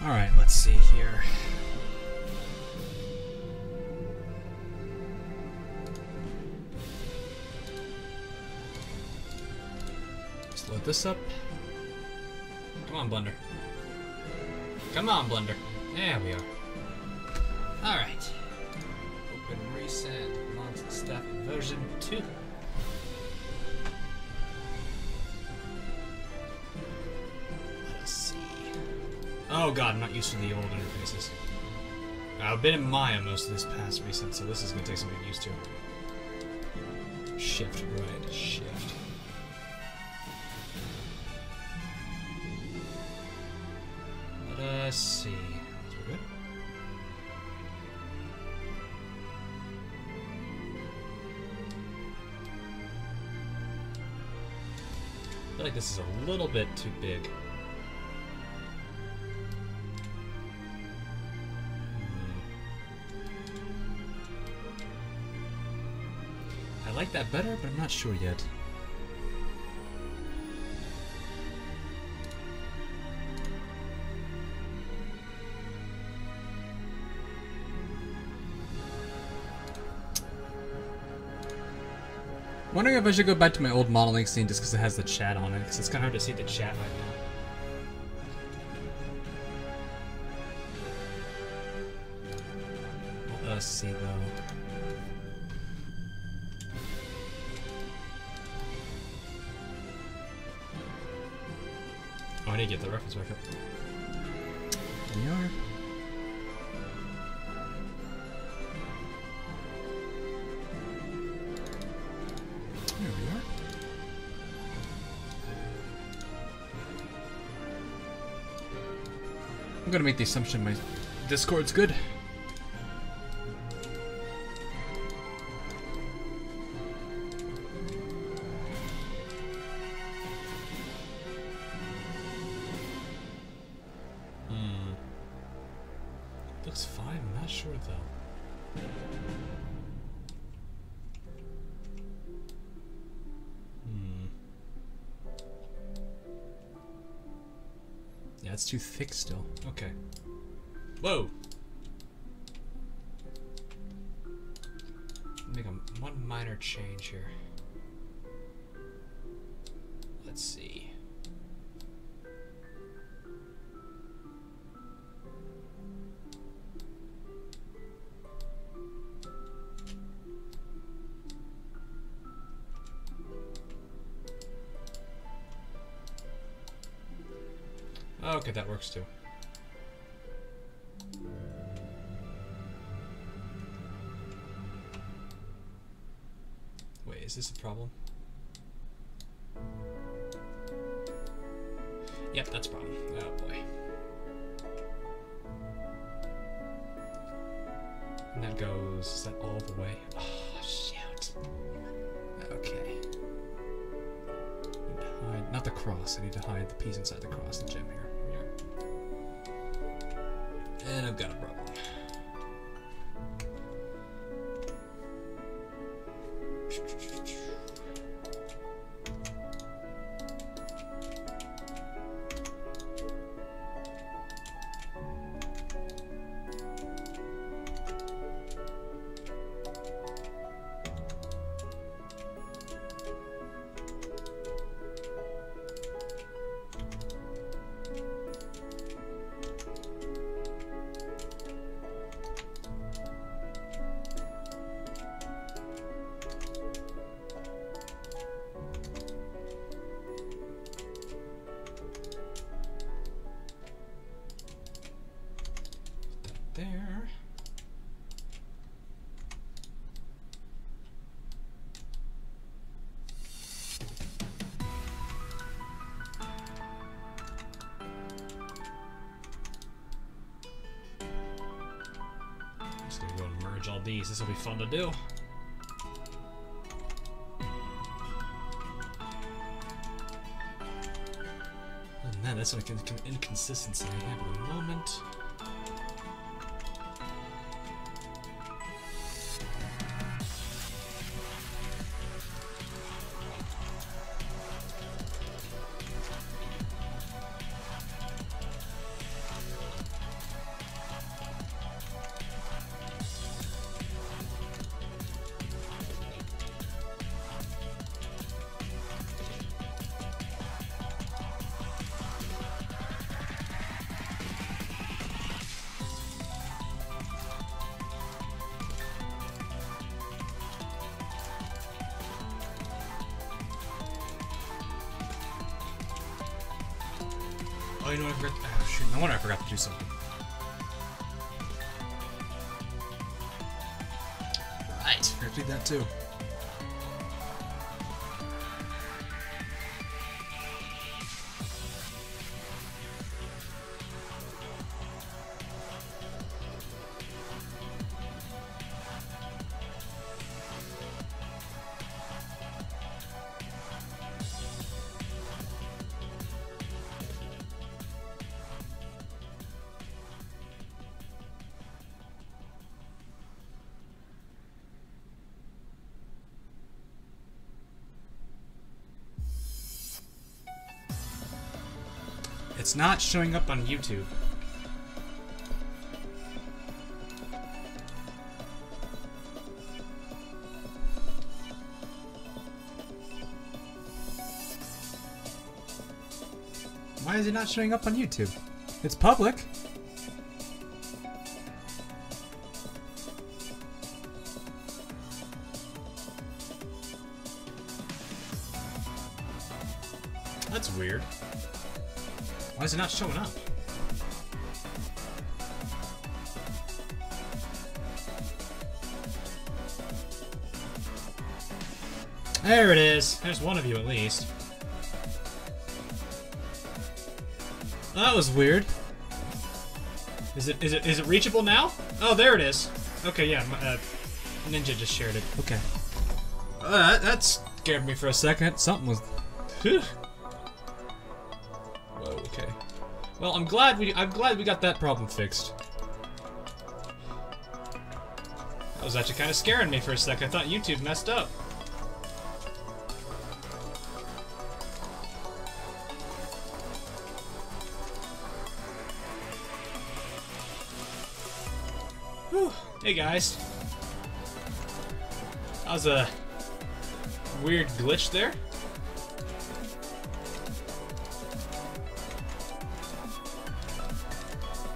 Alright, let's see here. Just load this up. Come on, Blender. Come on, Blender. There we are. Alright. Open reset. Launch step version 2. Let us see. Oh god, I'm not used to the old interfaces. I've been in Maya most of this past recent, so this is going to take some getting used to. Shift, right, shift. Let us see. We're good. I feel like this is a little bit too big. I like that better, but I'm not sure yet. Wondering if I should go back to my old modeling scene just because it has the chat on it, because it's kind of hard to see the chat right now. Let us see though. Oh, I need to get the reference back up. There we are. There we are. I'm gonna make the assumption my Discord's good. Looks fine, I'm not sure though. Yeah, it's too thick still. Okay. Whoa! Make one minor change here. Let's see. Okay, that works too. Wait, is this a problem? Yep, that's a problem. Oh boy. And that goes, is that all the way? Oh, shoot. Okay. Need to hide, not the cross, I need to hide the piece inside the cross, the gem here. And I've got a problem. There. Just gonna go and merge all these. This will be fun to do. Oh man, that's like an inconsistency I have at the moment. Oh, you know what I forgot? Oh, shoot. No wonder I forgot to do something. Right. Forgot to do that too. It's not showing up on YouTube. Why is it not showing up on YouTube? It's public. That's weird. Why is it not showing up? There it is. There's one of you at least. That was weird. Is it reachable now? Oh, there it is. Okay, yeah. Ninja just shared it. Okay. That scared me for a second. Something was. Whew. Okay. Well, I'm glad we got that problem fixed. That was actually kind of scaring me for a second. I thought YouTube messed up. Whew. Hey guys. That was a weird glitch there.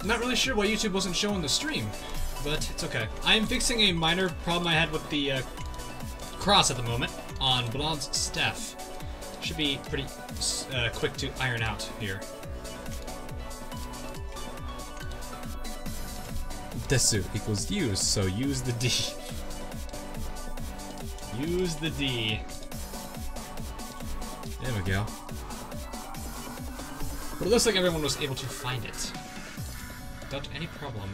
Not really sure why YouTube wasn't showing the stream, but it's okay. I am fixing a minor problem I had with the cross at the moment on Blanc's staff. Should be pretty quick to iron out here. Desu equals use, so use the D. Use the D. There we go. But it looks like everyone was able to find it. Without any problem.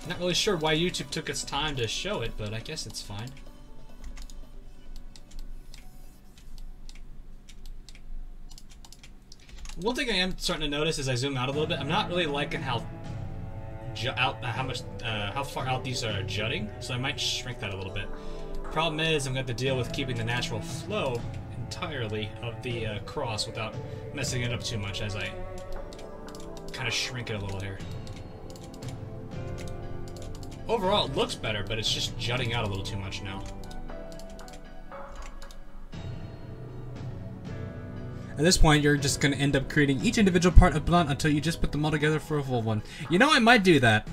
Not really sure why YouTube took its time to show it, but I guess it's fine. One thing I am starting to notice as I zoom out a little bit, I'm not really liking how far out these are jutting, so I might shrink that a little bit. Problem is, I'm going to have to deal with keeping the natural flow entirely of the cross without messing it up too much as I kind of shrink it a little here. Overall, it looks better, but it's just jutting out a little too much now. At this point, you're just going to end up creating each individual part of Blanc until you just put them all together for a full one. You know, I might do that.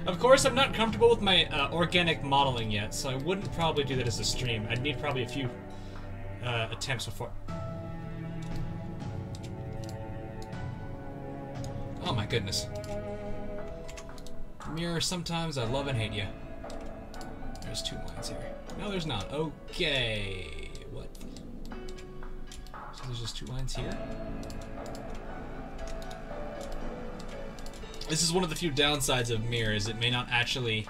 Of course, I'm not comfortable with my organic modeling yet, so I wouldn't probably do that as a stream. I'd need probably a few attempts before. Oh my goodness. Mirror, sometimes I love and hate you. There's 2 lines here. No, there's not. Okay. What? So there's just 2 lines here? This is one of the few downsides of mirrors. It may not actually...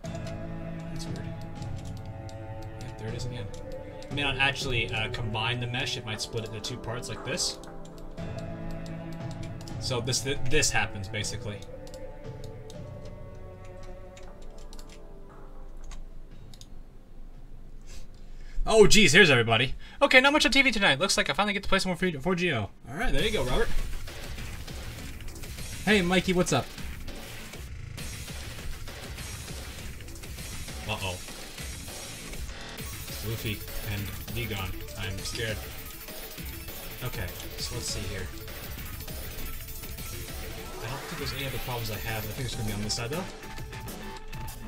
That's weird. Yeah, there it is again. It may not actually combine the mesh. It might split it into 2 parts like this. So this happens, basically. Oh, geez, here's everybody. Okay, not much on TV tonight. Looks like I finally get to play some more 4GO. Alright, there you go, Robert. Hey, Mikey, what's up? Uh-oh. Luffy and Degon. I'm scared. Okay, so let's see here. I don't think there's any other problems I have. I think it's going to be on this side, though.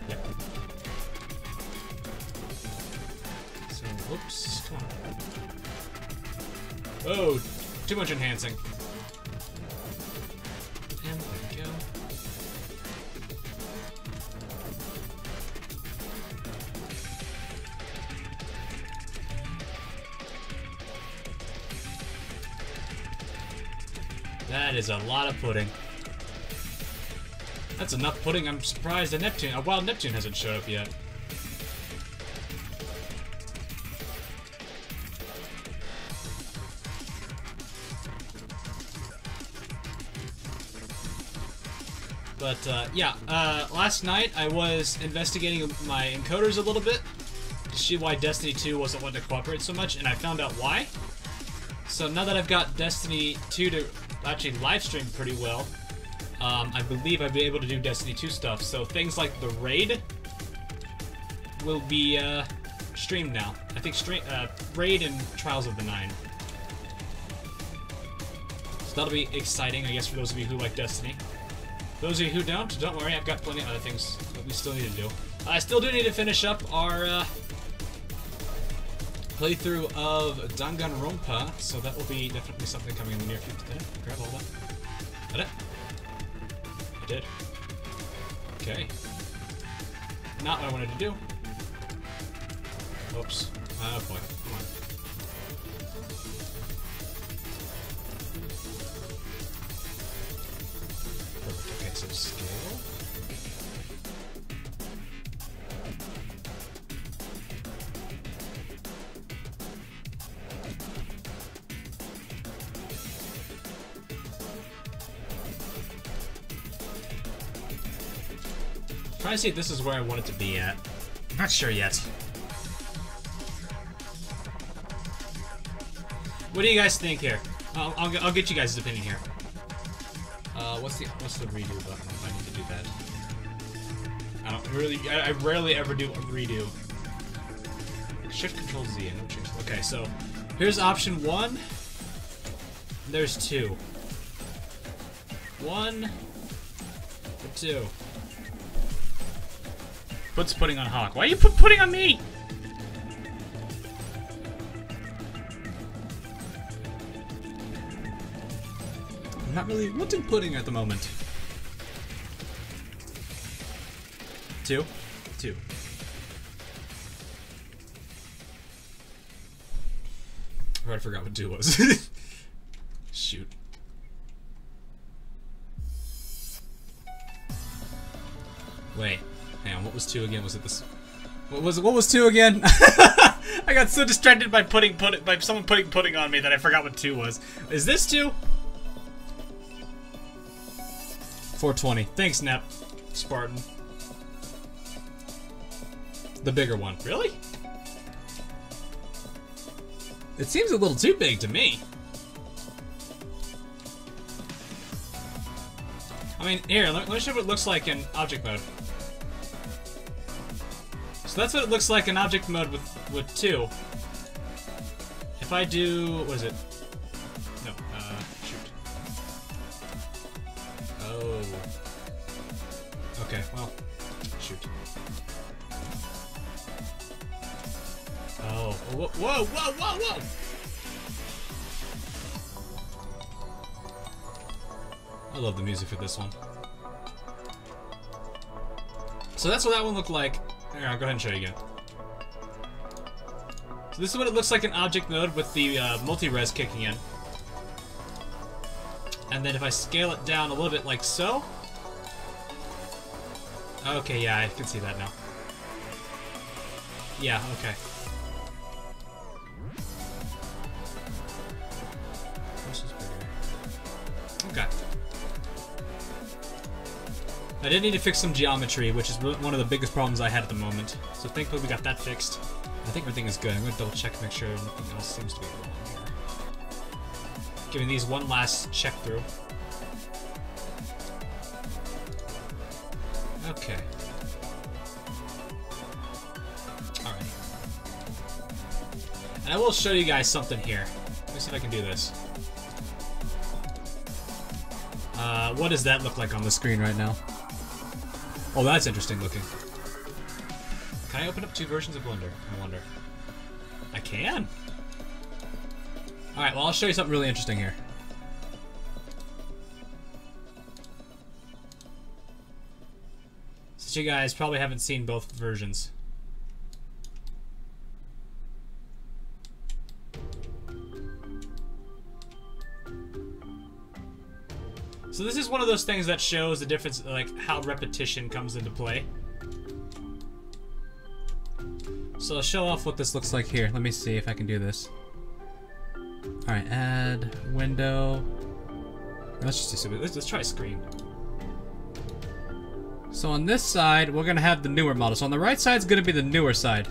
Yep. So Oops. Come on. Oh, too much enhancing. And there we go. That is a lot of pudding. That's enough pudding. I'm surprised that Neptune, a wild Neptune hasn't showed up yet. But, yeah, last night I was investigating my encoders a little bit to see why Destiny 2 wasn't wanting to cooperate so much, and I found out why. So now that I've got Destiny 2 to actually live stream pretty well, I believe I'll be able to do Destiny 2 stuff. So things like the raid will be streamed now. I think raid and Trials of the Nine. So that'll be exciting, I guess, for those of you who like Destiny. Those of you who don't worry, I've got plenty of other things that we still need to do. I still do need to finish up our playthrough of Danganronpa, so that will be definitely something coming in the near future. Did I grab all that? Did it? I did. Okay. Not what I wanted to do. Oops. Oh boy. Come on. Perfect. Okay, so scale. Trying to see if this is where I want it to be at. Not sure yet. What do you guys think here? I'll get you guys' opinion here. What's the redo button if I need to do that? I don't really. I rarely ever do a redo. Shift Control Z and no change. Okay, so here's option 1. There's 2. 1 or 2. Puts pudding on Hawk. Why you put pudding on me? I'm not really wanting pudding at the moment. 2. 2. I already forgot what 2 was. Shoot. Wait. Hang on, what was 2 again? Was it this? What was 2 again? I got so distracted by someone putting pudding on me that I forgot what 2 was. Is this 2? 420. Thanks, Nep. Spartan. The bigger one. Really? It seems a little too big to me. I mean, here, let me show you what it looks like in object mode. So that's what it looks like in object mode with 2. If I do, what is it? No, shoot. Oh. Okay, well, shoot. Oh, whoa, whoa, whoa, whoa, whoa! I love the music for this one. So that's what that one looked like. Here, I'll go ahead and show you again. So this is what it looks like in object mode with the multi-res kicking in. And then if I scale it down a little bit like so. Okay, yeah, I can see that now. Yeah, okay. This is bigger. Okay. I did need to fix some geometry, which is one of the biggest problems I had at the moment. So thankfully we got that fixed. I think everything is good. I'm going to double check to make sure nothing else seems to be wrong here. Giving these one last check through. Okay. Alright. And I will show you guys something here. Let me see if I can do this. What does that look like on the screen right now? Oh, that's interesting looking. Can I open up 2 versions of Blender? I wonder. I can. Alright, well, I'll show you something really interesting here. Since you guys probably haven't seen both versions. So this is one of those things that shows the difference, like how repetition comes into play. So I'll show off what this looks like here. Let me see if I can do this. Alright, add window. Let's just do stupid. Let's try screen. So on this side, we're gonna have the newer model. So on the right side is gonna be the newer side.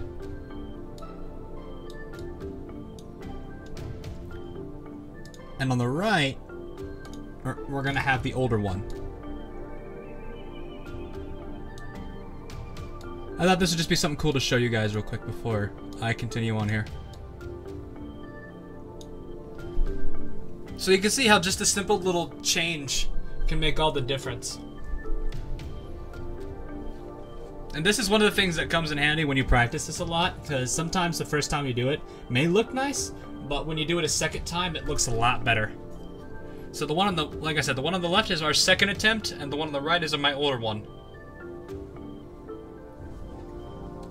And on the right, we're gonna have the older one. I thought this would just be something cool to show you guys real quick before I continue on here. So you can see how just a simple little change can make all the difference. And this is one of the things that comes in handy when you practice this a lot, because sometimes the first time you do it may look nice, but when you do it a second time, it looks a lot better. So the one on the, like I said, the one on the left is our second attempt, and the one on the right is my older one.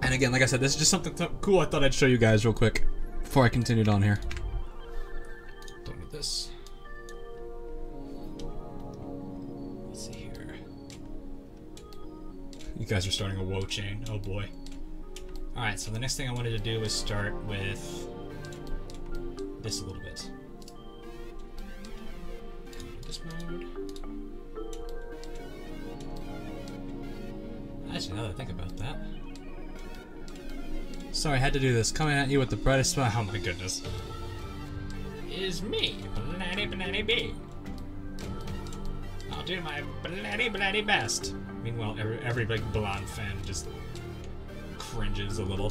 And again, like I said, this is just something cool I thought I'd show you guys real quick before I continued on here. Don't need this. Let's see here. You guys are starting a woe chain. Oh boy. Alright, so the next thing I wanted to do was start with this a little bit. This mode. Actually, now that I think about that. Sorry, I had to do this. Coming at you with the brightest smile. Oh my goodness. Is me, Blanny B. I'll do my Blanny best. Meanwhile, every big Blanc fan just cringes a little.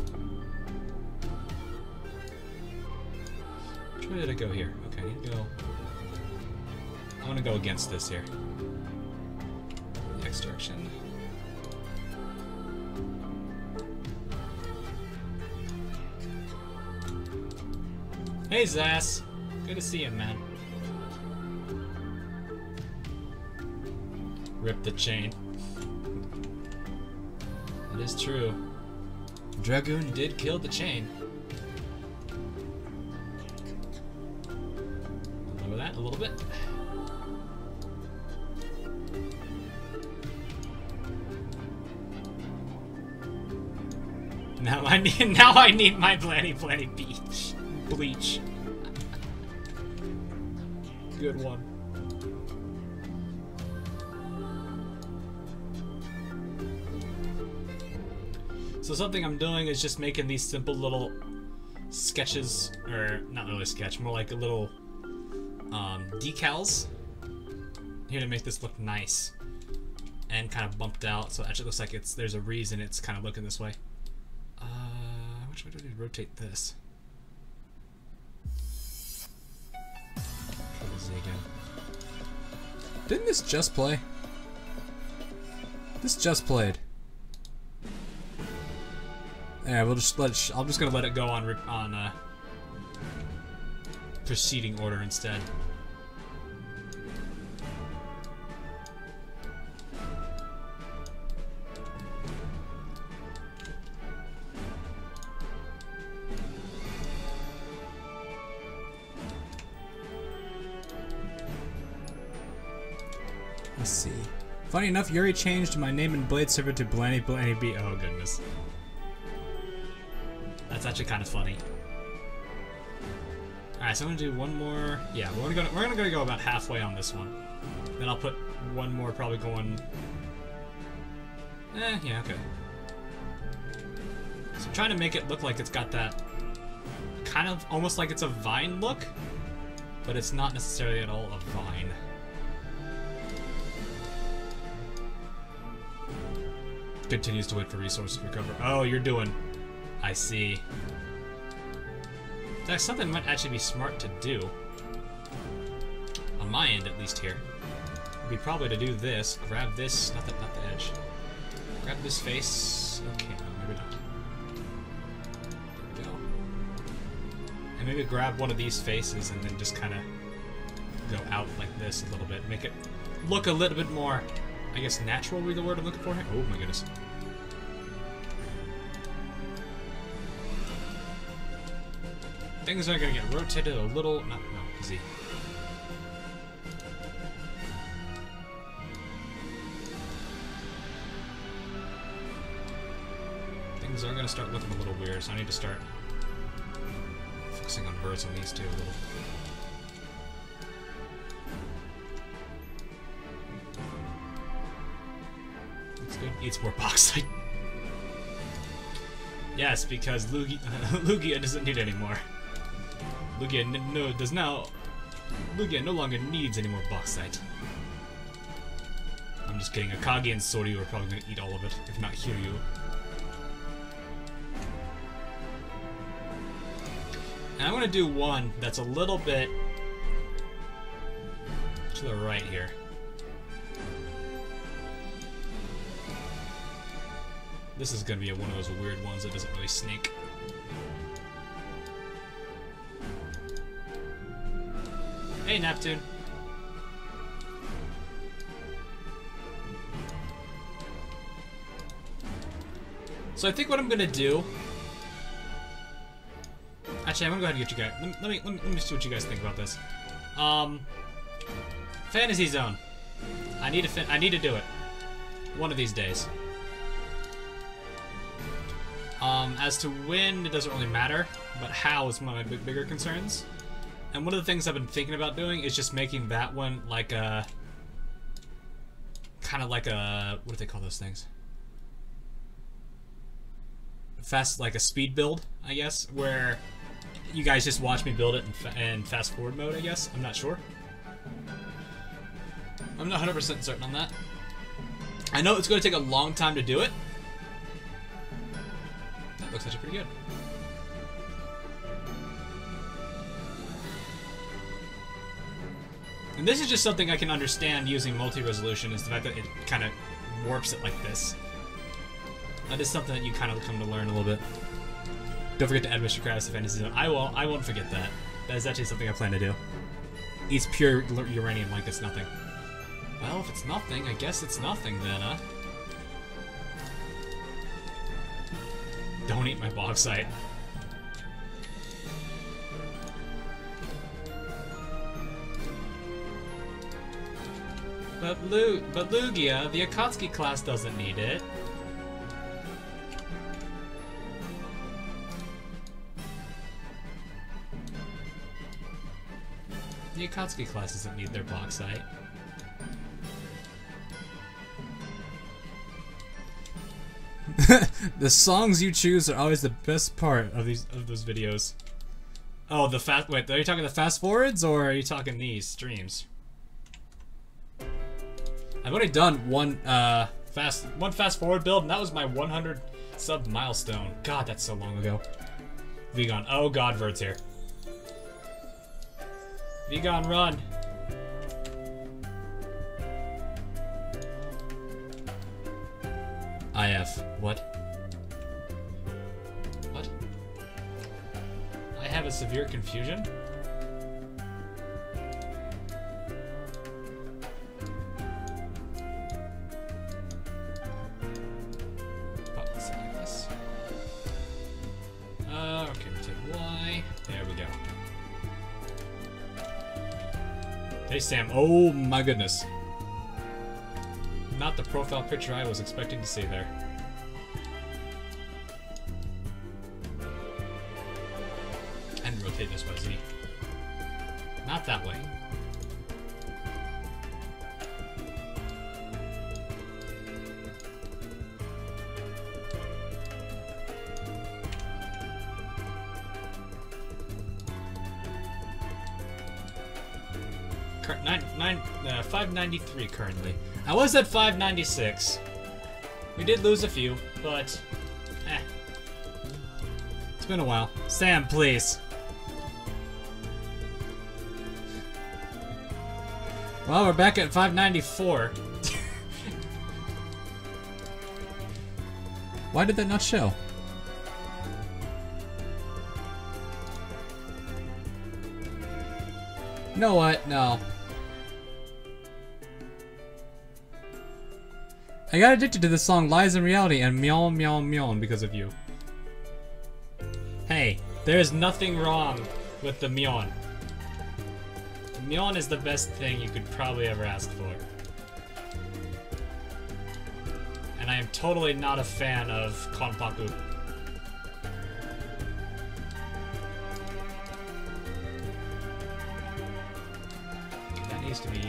Which way did I go here? Okay, I need to go. I want to go against this here. The X direction. Hey Zas, good to see you, man. Rip the chain. It is true. Dragoon did kill the chain. Lower that a little bit. Now I need my Blanny beach. Bleach. Good one. So something I'm doing is just making these simple little sketches, or not really a sketch, more like a little decals here to make this look nice and kind of bumped out, so it actually looks like there's a reason it's kind of looking this way. Which way do I rotate this? Didn't this just play? This just played. Yeah, we'll just let it. I'm just gonna let it go on proceeding order instead. Let's see. Funny enough, Yuri changed my name in Blade server to Blanny B. Oh goodness. That's actually kind of funny. Alright, so I'm gonna do one more. Yeah, we're gonna go about halfway on this one. Then I'll put one more probably going. Yeah, okay. So I'm trying to make it look like it's got that kind of almost like it's a vine look, but it's not necessarily at all a vine. Continues to wait for resources to recover. Oh, you're doing. I see. That's something that might actually be smart to do. On my end, at least here. Would be probably to do this. Grab this. Not the edge. Grab this face. Okay, no, maybe not. There we go. maybe grab one of these faces and then just kind of go out like this a little bit. Make it look a little bit more, I guess, natural would be the word I'm looking for here. Oh my goodness. Things are going to get rotated a little... No, easy. Things are going to start looking a little weird, so I need to start focusing on birds on these two a little. That's good. Eats more bauxite. Yes, because Lugia doesn't need any more. Lugia no longer needs any more bauxite. I'm just kidding. Akagi and Soryu are probably going to eat all of it, if not Hiryu. And I'm going to do one that's a little bit to the right here. This is going to be one of those weird ones that doesn't really snake. Hey, Neptune. So I think what I'm gonna do. Actually, I'm gonna go ahead and get you guys. Let me see what you guys think about this. Fantasy Zone. I need to do it. One of these days. As to when, it doesn't really matter, but how is one of my bigger concerns. And one of the things I've been thinking about doing is just making that one like a... kind of like a... what do they call those things? Like a speed build, I guess, where you guys just watch me build it in fast forward mode, I guess. I'm not sure. I'm not 100% certain on that. I know it's going to take a long time to do it. That looks actually pretty good. And this is just something I can understand using multi-resolution, is the fact that it kind of warps it like this. That is something that you kind of come to learn a little bit. Don't forget to add Mr. Krabs to Fantasy Zone. I won't forget that. That is actually something I plan to do. Eats pure uranium like it's nothing. Well, if it's nothing, I guess it's nothing then, huh? Don't eat my bauxite. But Lugia, the Akatsuki class doesn't need it. The Akatsuki class doesn't need their bauxite. The songs you choose are always the best part of those videos. Oh, the fast. Wait, are you talking the fast forwards or are you talking these streams? I've already done one fast forward build, and that was my 100 sub milestone. God, that's so long ago. Vegan. Oh God, Vert's here. Vegan, run. IF. What? What? I have a severe confusion? Okay, we take Y. There we go. Hey, Sam. Oh, my goodness. Not the profile picture I was expecting to see there. And rotate this by Z. Not that way. Current 593 currently. I was at 596. We did lose a few, but it's been a while. Sam, please. Well, we're back at 594. Why did that not show? You know what? No. I got addicted to this song Lies in Reality and Meow Meow Meow because of you. Hey, there's nothing wrong with the Myon. The Myon is the best thing you could probably ever ask for. And I am totally not a fan of Konpaku. That needs to be...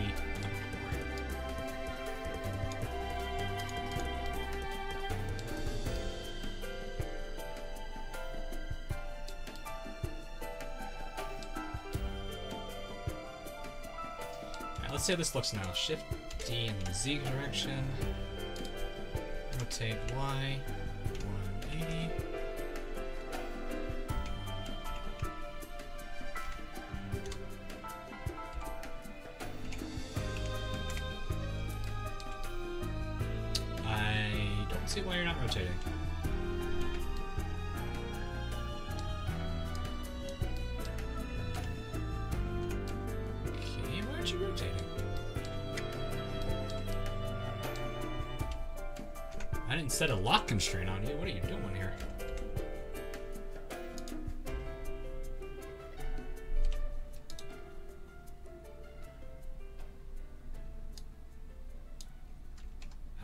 Let's see how this looks now. Shift D in the Z direction. Rotate Y. 180. I don't see why you're not rotating. Okay, why aren't you rotating? I didn't set a lock constraint on you. What are you doing here?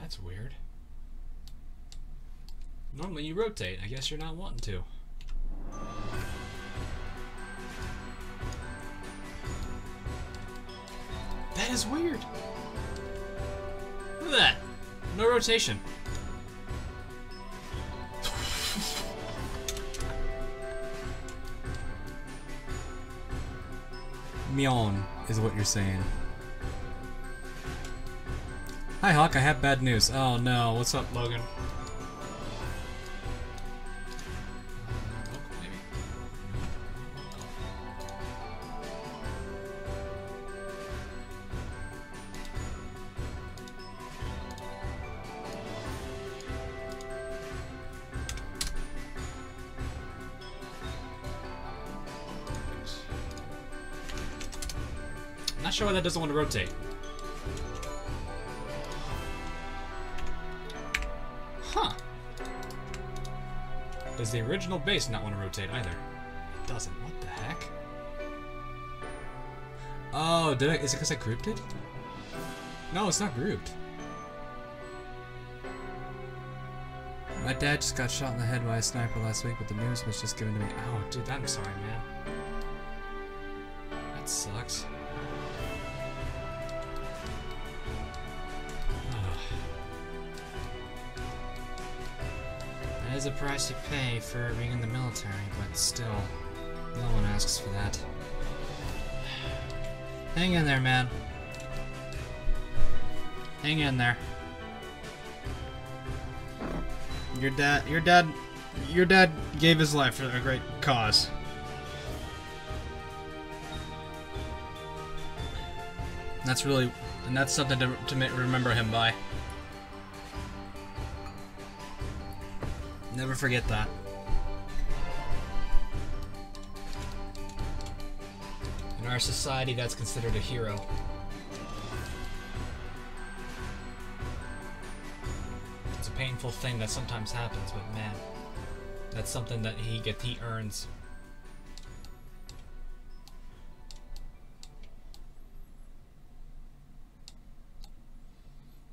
That's weird. Normally you rotate. I guess you're not wanting to. That is weird. Look at that. No rotation. Myon is what you're saying. Hi Hawk, I have bad news. Oh no, what's up, Logan? Not sure why that doesn't want to rotate. Huh. Does the original base not want to rotate either? It doesn't. What the heck? Oh, did I? Is it because I grouped it? No, it's not grouped. My dad just got shot in the head by a sniper last week, but the news was just given to me. Oh, dude, I'm sorry, man. That sucks. That is a price you pay for being in the military, but still, no one asks for that. Hang in there, man. Hang in there. Your dad gave his life for a great cause. That's something to remember him by. Never forget that. In our society, that's considered a hero. It's a painful thing that sometimes happens, but man, that's something that he earns.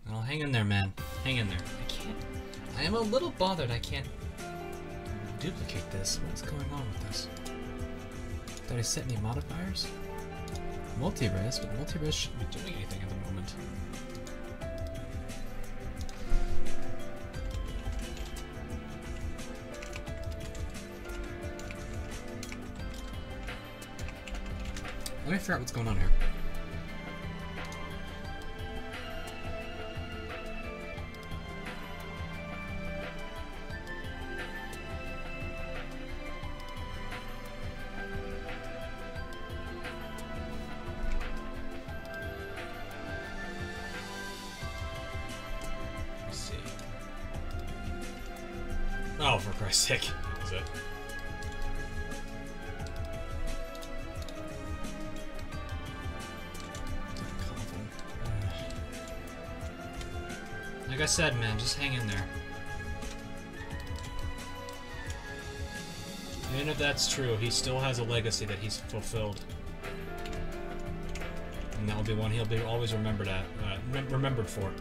Well, hang in there, man. Hang in there. I am a little bothered I can't duplicate this. What's going on with this? Did I set any modifiers? Multi-res, but multi-res shouldn't be doing anything at the moment. Let me figure out what's going on here. Oh, for Christ's sake. Is it? Like I said, man, just hang in there. And if that's true, he still has a legacy that he's fulfilled. And that will be one he'll be always remembered for.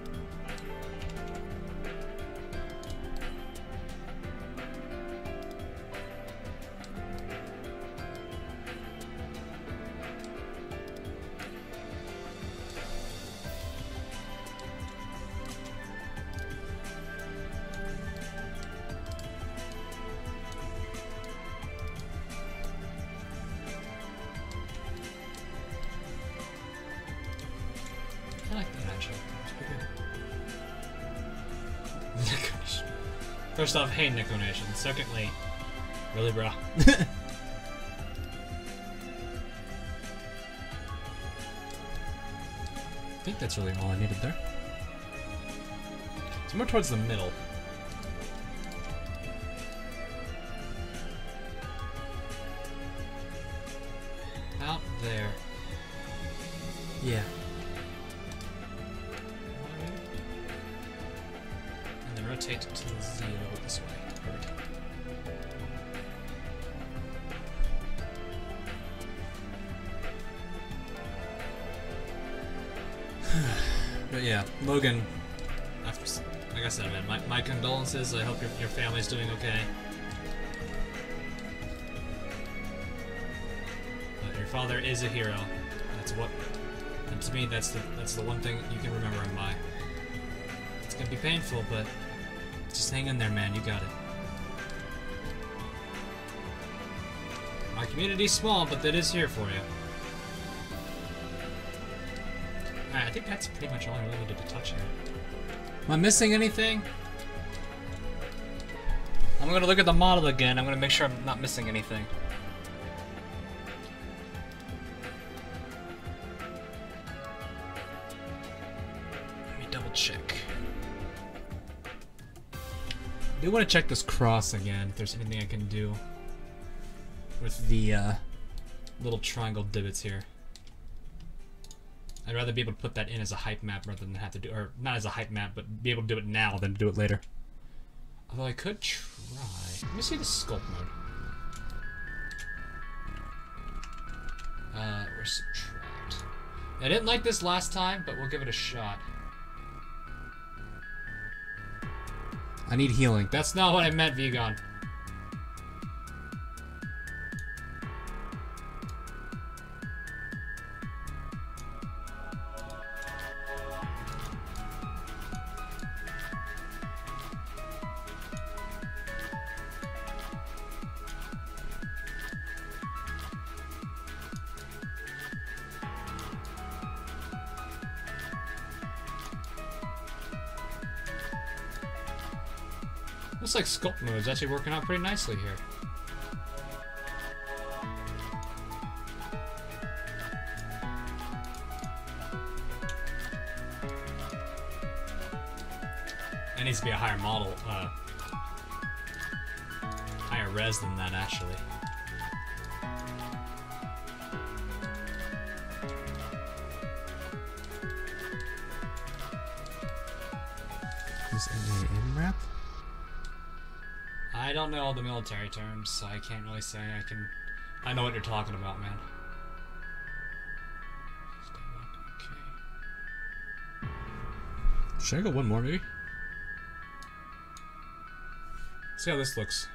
I like that actually. It's pretty good. Nico. First off, hey Nico Nation. Secondly, really, bro? I think that's really all I needed there. It's more towards the middle. Out there. Yeah. And then rotate to the Z a little this way. Perfect. But yeah, Logan, like I said, man, my condolences. I hope your family's doing okay. But your father is a hero. That's what, and to me, that's the one thing you can remember him by. It's gonna be painful, but just hang in there, man. You got it. My community's small, but that is here for you. Alright, I think that's pretty much all I really needed to touch here. Am I missing anything? I'm gonna look at the model again. I'm gonna make sure I'm not missing anything. Let me double check. I do want to check this cross again, if there's anything I can do with the little triangle divots here. I'd rather be able to put that in as a hype map rather than have to do, or not as a hype map, but be able to do it now than do it later. Although I could try. Let me see the sculpt mode. Where's subtract? I didn't like this last time, but we'll give it a shot. I need healing. That's not what I meant, Vegan. Looks like sculpt mode is actually working out pretty nicely here. It needs to be a higher model, higher res than that actually. Is NAM wrap? I don't know all the military terms, so I can't really say I know what you're talking about, man. Okay. Should I go one more, maybe? See how this looks.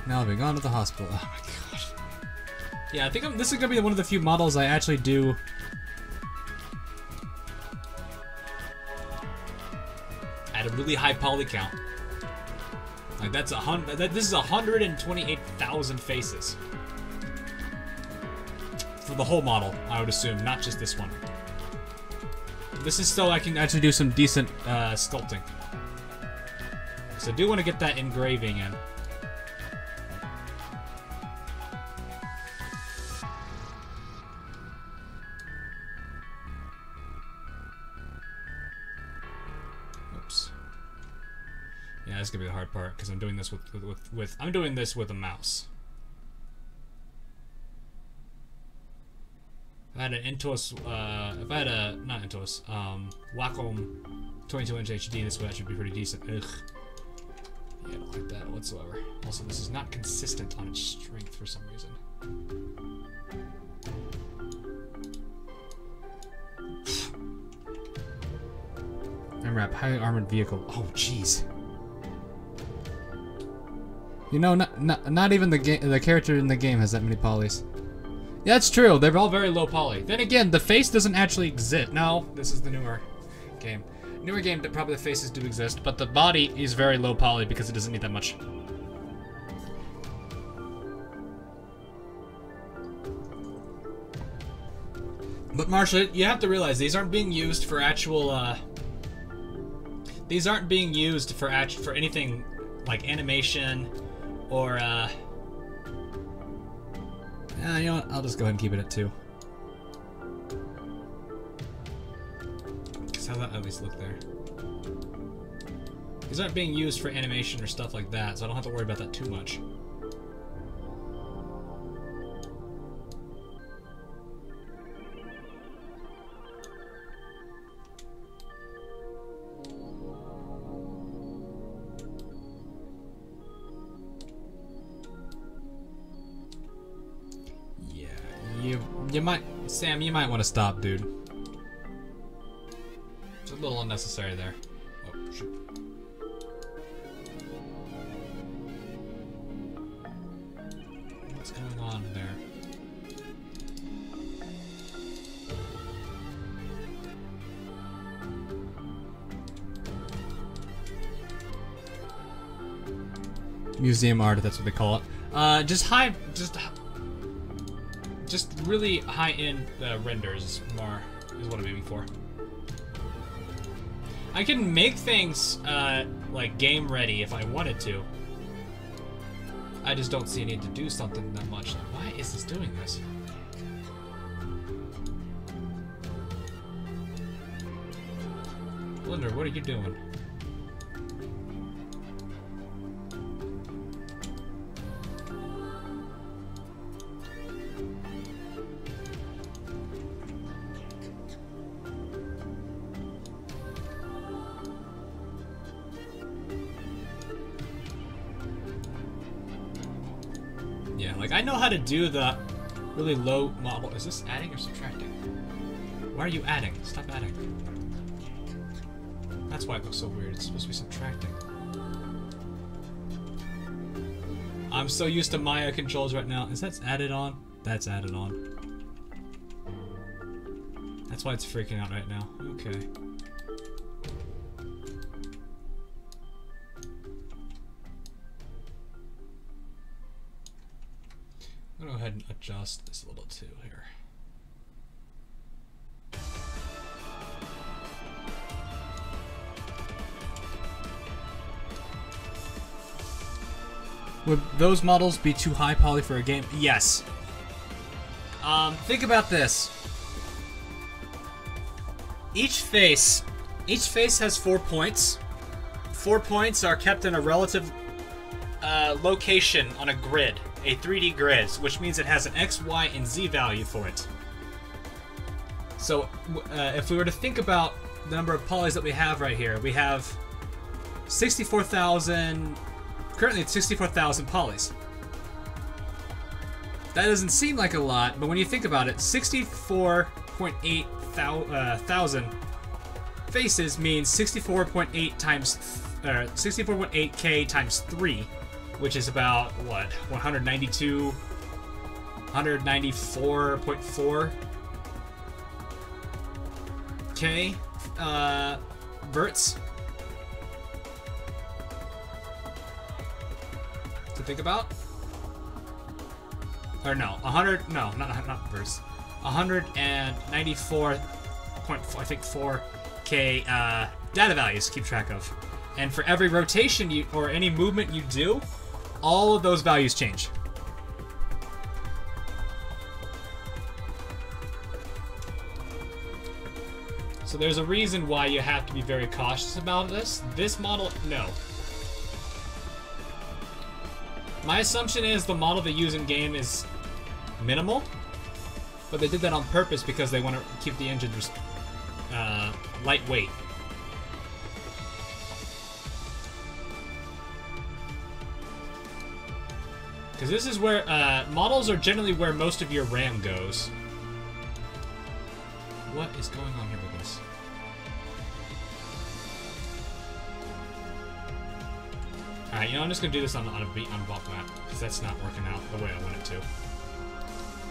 Now I've gone to the hospital. Oh my gosh. Yeah, I think this is gonna be one of the few models I actually do. At a really high poly count. Like that's this is 128,000 faces. For the whole model, I would assume, not just this one. This is still, I can actually do some decent sculpting. So I do want to get that engraving in. that's gonna be the hard part because I'm doing this I'm doing this with a mouse. If I had an Intuos, not Intuos, Wacom 22-inch HD, this would actually be pretty decent. Ugh. Yeah, I don't like that whatsoever. Also, this is not consistent on its strength for some reason. MRAP, highly armored vehicle. Oh, jeez. You know, not even the character in the game has that many polys. Yeah, that's true. They're all very low poly. Then again, the face doesn't actually exist. No, this is the newer game. Newer game, probably the faces do exist, but the body is very low poly because it doesn't need that much. But Marshall, you have to realize these aren't being used for actual. These aren't being used for anything like animation or. You know what? I'll just go ahead and keep it at 2. Because how that at least look there? These aren't being used for animation or stuff like that, so I don't have to worry about that too much. Sam, you might want to stop, dude. It's a little unnecessary there. Oh, shoot. What's going on there? Museum art, that's what they call it. Just really high-end renders is what I'm aiming for. I can make things like game ready if I wanted to. I just don't see a need to do something that much. Why is this doing this? Blender, what are you doing? Yeah, like I know how to do the really low model. Is this adding or subtracting? Why are you adding? Stop adding. That's why it looks so weird. It's supposed to be subtracting. I'm so used to Maya controls right now. Is that added on? That's added on. That's why it's freaking out right now. Okay. I'm gonna go ahead and adjust this a little too here. Would those models be too high poly for a game? Yes. Think about this. Each face has 4 points. 4 points are kept in a relative location on a grid, a 3D grid, which means it has an X, Y, and Z value for it. So if we were to think about the number of polys that we have right here, we have 64,000. Currently, it's 64,000 polys. That doesn't seem like a lot, but when you think about it, 64.8 thousand faces means 64.8 times 64.8k times 3, which is about what 194.4 k verts to think about. Or no, 100. No, not verts. 194. I think 4k data values to keep track of, and for every rotation you or any movement you do, all of those values change. So there's a reason why you have to be very cautious about this. This model, no. My assumption is the model they use in game is minimal, but they did that on purpose because they want to keep the engine just lightweight. Because this is where models are generally where most of your RAM goes. What is going on here with this? Alright, you know, I'm just gonna do this on a bulk map, because that's not working out the way I want it to.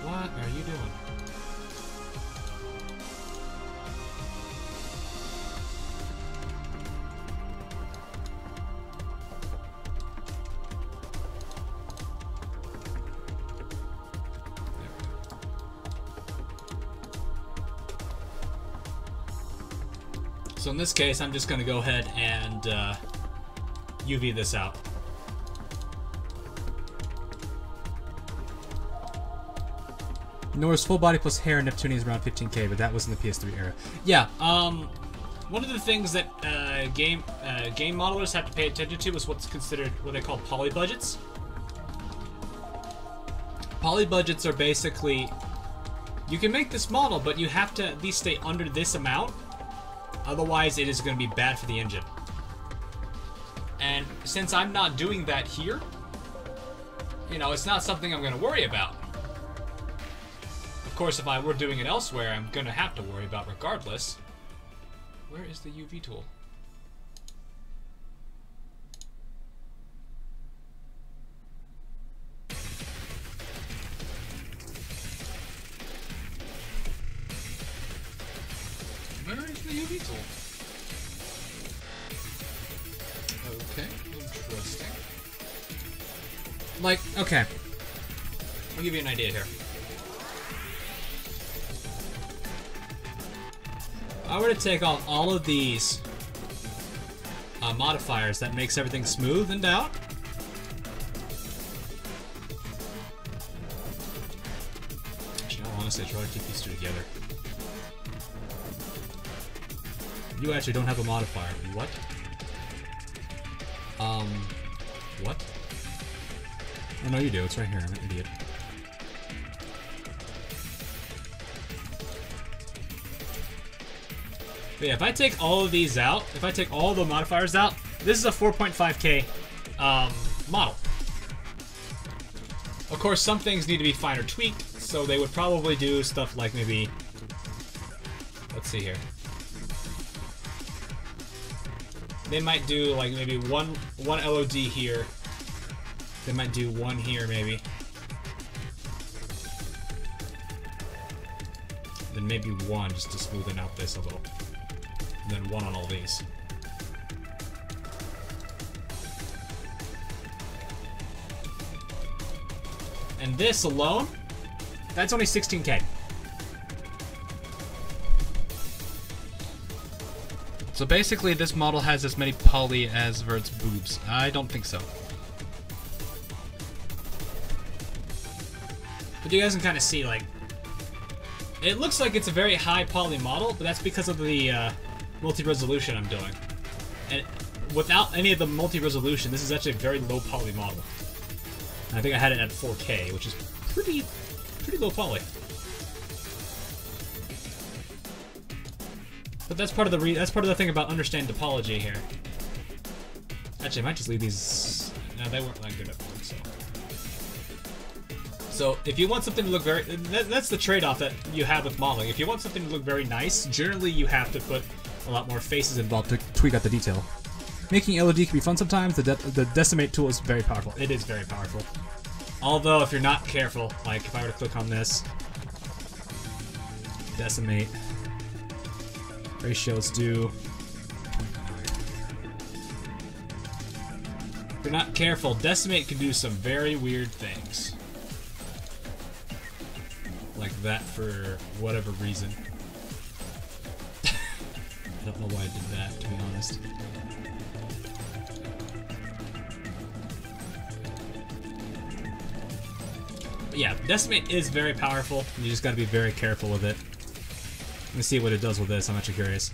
What are you doing? So in this case, I'm just gonna go ahead and UV this out. Nora's full body plus hair in Neptunia is around 15K, but that was in the PS3 era. Yeah, one of the things that game modelers have to pay attention to is what's considered what they call poly budgets. Poly budgets are basically, you can make this model, but you have to at least stay under this amount, otherwise it is going to be bad for the engine. And since I'm not doing that here, you know, it's not something I'm going to worry about. Of course, if I were doing it elsewhere, I'm going to have to worry about regardless. Where is the UV tool? Where is the UV tool? Okay, interesting. Like, okay. I'll give you an idea here. If I were to take off all of these modifiers that makes everything smoothed out. Actually, no, honestly, try to keep these two together. You actually don't have a modifier. What? What? Oh, no, you do. It's right here. I'm an idiot. But yeah, if I take all of these out, if I take all the modifiers out, this is a 4.5K model. Of course, some things need to be finer tweaked, so they would probably do stuff like maybe... Let's see here. They might do like maybe one LOD here. They might do one here maybe. Then maybe one just to smoothen out this a little. And then one on all these. And this alone, that's only 16K. So basically, this model has as many poly as Vert's boobs. I don't think so. But you guys can kind of see, like, it looks like it's a very high poly model, but that's because of the multi-resolution I'm doing. And without any of the multi-resolution, this is actually a very low poly model. And I think I had it at 4K, which is pretty low poly. But that's part of the thing about understanding topology here. Actually, I might just leave these. No, they weren't that good at first. So if you want something to look very, that's the trade-off that you have with modeling. If you want something to look very nice, generally you have to put a lot more faces involved to tweak out the detail. Making LOD can be fun sometimes. The decimate tool is very powerful. It is very powerful. Although if you're not careful, like if I were to click on this, decimate. Ratio, let's do... If you're not careful, decimate can do some very weird things. Like that for whatever reason. I don't know why I did that, to be honest. But yeah, decimate is very powerful, and you just gotta be very careful with it. Let me see what it does with this. I'm actually curious.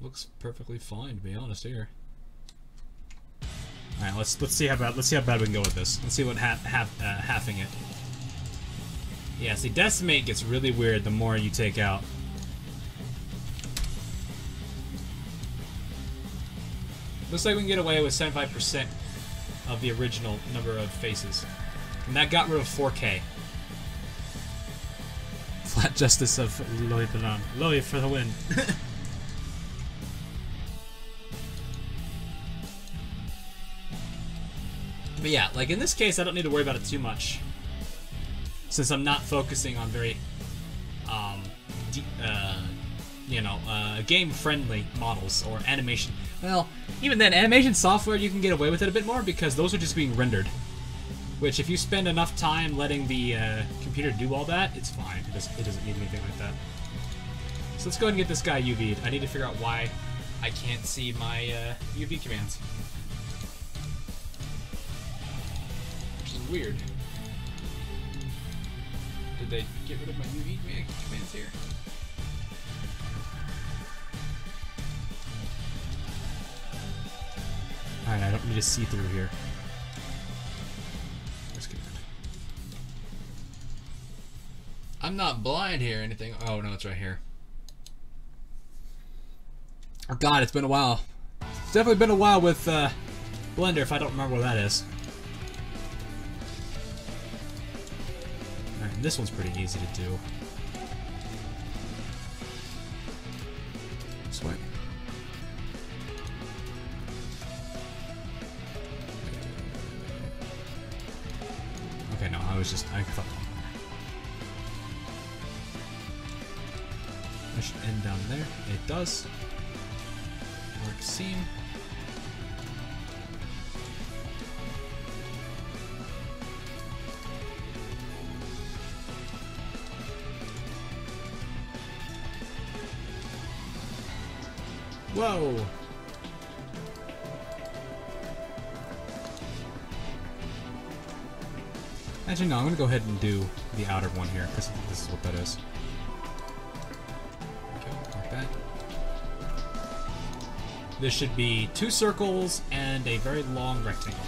looks perfectly fine, to be honest here. All right, let's see how bad we can go with this. Let's see what halving it. Yeah, see, decimate gets really weird the more you take out. Looks like we can get away with 75% of the original number of faces. And that got rid of 4K. Flat justice of Loy Blanc. Loy for the win. But yeah, like in this case, I don't need to worry about it too much. Since I'm not focusing on very, game-friendly models or animation. Well, even then, animation software, you can get away with it a bit more because those are just being rendered. Which, if you spend enough time letting the computer do all that, it's fine. It doesn't need anything like that. So let's go ahead and get this guy UV'd. I need to figure out why I can't see my UV commands. Which is weird. Did they get rid of my UV commands here? Alright, I don't need to see through here. That's good. I'm not blind here or anything. Oh, no, it's right here. Oh, God, it's been a while. It's definitely been a while with Blender if I don't remember where that is. Alright, this one's pretty easy to do. This way. Okay, no, I thought that should end down there. It does. Mark seam. Whoa! Actually, no, I'm gonna go ahead and do the outer one here, because this is what that is. Okay, like that. This should be 2 circles and a very long rectangle.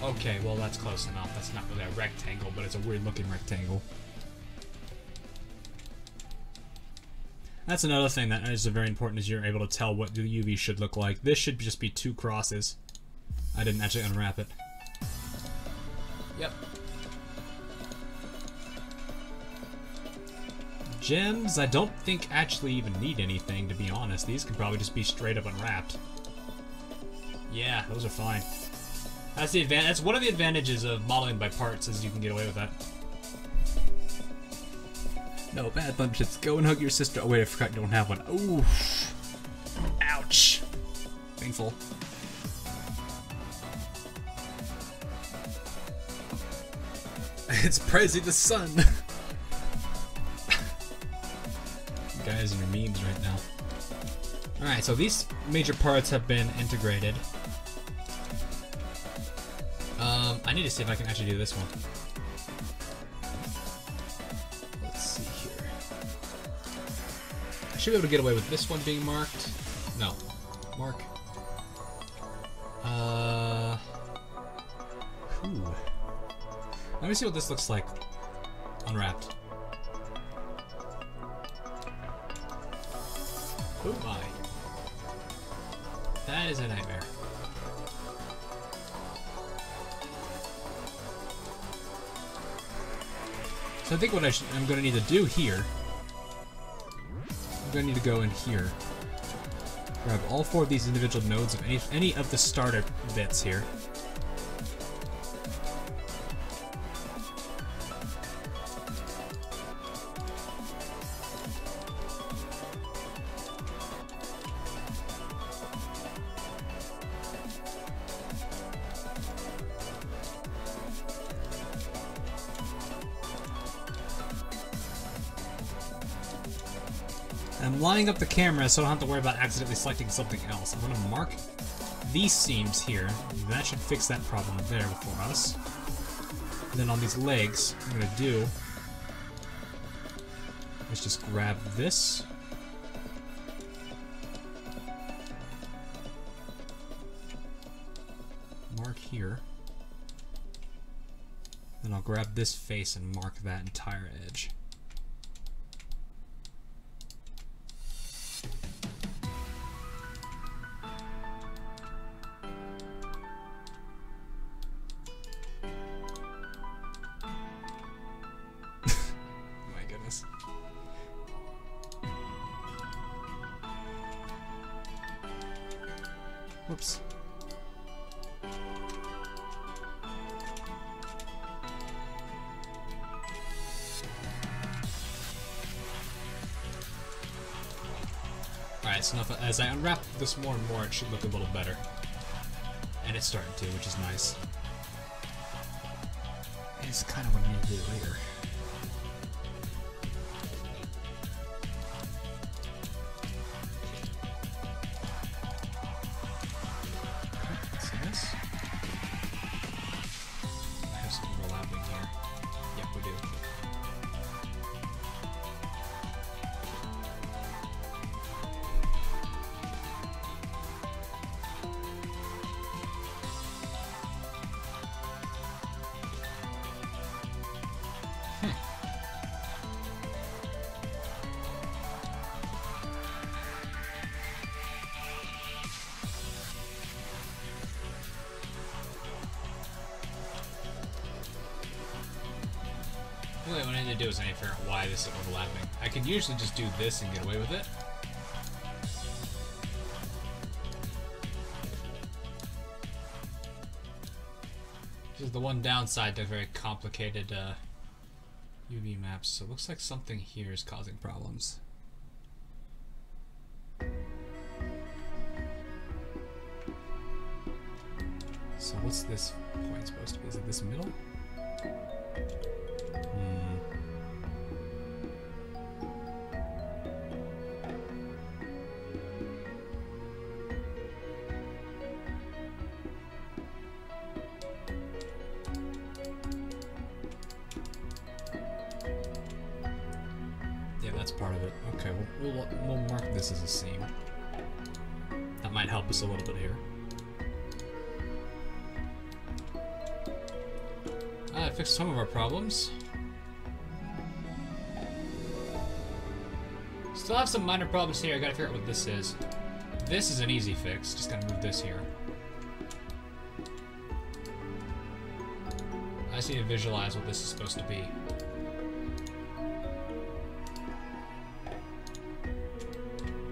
Okay, well that's close enough. That's not really a rectangle, but it's a weird looking rectangle. That's another thing that is very important, is you're able to tell what the UV should look like. This should just be 2 crosses. I didn't actually unwrap it. Yep. Gems, I don't think actually even need anything, to be honest. These could probably just be straight up unwrapped. Yeah, those are fine. That's the that's one of the advantages of modeling by parts, is you can get away with that. No, bad bunches. Go and hug your sister. Oh wait, I forgot you don't have one. Ooh. Ouch. Painful. It's praising the sun. You guys and your memes right now. Alright, so these major parts have been integrated. I need to see if I can actually do this one. Let's see here. I should be able to get away with this one being marked. No. Mark. Ooh. Let me see what this looks like unwrapped. Oh my. That is a nightmare. So I think what I'm going to need to do here, I'm going to need to go in here, grab all 4 of these individual nodes of any of the starter bits here. I'm lining up the camera so I don't have to worry about accidentally selecting something else. I'm going to mark these seams here. That should fix that problem there for us. And then on these legs, what I'm going to do is just grab this here. Then I'll grab this face and mark that entire edge. My goodness. Whoops. Alright, so now as I unwrap this more and more, it should look a little better. And it's starting to, which is nice. It's kind of what I need to do later. Okay, see this? I have some overlapping here. Yep, we do. Really, what I need to do is I need to figure out why this is overlapping. I could usually just do this and get away with it. This is the one downside to very complicated UV maps. So it looks like something here is causing problems. So what's this point supposed to be? Is it this middle? Yeah, that's part of it. Okay, we'll mark this as a seam. That might help us a little bit here. I fixed some of our problems. Still have some minor problems here. I gotta figure out what this is. This is an easy fix. Just gotta move this here. I just need to visualize what this is supposed to be.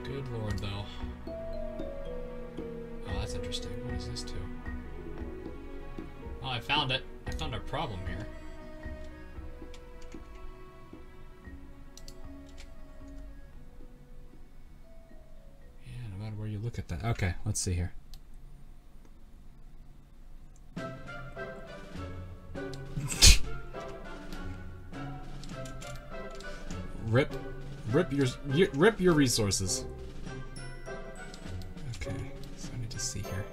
Good lord, though. Oh, that's interesting. What is this to? Oh, I found it. I found our problem here. Yeah, no matter where you look at that. Okay, let's see here. Rip your resources. Okay, so I need to see here.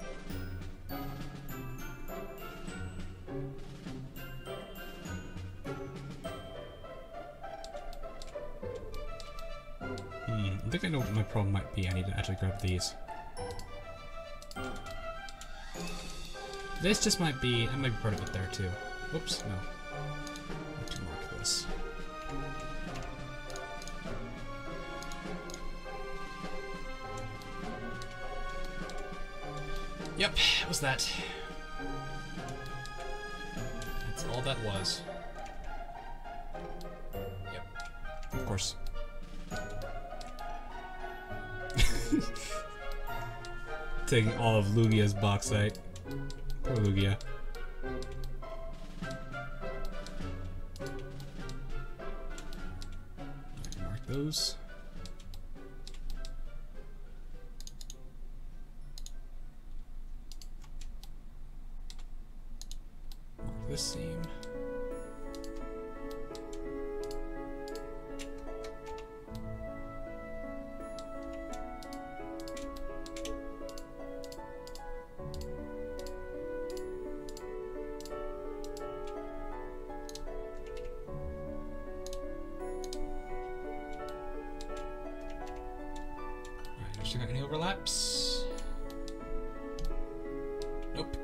I think I know what my problem might be. I need to actually grab these. This just might be, I might be part of it there too. Whoops, no. I have to mark this. Yep, it was that. That's all that was. Yep, of course. Taking all of Lugia's bauxite. Poor Lugia. Mark those. Mark this seam. Got any overlaps? Nope.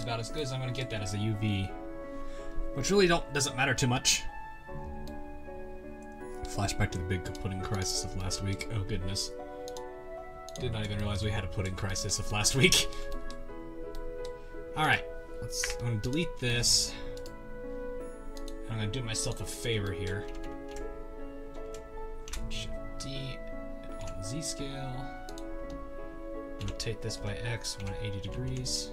about as good as I'm gonna get that as a UV. Which really doesn't matter too much. Flashback to the big pudding crisis of last week. Oh goodness. Did not even realize we had a pudding crisis of last week. Alright, I'm gonna delete this. I'm gonna do myself a favor here. Shift D on the Z scale. Rotate this by X 180 degrees.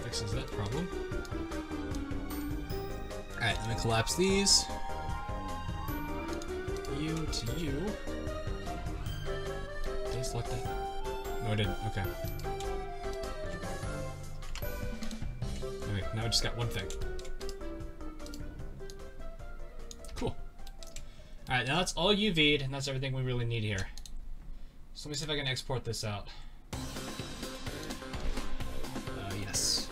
Fixes that problem. Alright, let me collapse these. U to U. Did I select that? No, I didn't. Okay. Okay, now I just got one thing. Cool. Alright, now that's all UV'd, and that's everything we really need here. So let me see if I can export this out. Yes.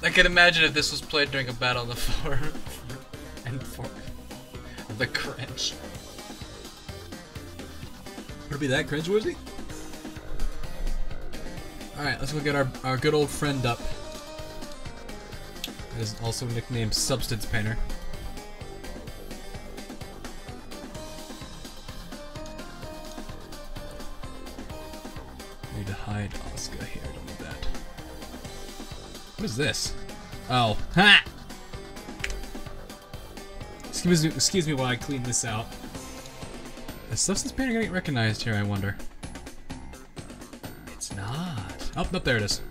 I can imagine if this was played during a battle on the floor. And for The cringe. would it be that cringeworthy? Alright, let's go get our good old friend up. That is also nicknamed Substance Painter. Need to hide Asuka here, don't need that. What is this? Oh, ha! Excuse me while I clean this out. Is Substance Painter gonna get recognized here, I wonder? It's not. Oh, nope, there it is.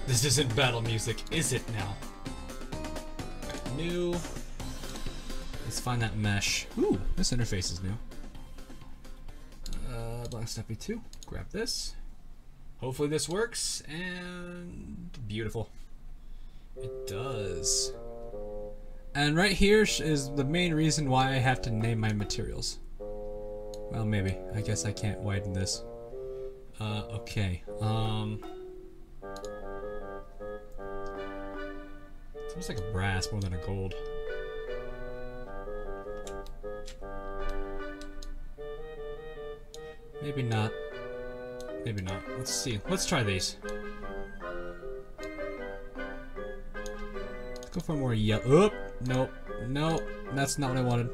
This isn't battle music, is it now? Right, new. Let's find that mesh. Ooh, this interface is new. Blanc Steppy 2. Grab this. Hopefully this works, and beautiful. It does. And right here is the main reason why I have to name my materials. Well, maybe. I guess I can't widen this. Okay. It's almost like a brass more than a gold. Maybe not. Maybe not. Let's see. Let's try these. Let's go for more yellow. Oh, nope. Nope. That's not what I wanted.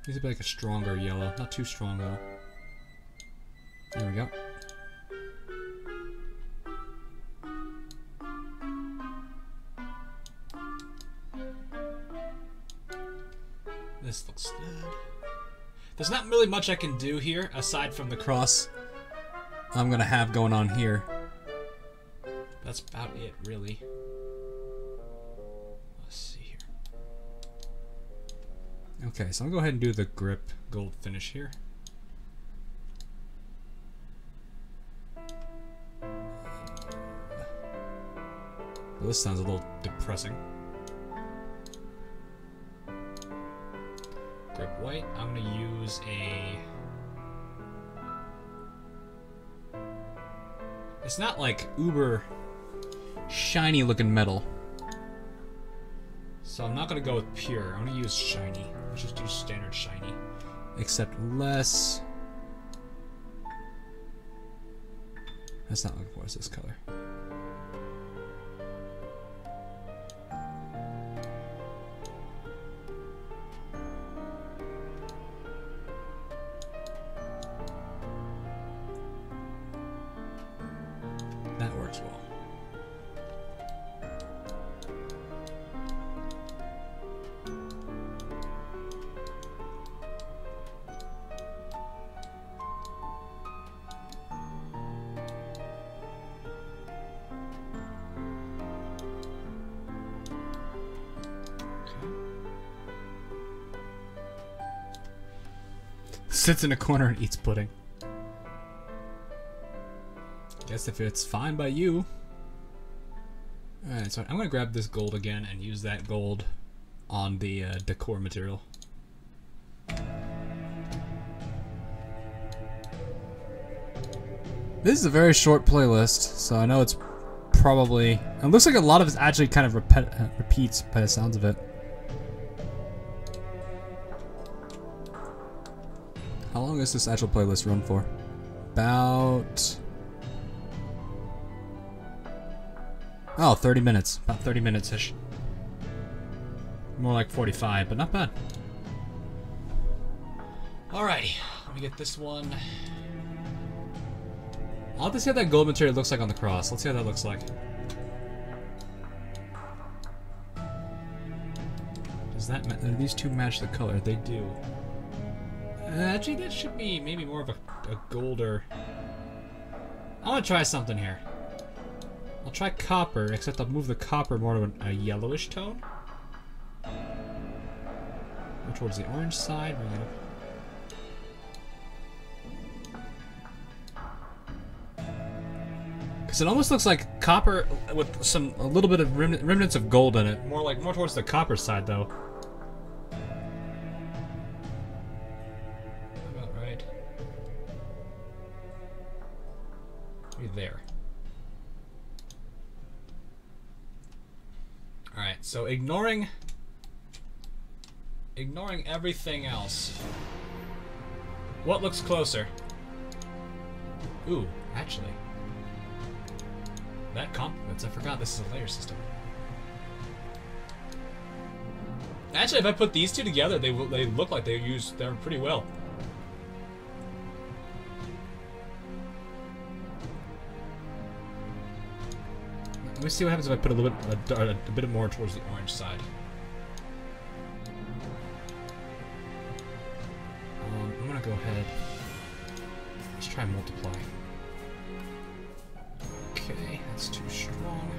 Needs to be like a stronger yellow. Not too strong though. There we go. This looks good. There's not really much I can do here aside from the cross I'm gonna have going on here. That's about it, really. Let's see here. Okay, so I'll go ahead and do the grip gold finish here. Well, this sounds a little depressing. Grip white. I'm gonna use a... It's not like uber shiny looking metal. So I'm not gonna go with pure. I'm gonna use shiny. Let's just do standard shiny. Except less... That's not looking for. It's this color. That works well. Sits in a corner and eats pudding. Guess if it's fine by you. Alright, so I'm gonna grab this gold again and use that gold on the decor material. This is a very short playlist, so I know it's probably... It looks like a lot of it actually kind of repeats by the sounds of it. How long does this actual playlist run for? About... Oh, 30 minutes. About 30 minutes-ish. More like 45, but not bad. Alrighty, let me get this one. I'll have to see how that gold material looks like on the cross. Let's see how that looks like. Does that do these two match the color? They do. Actually, that should be maybe more of a golder. I want to try something here. I'll try copper, except I'll move the copper more to a yellowish tone. More towards the orange side. Bring it up. Because it almost looks like copper with a little bit of remnants of gold in it. More towards the copper side, though. About right. Maybe there. All right. So ignoring everything else, what looks closer? Ooh, actually. That compliments. I forgot this is a layer system. Actually, if I put these two together, they look like they're pretty well. Let me see what happens if I put a bit more towards the orange side. I'm gonna go ahead. Let's try multiply. Okay, that's too strong.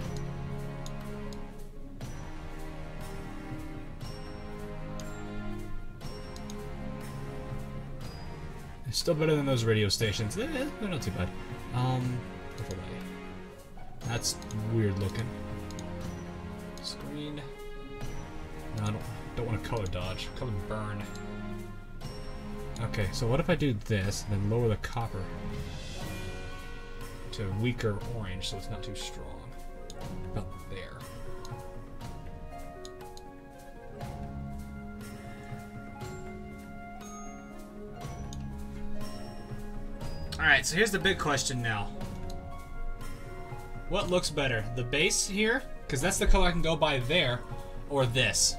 It's still better than those radio stations. They're not too bad. Overlay. That's weird looking. Screen. No, I don't want to color dodge. Color burn. Okay, so what if I do this and then lower the copper to weaker orange so it's not too strong? About there. Alright, so here's the big question now. What looks better? The base here? Because that's the color I can go by there. Or this?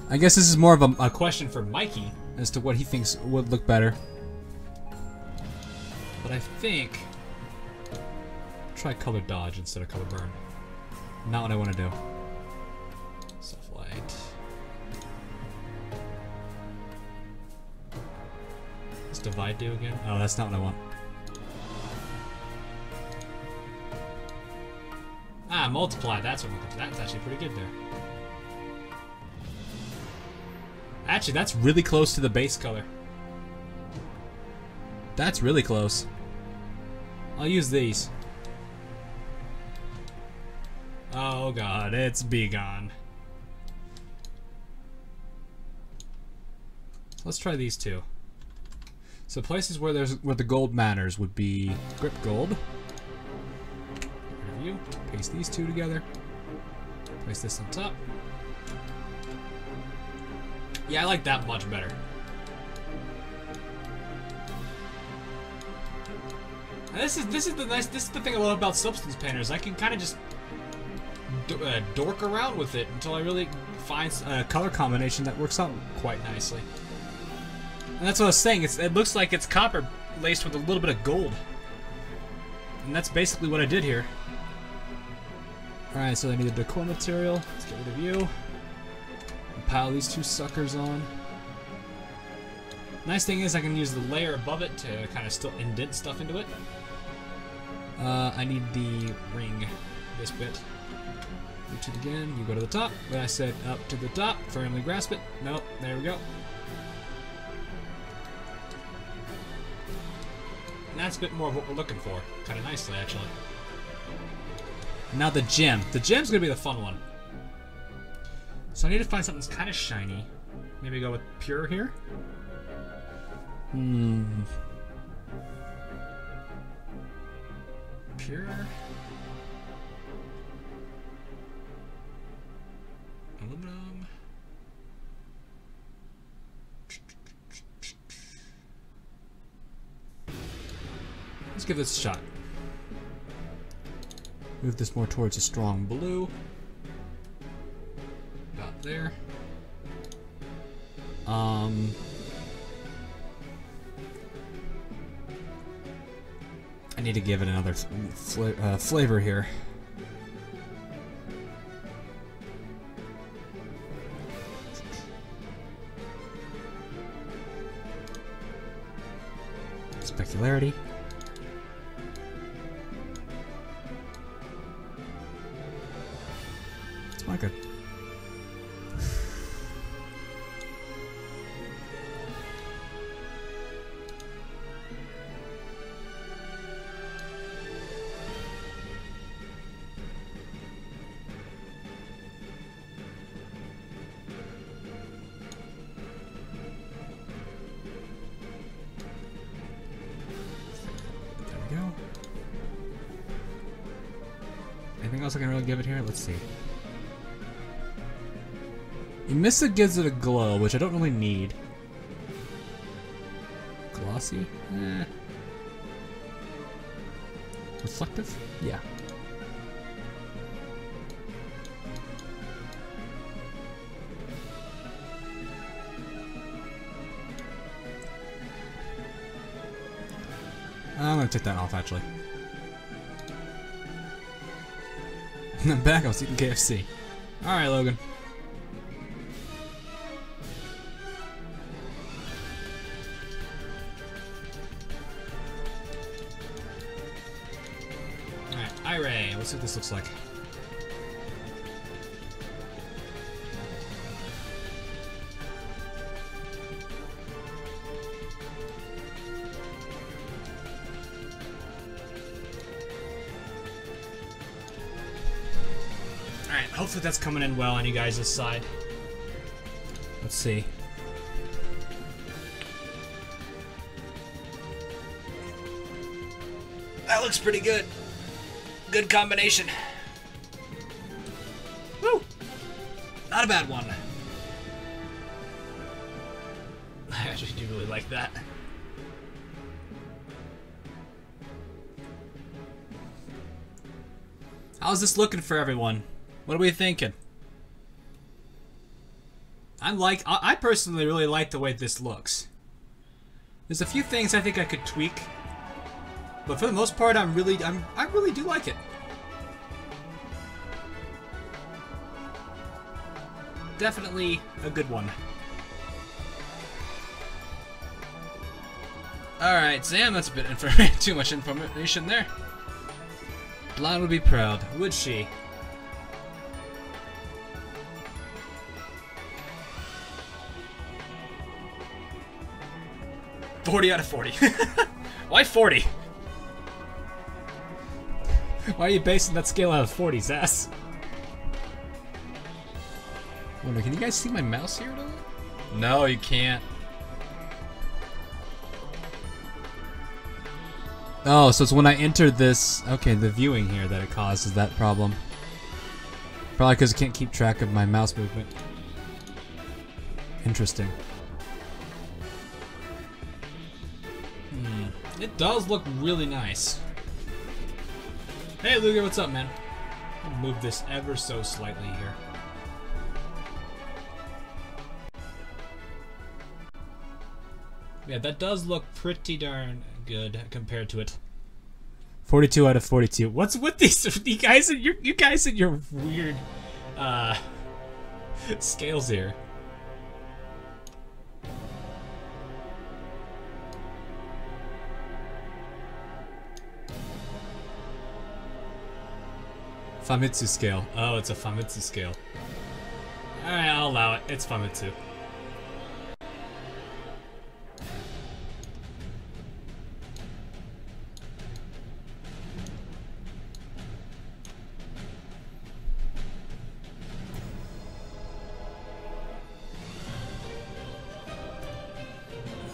I guess this is more of a question for Mikey as to what he thinks would look better. But I think... try color dodge instead of color burn. Not what I want to do. Soft light. What's divide do again? Oh, that's not what I want. Ah, multiply. That's what I'm looking for. That's actually pretty good there. Actually, that's really close to the base color. That's really close. I'll use these. Oh god, it's Begone. Let's try these two. So places where the gold matters would be grip gold. Review. Paste these two together. Place this on top. Yeah, I like that much better. And this is the thing I love about substance painters. I can kind of just dork around with it until I really find a color combination that works out quite nicely. And that's what I was saying. It looks like it's copper laced with a little bit of gold. And that's basically what I did here. Alright, so I need a decor material. Let's get rid of you. And pile these two suckers on. Nice thing is I can use the layer above it to kind of still indent stuff into it. I need the ring, this bit. Reach it again, you go to the top. When I said up to the top, firmly grasp it. Nope, there we go. And that's a bit more of what we're looking for. Kind of nicely, actually. Now the gem. The gem's gonna be the fun one. So I need to find something that's kind of shiny. Maybe go with pure here. Pure. Aluminum. Let's give this a shot. Move this more towards a strong blue. About there. I need to give it another flavor here. Specularity. It's not good. Anything else I can really give it here? Let's see. Emissa gives it a glow, which I don't really need. Glossy? Eh. Reflective? Yeah. I'm gonna take that off, actually. I'm back, I was eating KFC. Alright, Logan. Alright, Iray. Let's see what this looks like. Hopefully that's coming in well on you guys' side. Let's see. That looks pretty good. Good combination. Woo! Not a bad one. I actually do really like that. How's this looking for everyone? What are we thinking? I personally really like the way this looks. There's a few things I think I could tweak, but for the most part, I really do like it. Definitely a good one. All right, Sam, that's a bit too much information there. Blanc would be proud, would she? 40 out of 40. Why 40? Why are you basing that scale out of 40s, ass? Wonder, can you guys see my mouse here at all? No, you can't. Oh, so it's when I enter this... Okay, the viewing here that it causes that problem. Probably because I can't keep track of my mouse movement. Interesting. It does look really nice. Hey Luger, what's up, man? I'll move this ever so slightly here. Yeah, that does look pretty darn good compared to it. 42 out of 42. What's with these you guys and your weird scales here? Famitsu scale. Oh, it's a Famitsu scale. Alright, I'll allow it. It's Famitsu.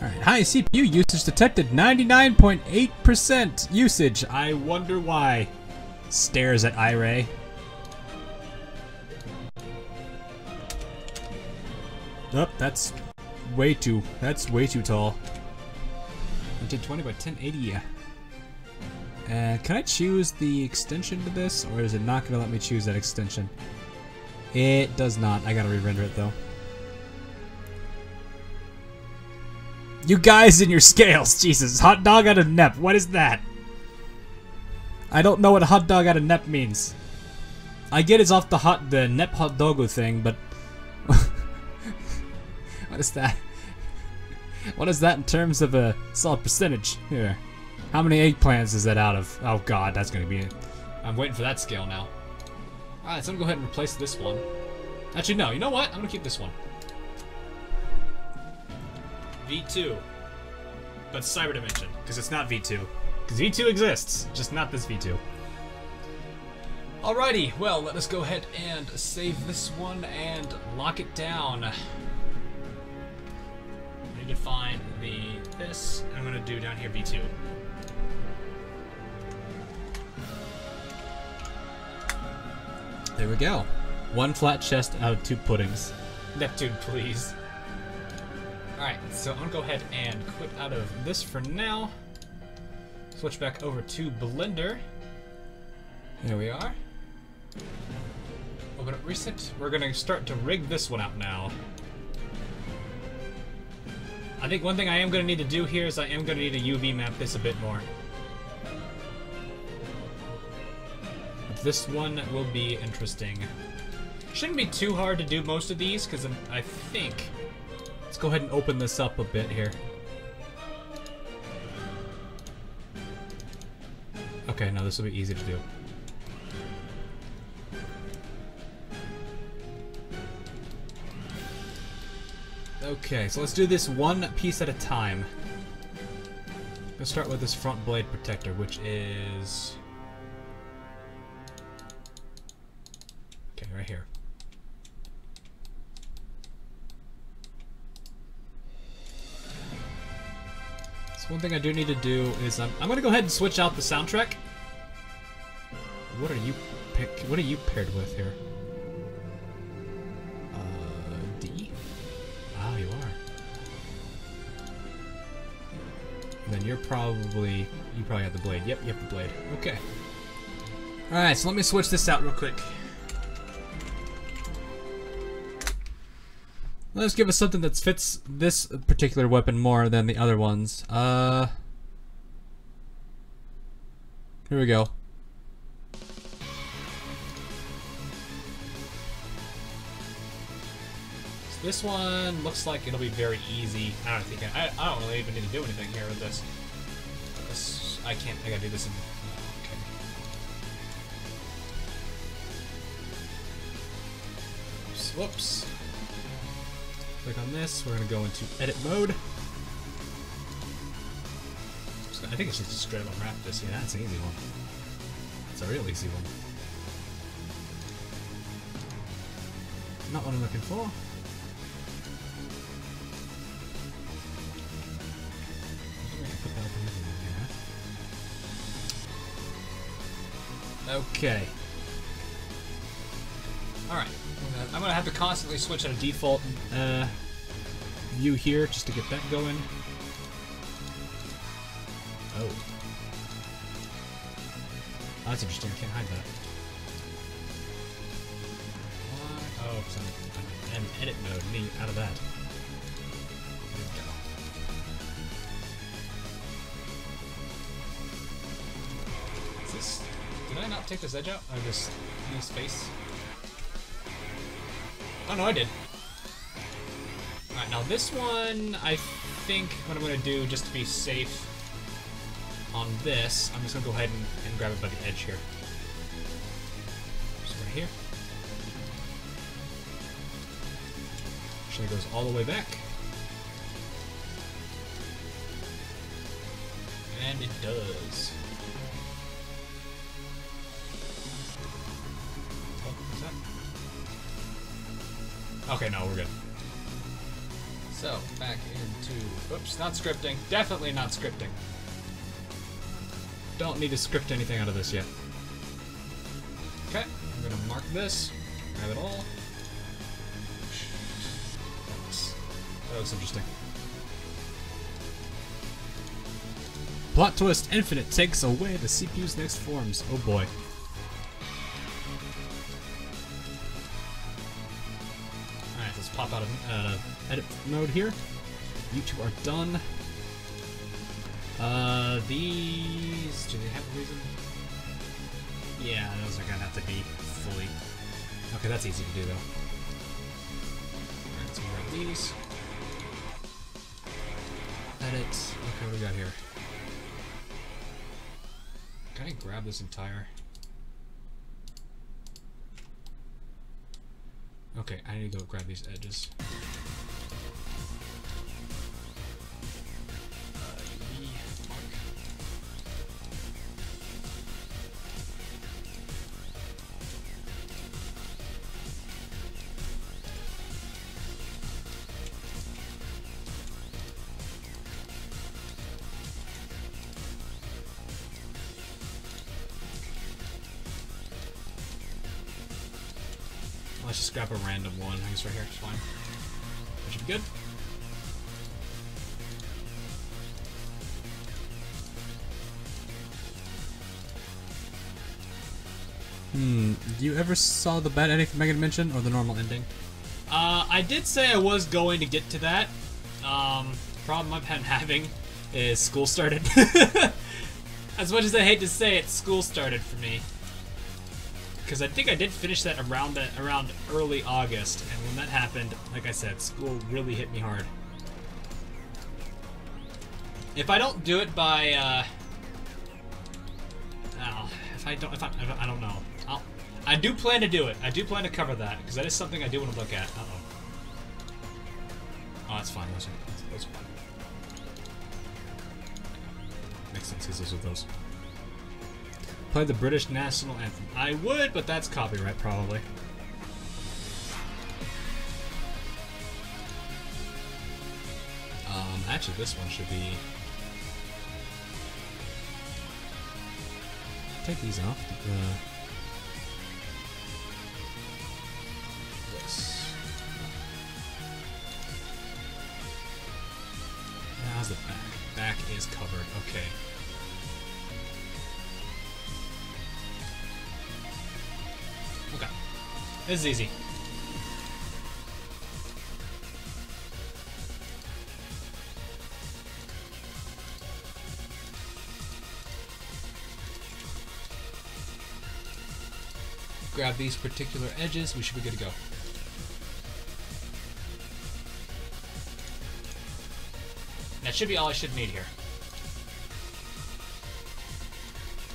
Alright, high CPU usage detected. 99.8% usage. I wonder why. Stares at Iray. Oh, that's way too tall. 1920 by 1080. Can I choose the extension to this, or is it not gonna let me choose that extension? It does not. I gotta re-render it though. You guys and your scales, Jesus. Hot dog out of Nep. What is that? I don't know what hot dog out of Nep means. I get it's off the Nep hot doggo thing, but what is that? What is that in terms of a solid percentage? Here, how many eggplants is that out of? Oh God, that's gonna be it. I'm waiting for that scale now. All right, so I'm gonna go ahead and replace this one. Actually, no. You know what? I'm gonna keep this one. V2, but Cyberdimension, because it's not V2. Because V2 exists, just not this V2. Alrighty, well, let us go ahead and save this one and lock it down. I need to find this. I'm gonna do down here V2. There we go. One flat chest out of 2 puddings. Neptune, please. Alright, so I'm gonna go ahead and quit out of this for now. Switch back over to Blender. There we are. Open up Recent. We're gonna start to rig this one out now. I think one thing I am gonna need to do here is I am gonna need to UV map this a bit more. But this one will be interesting. Shouldn't be too hard to do most of these, because I think... Let's go ahead and open this up a bit here. Okay, no, this will be easy to do. Okay, so let's do this one piece at a time. Let's start with this front blade protector, which is... Okay, right here. So one thing I do need to do is I'm going to go ahead and switch out the soundtrack. What are you paired with here? D? Ah, you are. And then you probably have the blade. Yep, you have the blade. Okay. Alright, so let me switch this out real quick. Let's give us something that fits this particular weapon more than the other ones. Here we go. So this one looks like it'll be very easy. I don't really even need to do anything here with this. I gotta do this in... Okay. Whoops. Click on this, we're going to go into edit mode. I think I should just straight up unwrap this. Yeah, that's an easy one. It's a real easy one. Not what I'm looking for. Okay. Alright. I'm gonna have to constantly switch out a default view here just to get that going. Oh. Oh, that's interesting. I can't hide that. What? Oh, because I'm in edit mode. Me out of that. There we go. Is this... Did I not take this edge out? Or just use face? Oh no, I did. Alright, now this one, I think what I'm going to do, just to be safe on this, I'm just going to go ahead and grab it by the edge here. So right here. Actually, it goes all the way back. And it does. Oh, what's that? Okay, no, we're good. So, back into... Oops, not scripting. Definitely not scripting. Don't need to script anything out of this yet. Okay, I'm gonna mark this. Grab it all. That looks interesting. Plot twist infinite takes away the CPU's next forms. Oh boy. Alright, let's pop out of edit mode here. You two are done. These... Do they have a reason? Yeah, those are gonna have to be fully... Okay, that's easy to do though. Alright, so we grab these. Edit. Okay, what do we got here? Can I grab this entire... Okay, I need to go grab these edges. Let's just grab a random one. I guess right here, it's fine. That should be good. You ever saw the bad ending from Mega Dimension or the normal ending? I did say I was going to get to that. Problem I've been having is school started. As much as I hate to say it, school started for me. Because I think I did finish that around early August, and when that happened, like I said, school really hit me hard. If I don't do it by, I don't know. I do plan to do it. I do plan to cover that because that is something I do want to look at. Oh, that's fine. Those are fine. Makes sense because those are those. Play the British national anthem. I would, but that's copyright probably. Actually, this one should be. Take these off. This. How's the back? Back is covered. Okay. Okay. This is easy. Grab these particular edges, we should be good to go. That should be all I should need here.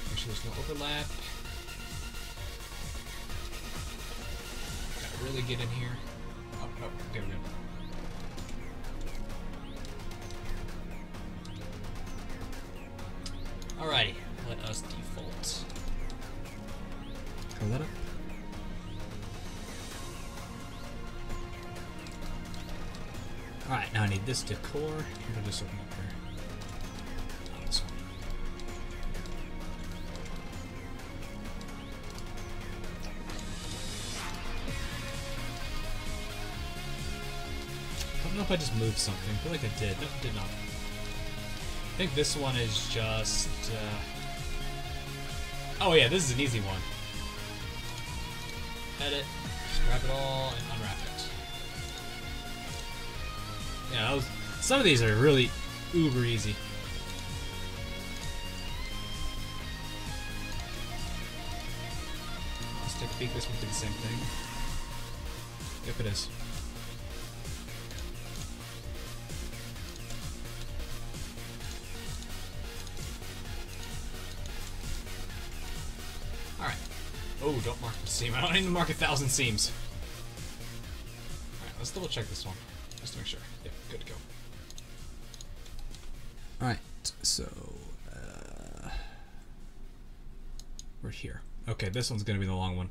Make sure there's no overlap. Gotta really get in here. Oh, no, okay, we're good. Alrighty, let us default. Cover that up. Alright, now I need this decor. I'll just open up here. Oh, this one. I don't know if I just moved something. I feel like I did. No, I did not. think this one is just... Oh yeah, this is an easy one. Edit, just grab it all, and unwrap it. Yeah, some of these are really uber easy. Let's take a peek. This one did the same thing. Yep, it is. Alright. Oh, don't mark the seam. I don't need to mark 1,000 seams. Alright, let's double check this one. Just to make sure. Yep, good to go. Alright, so... we're here. Okay, this one's gonna be the long one.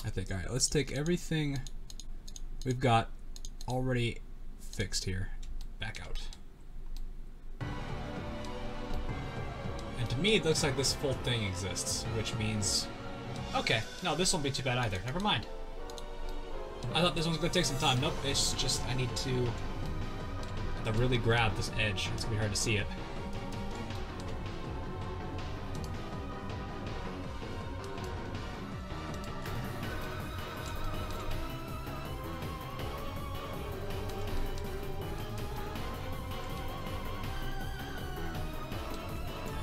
I think. Alright, let's take everything we've got already fixed here back out. And to me, it looks like this full thing exists, which means... Okay, no, this won't be too bad either. Never mind. I thought this one's gonna take some time. Nope, it's just I need to really grab this edge. It's gonna be hard to see it.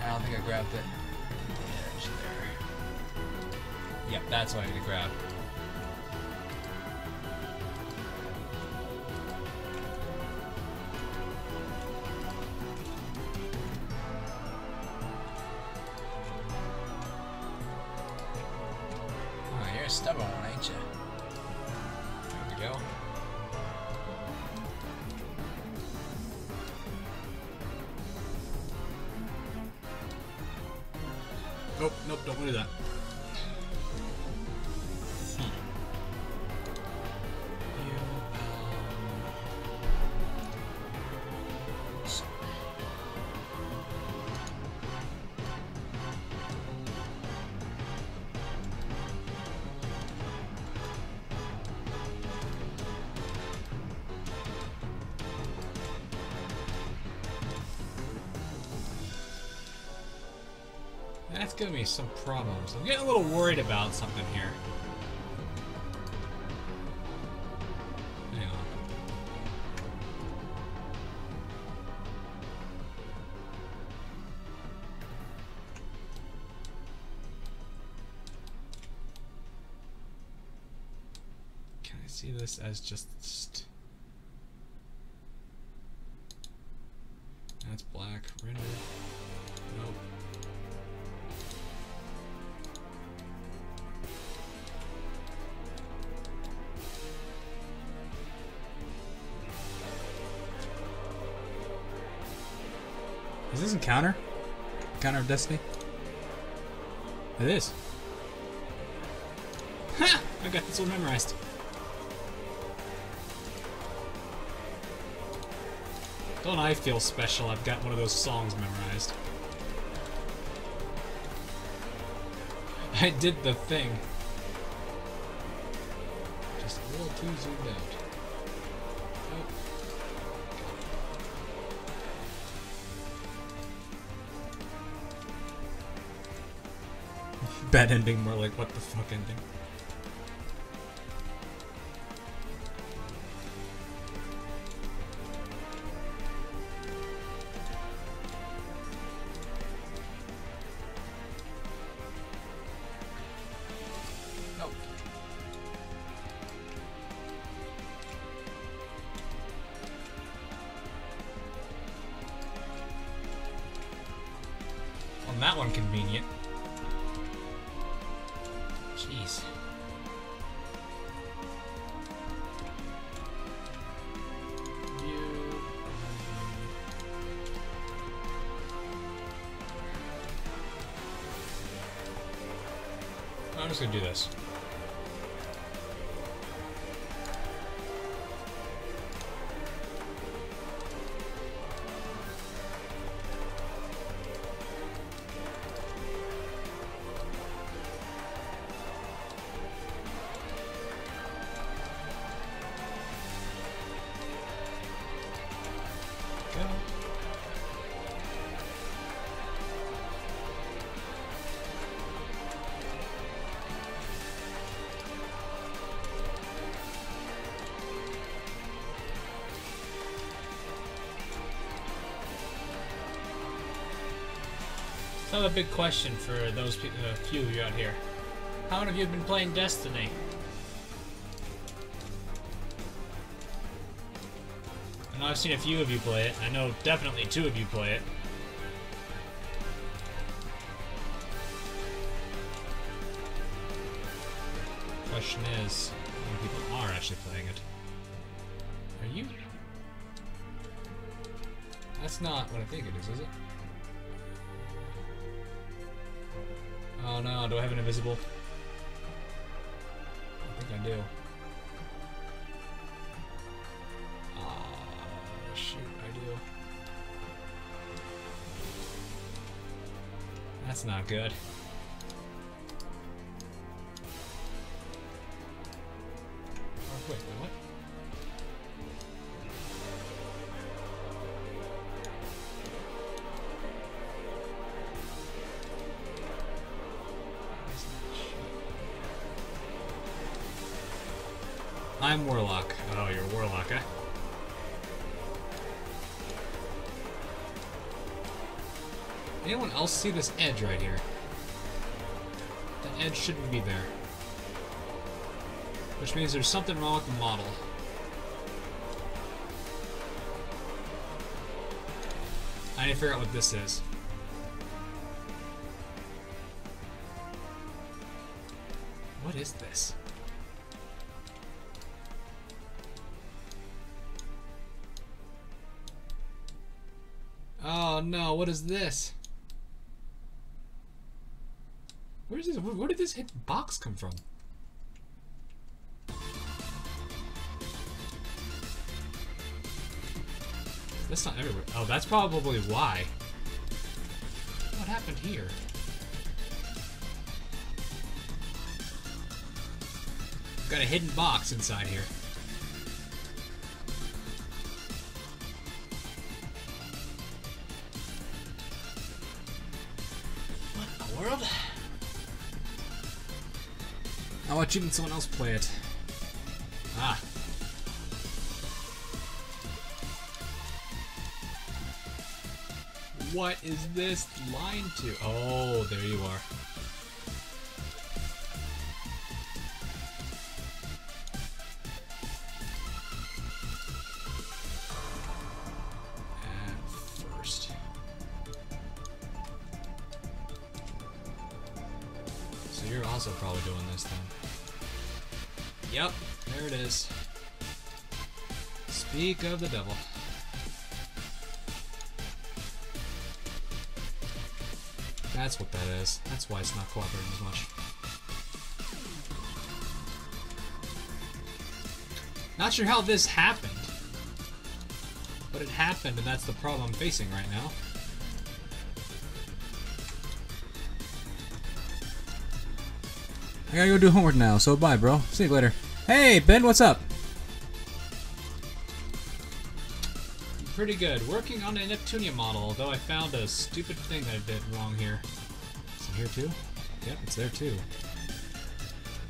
I don't think I grabbed it. Edge there. Yep, that's what I need to grab. You're a stubborn one, ain't you? There we go. Nope, nope, don't want to do that. That's giving me some problems. I'm getting a little worried about something here. Hang on. Can I see this as just... That's black. Render. Nope. Is this Encounter? Encounter of Destiny? It is. Ha! I got this one memorized. Don't I feel special? I've got one of those songs memorized. I did the thing. Just a little too zoomed out. Oh. Bad ending, more like what the fuck ending. Nope. On that one, convenient. Jeez. I'm just gonna do this. So I have a big question for those few of you out here. How many of you have been playing Destiny? I know I've seen a few of you play it. I know definitely 2 of you play it. Question is, how many people are actually playing it? Are you? That's not what I think it is it? Oh no, do I have an invisible? I think I do. Oh, shoot, I do. That's not good. Oh, wait, what? I'm Warlock. Oh, you're a Warlock, eh? Anyone else see this edge right here? The edge shouldn't be there. Which means there's something wrong with the model. I need to figure out what this is. What is this? Oh no, what is this? Where's this? Where did this hit box come from? That's not everywhere. Oh, that's probably why. What happened here? Got a hidden box inside here. What in the world? I'll watch even someone else play it. Ah. What is this line to? Oh, there you are. And first. So you're also probably doing this then. Yep, there it is. Speak of the devil. That's what that is. That's why it's not cooperating as much. Not sure how this happened. But it happened, and that's the problem I'm facing right now. I gotta go do homework now, so bye, bro. See you later. Hey, Ben, what's up? Pretty good. Working on a Neptunia model, although I found a stupid thing that I did wrong here. Is it here too? Yep, it's there too.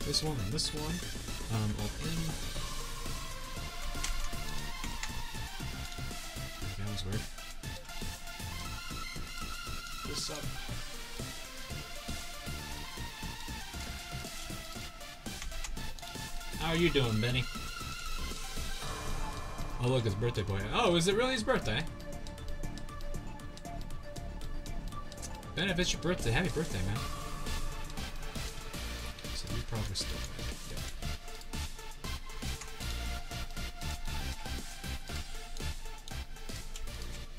This one and this one. All in. That was weird. This up. How are you doing, Benny? Oh look, it's birthday boy. Oh, is it really his birthday? Ben, if it's your birthday, happy birthday, man. So you probably still yeah.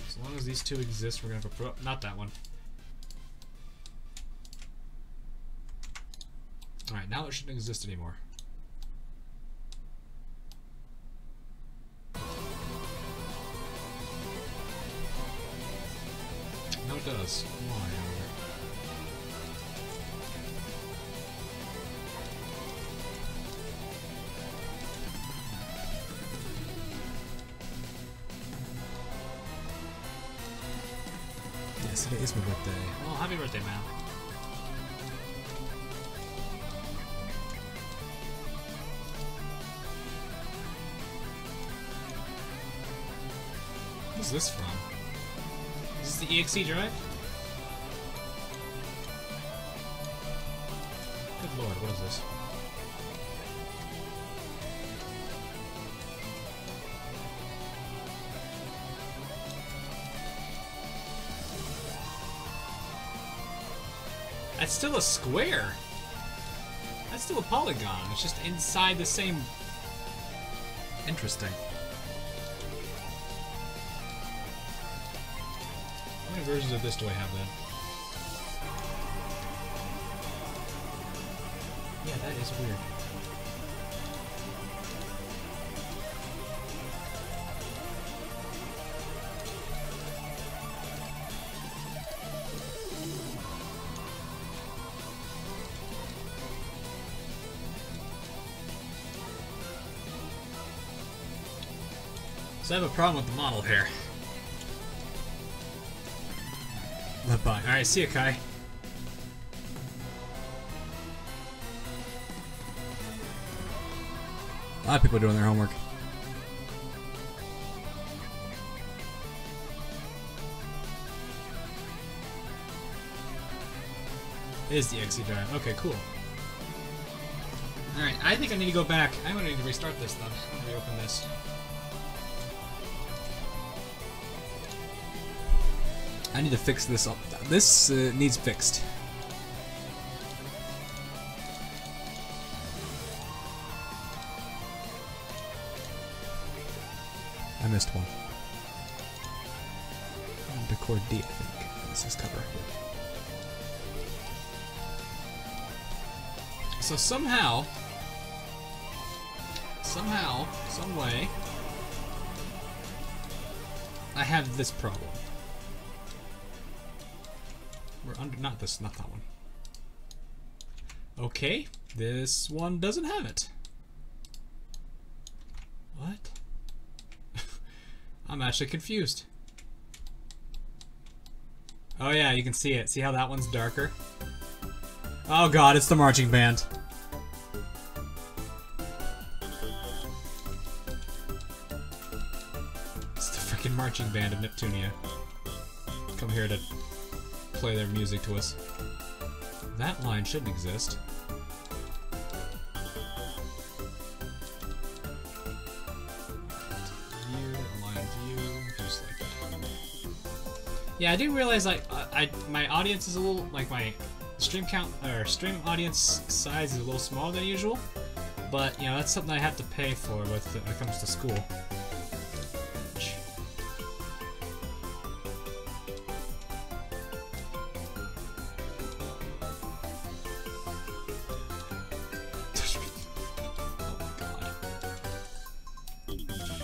As long as these two exist, we're gonna have a not that one. Alright, now it shouldn't exist anymore. No, it does. Why? Yes, it is my birthday. Well, happy birthday, man. What's this from? Is this the EXE drive? Good lord, what is this? That's still a square. That's still a polygon. It's just inside the same. Interesting. How many versions of this do I have then? Yeah, that is weird. So I have a problem with the model here. Bye-bye. Alright, see ya, Kai. A lot of people are doing their homework. It is the XE drive. Okay, cool. Alright, I think I need to go back. I'm gonna need to restart this then. I'm gonna reopen this. I need to fix this up. This needs fixed. I missed one. Decor D, I think. This is cover. So somehow, some way, I have this problem. We're under, not that one. Okay, this one doesn't have it. What? I'm actually confused. Oh yeah, you can see it. See how that one's darker? Oh god, it's the marching band. It's the freaking marching band of Neptunia. Come here to play their music to us. That line shouldn't exist. View, align view, just like that. Yeah, I do realize like my audience is a little like my stream count or stream audience size is a little smaller than usual, but you know that's something I have to pay for when it comes to school.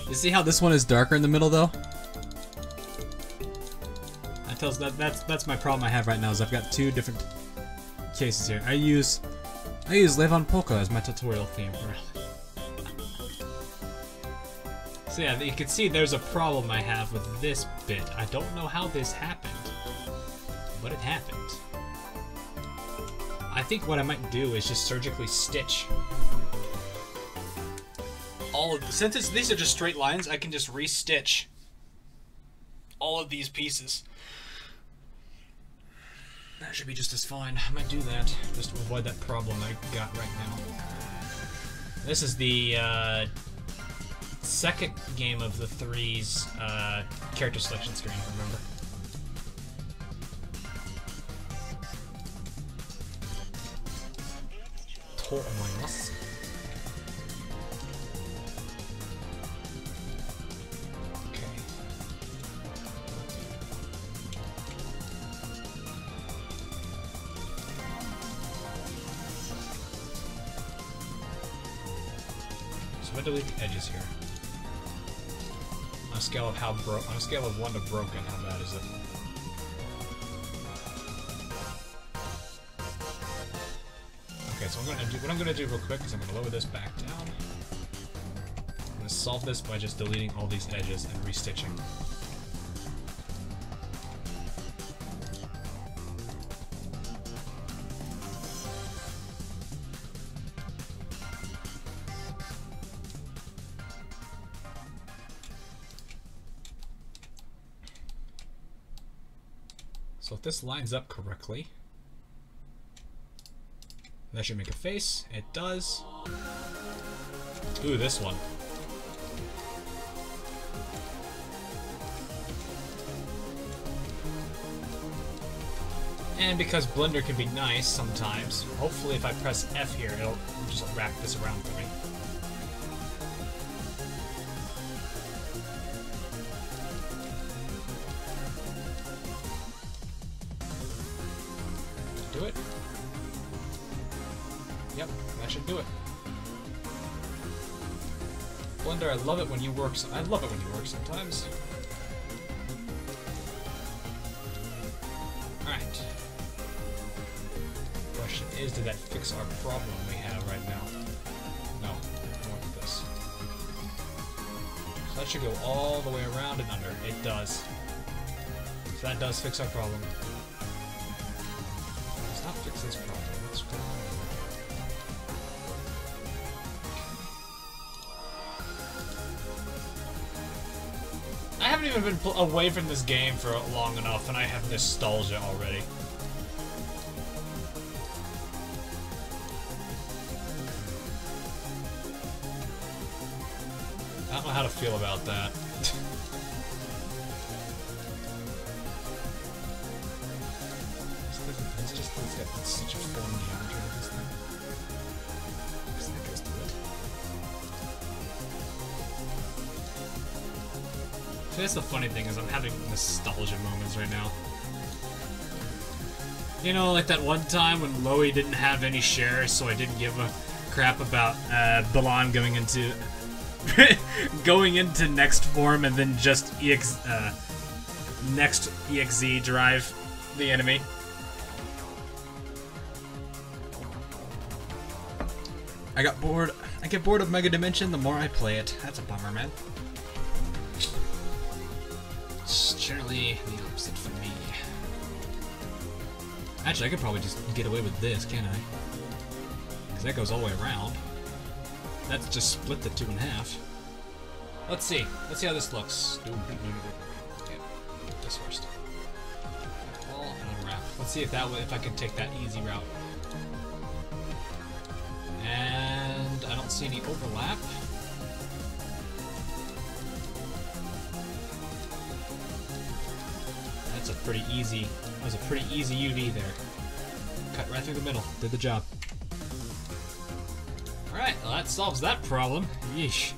You see how this one is darker in the middle, though? That tells that's my problem I have right now. Is I've got two different cases here. I use Live on Polka as my tutorial theme. So yeah, you can see there's a problem I have with this bit. I don't know how this happened, but it happened. I think what I might do is just surgically stitch all of the, since these are just straight lines, I can just re-stitch all of these pieces. That should be just as fine. I might do that just to avoid that problem I got right now. This is the second game of the three's character selection screen, remember? Tomoimasu. I'm gonna delete the edges here. On a scale of on a scale of 1 to broken, how bad is it? Okay, so what I'm gonna do real quick is I'm gonna lower this back down. I'm gonna solve this by just deleting all these edges and restitching. So if this lines up correctly, That should make a face. It does. Ooh, this one. And because Blender can be nice sometimes, hopefully if I press F here, it'll just wrap this around for me. Do it? Yep, that should do it. Blender, I love it when you work. I love it when you work sometimes. Alright. Question is, did that fix our problem we have right now? No, I want this. So that should go all the way around and under. It does. So that does fix our problem. Let's not fix this problem. Let's go. I haven't even been away from this game for long enough, and I have nostalgia already. I don't know how to feel about that. It's such a fun geometry of this thing. That goes to it. See, that's the funny thing is I'm having nostalgia moments right now. You know, like that one time when Loey didn't have any shares, so I didn't give a crap about Blanc going into going into next form and then just next EXE drive the enemy. I got bored. I get bored of Mega Dimension the more I play it. That's a bummer, man. It's generally the opposite for me. Actually, I could probably just get away with this, can't I? Because that goes all the way around. That's just split the two in half. Let's see. Let's see how this looks. Okay. This first. All and unwrap. Let's see if that way, if I can take that easy route. And I don't see any overlap. That's a pretty easy. That was a pretty easy UV there. Cut right through the middle. Did the job. Alright, well that solves that problem. Yeesh.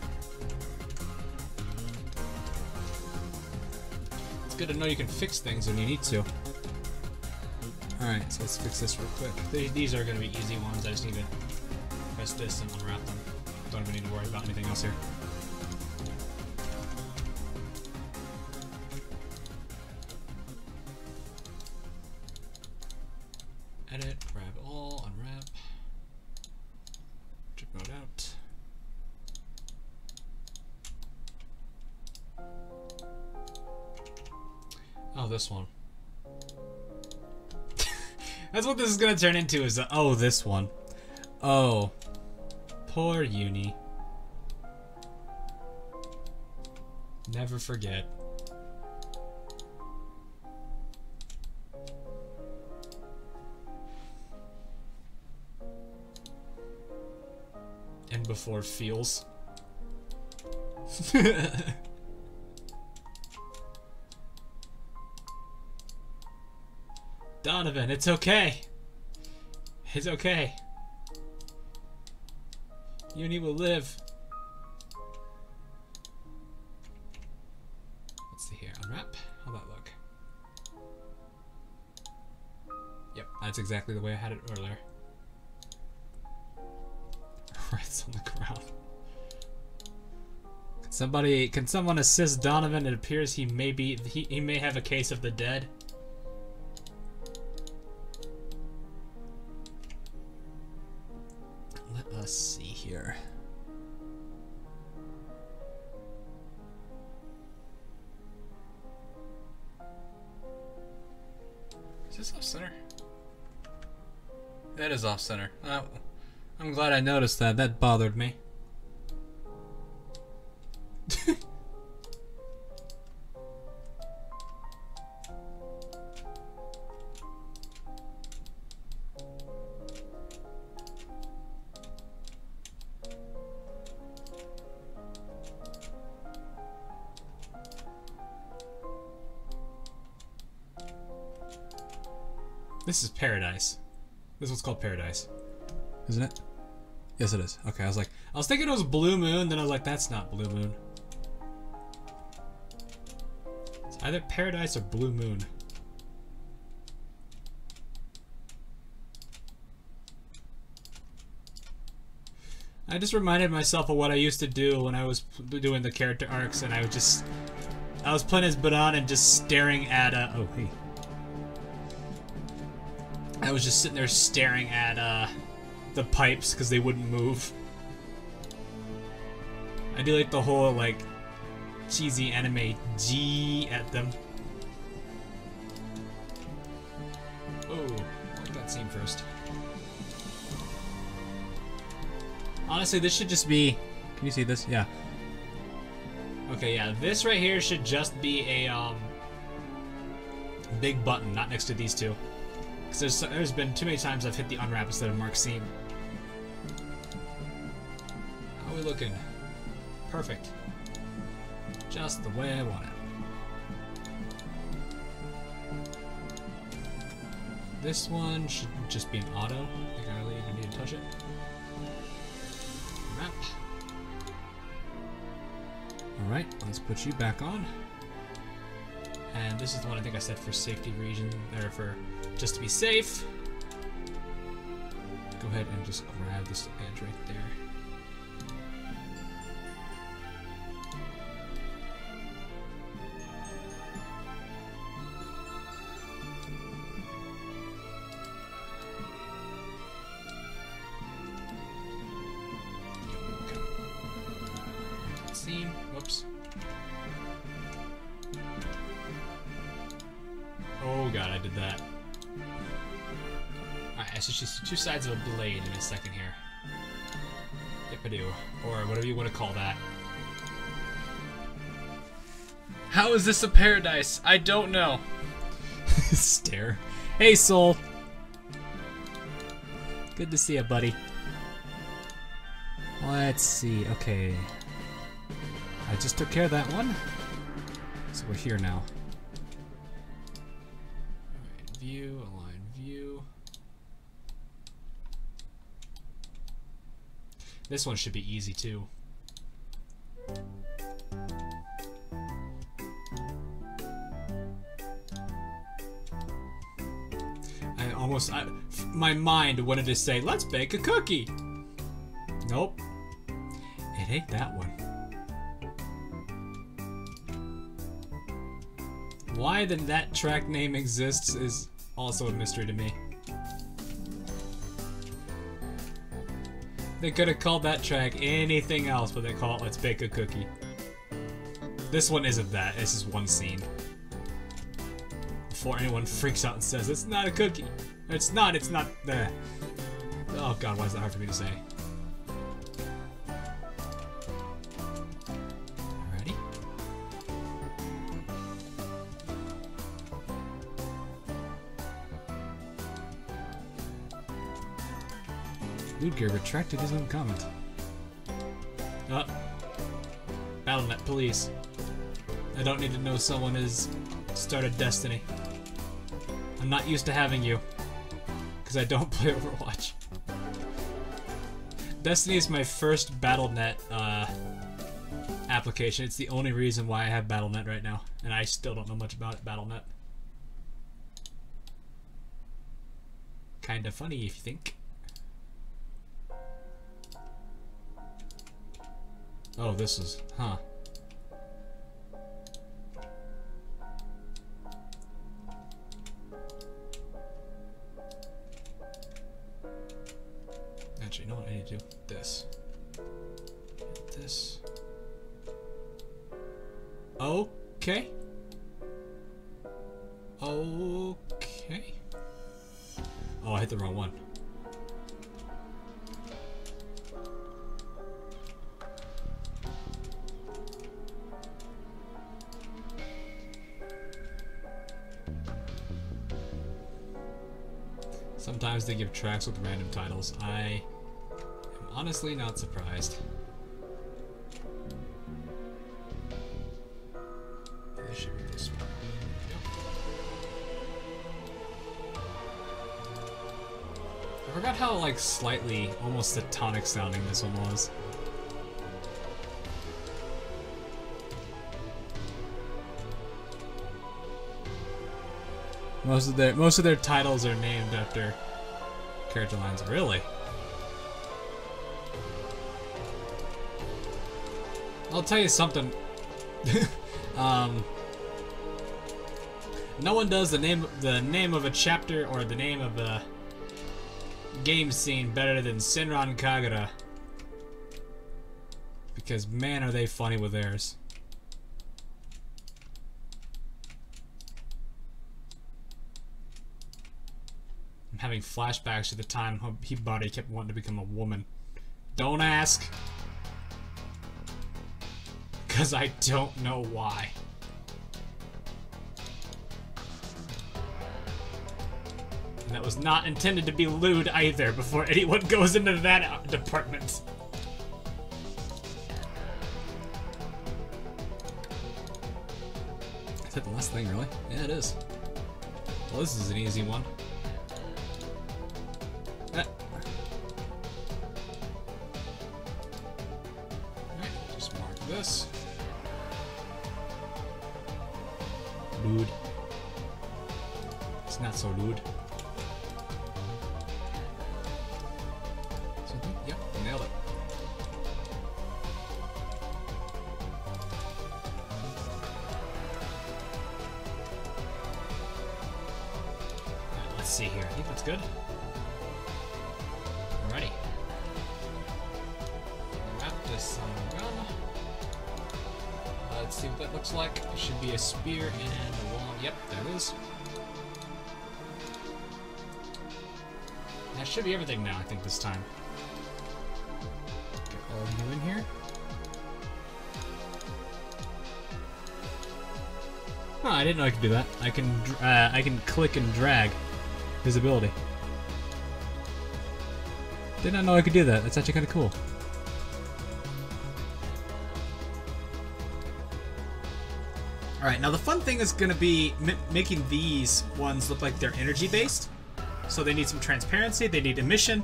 It's good to know you can fix things when you need to. Alright, so let's fix this real quick. These are going to be easy ones. I just need to press this and unwrap them. Don't even need to worry about anything else here. Edit, grab all, unwrap. Chip mode out. Oh, this one. That's what this is gonna turn into, is oh, this one. Oh. Poor Uni. Never forget. And before feels. Donovan, it's okay. It's okay. Uni will live. Let's see here. Unwrap. How'd that look? Yep, that's exactly the way I had it earlier. Right on the ground. Can someone assist Donovan? It appears he may have a case of the dead. Let us see here. Is this off center? That is off center. I'm glad I noticed that. That bothered me. This is Paradise. This is what's called Paradise. Isn't it? Yes, it is. Okay, I was thinking it was Blue Moon, then I was like, that's not Blue Moon. It's either Paradise or Blue Moon. I just reminded myself of what I used to do when I was doing the character arcs, and I was playing as Baran and just staring at, oh, hey. I was just sitting there staring at, the pipes because they wouldn't move. I do like the whole, like, cheesy anime G at them. Oh, like that scene first. Honestly, this should just be... Can you see this? Yeah. Okay, yeah, this right here should just be a, big button, not next to these two. Because there's been too many times I've hit the unwrap instead of mark scene. How are we looking? Perfect. Just the way I want it. This one should just be an auto. I think I really even need to touch it. Map. Alright, let's put you back on. And this is the one I think I set for safety region, or for just to be safe. Go ahead and just grab this edge right there. Seam. Whoops. Oh god, I did that. Alright, it's just two sides of a blade in a second here. Yip-a-doo. Or whatever you want to call that. How is this a paradise? I don't know. Stare. Hey, Soul. Good to see you, buddy. Let's see. Okay. I just took care of that one. So we're here now. Alright, view, align view. This one should be easy too. My mind wanted to say, let's bake a cookie. Nope. It ain't that one. Why that track name exists is also a mystery to me. They could have called that track anything else, but they call it Let's Bake a Cookie. This one isn't that, this is one scene. Before anyone freaks out and says, it's not a cookie. It's not the... Oh god, why is that hard for me to say? Alrighty. Ludger retracted his own comment. Battle.net police. I don't need to know someone has started Destiny. I'm not used to having you. Because I don't play Overwatch. Destiny is my first Battle.net application. It's the only reason why I have Battle.net right now. And I still don't know much about Battle.net. Kinda funny if you think. Oh, this is... Huh. Actually, you know what I need to do? This. Get this. Okay. Okay. Oh, I hit the wrong one. Sometimes they give tracks with random titles. I am honestly not surprised. This should be this one. I forgot how, like, slightly, almost satanic sounding this one was. Most of their titles are named after character lines. Really? I'll tell you something. No one does the name of a chapter or the name of a game scene better than Senran Kagura. Because man, are they funny with theirs. I'm having flashbacks to the time Hibari kept wanting to become a woman. Don't ask. Because I don't know why. And that was not intended to be lewd either, before anyone goes into that department. Is that the last thing, really? Yeah, it is. Well, this is an easy one. Alright, just mark this. Lewd. It's not so lewd. So, yep, nailed it. Alright, let's see here. I think that's good. Alrighty. Wrap this on the gun. Let's see what that looks like. It should be a spear and a wall. Yep, there it is. That should be everything now, I think, this time. Get all of you in here. Oh, I didn't know I could do that. I can click and drag visibility. Did not know I could do that. That's actually kind of cool. Alright, now the fun thing is going to be making these ones look like they're energy based. So they need some transparency, they need emission.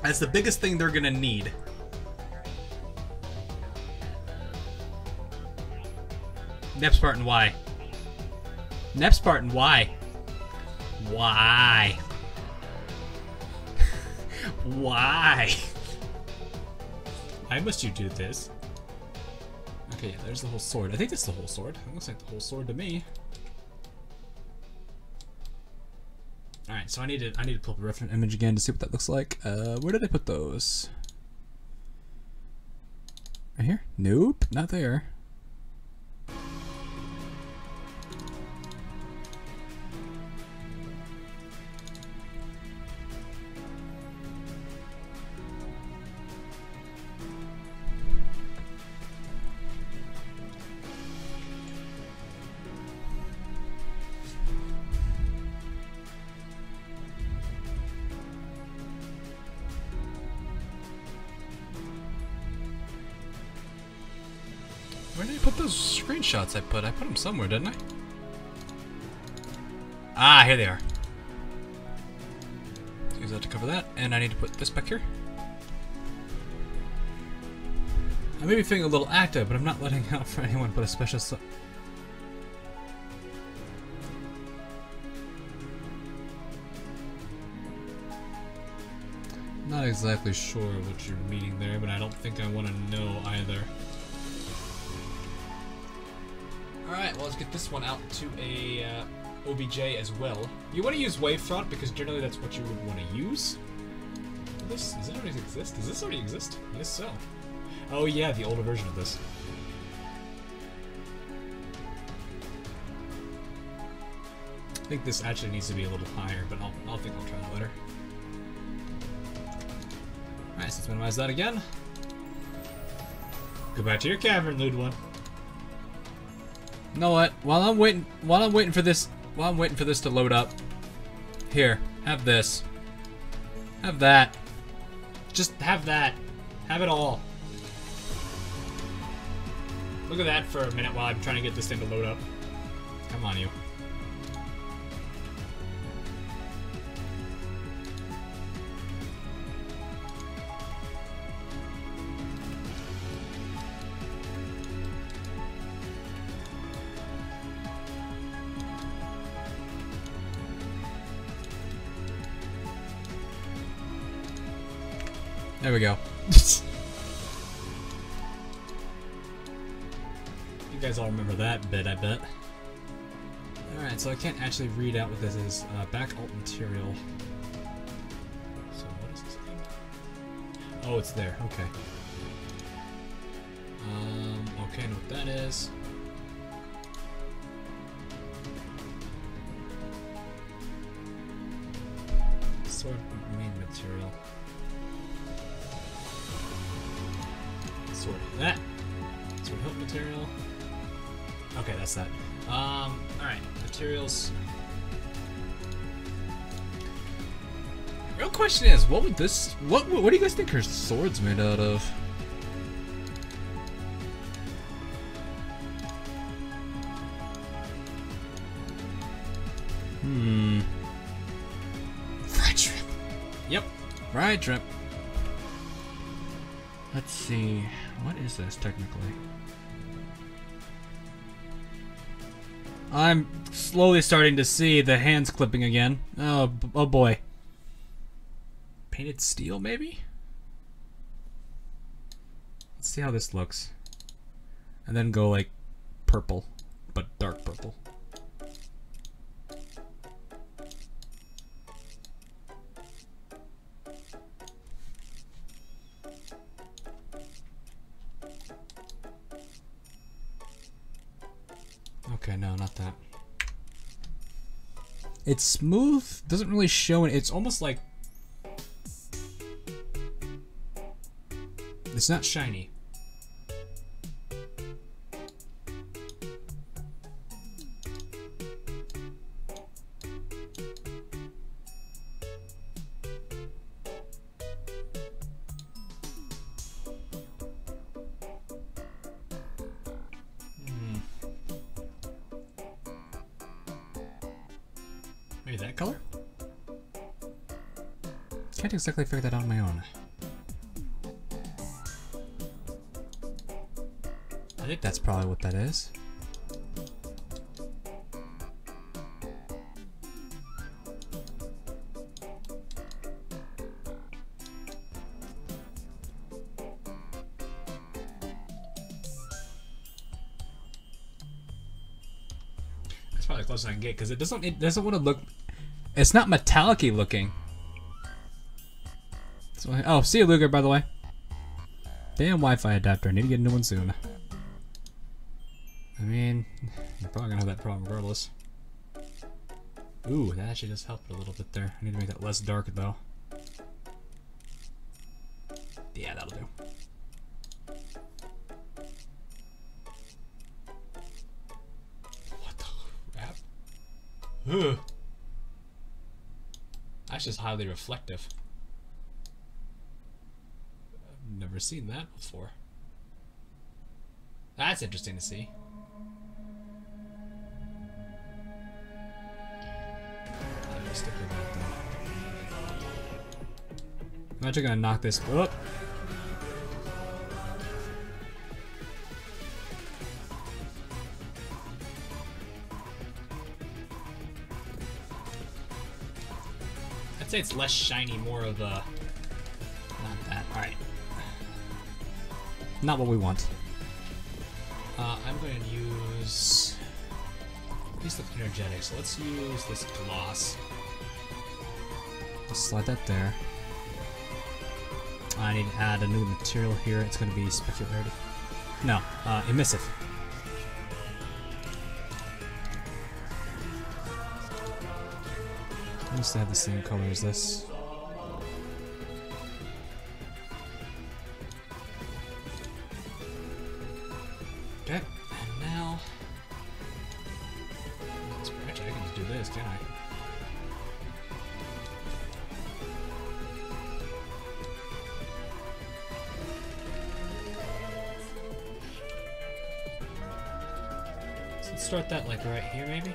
That's the biggest thing they're going to need. Nepspartan, why? Nepspartan, why? Why? Why? Why must you do this? Okay, yeah, there's the whole sword. I think that's the whole sword. It looks like the whole sword to me. Alright, so I need to pull up a reference image again to see what that looks like. Where did I put those? Right here? Nope, not there. Where did I put those screenshots I put? I put them somewhere, didn't I? Ah, here they are. Use that to cover that, and I need to put this back here. I may be feeling a little active, but I'm not letting out for anyone but a special Not exactly sure what you're meaning there, but I don't think I want to know either. Alright, well, let's get this one out to a OBJ as well. You want to use Wavefront because generally that's what you would want to use. Does it already exist? Does this already exist? Yes, so. Oh yeah, the older version of this. I think this actually needs to be a little higher, but I'll think I'll try that later. Alright, so let's minimize that again. Go back to your cavern, lewd one. You know what? While I'm waiting for this to load up. Here, have this. Have that. Just have that. Have it all. Look at that for a minute while I'm trying to get this thing to load up. Come on, you. There we go. You guys all remember that bit, I bet. Alright, so I can't actually read out what this is. Back alt material. So what is this thing? Oh, it's there. Okay. Okay, I know what that is. Sword main material. Sword that. Sword hilt material. Okay, that's that. Alright, materials. Real question is, what would this what do you guys think her sword's made out of? Fried shrimp. Yep. Fried shrimp. Let's see. What is this technically? I'm slowly starting to see the hands clipping again. Oh boy. Painted steel, maybe? Let's see how this looks. And then go like purple, but dark purple. Okay, no, not that. It's smooth, doesn't really show it. It's almost like it's not shiny. Maybe that color? Can't exactly figure that out on my own. I think that's probably what that is. That's probably the closest I can get because it doesn't want to look. It's not metallic-y looking. So, oh, see you, Luger, by the way. Damn Wi-Fi adapter. I need to get a new one soon. I mean, you're probably gonna have that problem regardless. Ooh, that actually just helped a little bit there. I need to make that less dark, though. Yeah, that'll do. What the crap? Ugh. That's just highly reflective. I've never seen that before. That's interesting to see. I'm gonna stick with that though. I'm actually gonna knock this up. I'd say it's less shiny, more of a... Not that. Alright. Not what we want. I'm going to use... These look energetic, so let's use this gloss. Let's slide that there. I need to add a new material here. It's going to be specularity. No, emissive. I used to have the same color as this. Okay, and now... Actually, I can just do this, can't I? So let's start that like right here, maybe?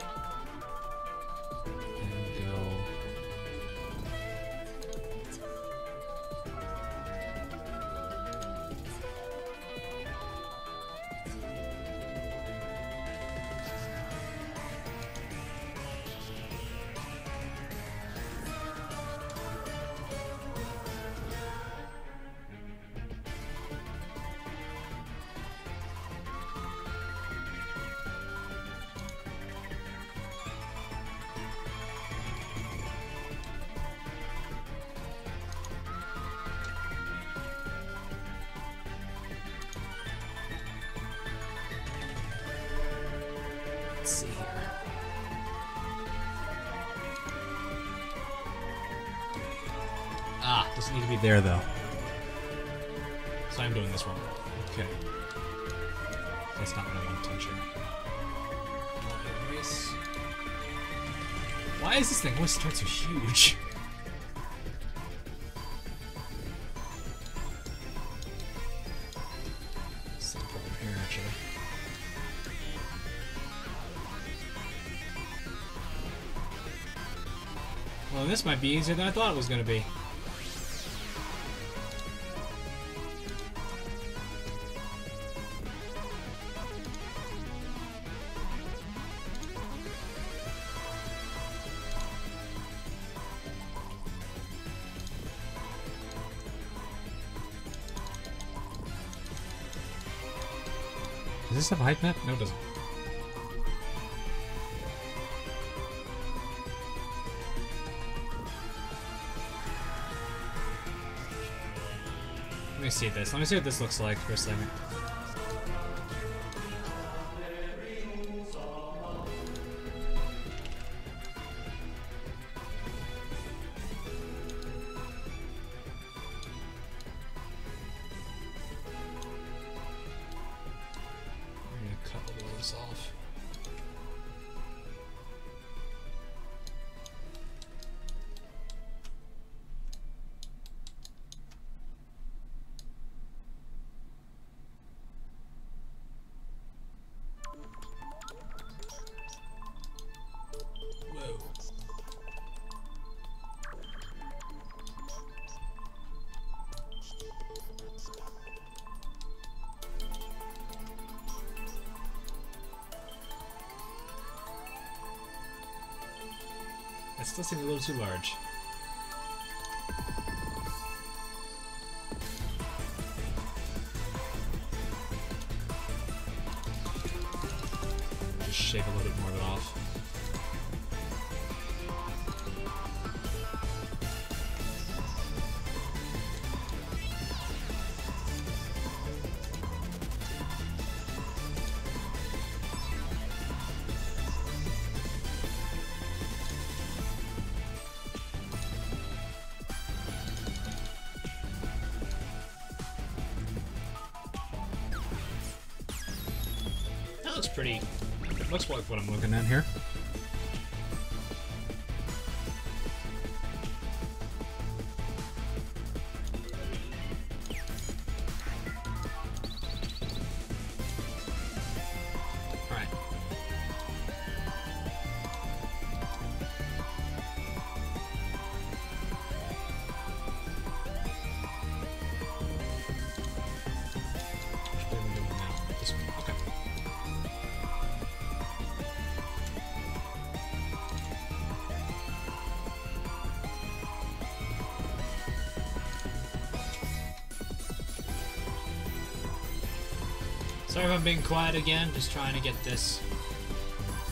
Ah, doesn't need to be there though. So I'm doing this one. Okay. That's not what I want to touch here. Erase. Why is this thing always start so huge? Same problem here, actually. Well, this might be easier than I thought it was going to be. Does this have a height map? No, it doesn't. Let me see this. Let me see what this looks like for a second. Off. Whoa. That still seems a little too large. Just shave a little bit more of it off. That looks pretty. Looks like what I'm looking at here. Alright. Which way are we going now? This one. Okay. Sorry if I'm being quiet again, just trying to get this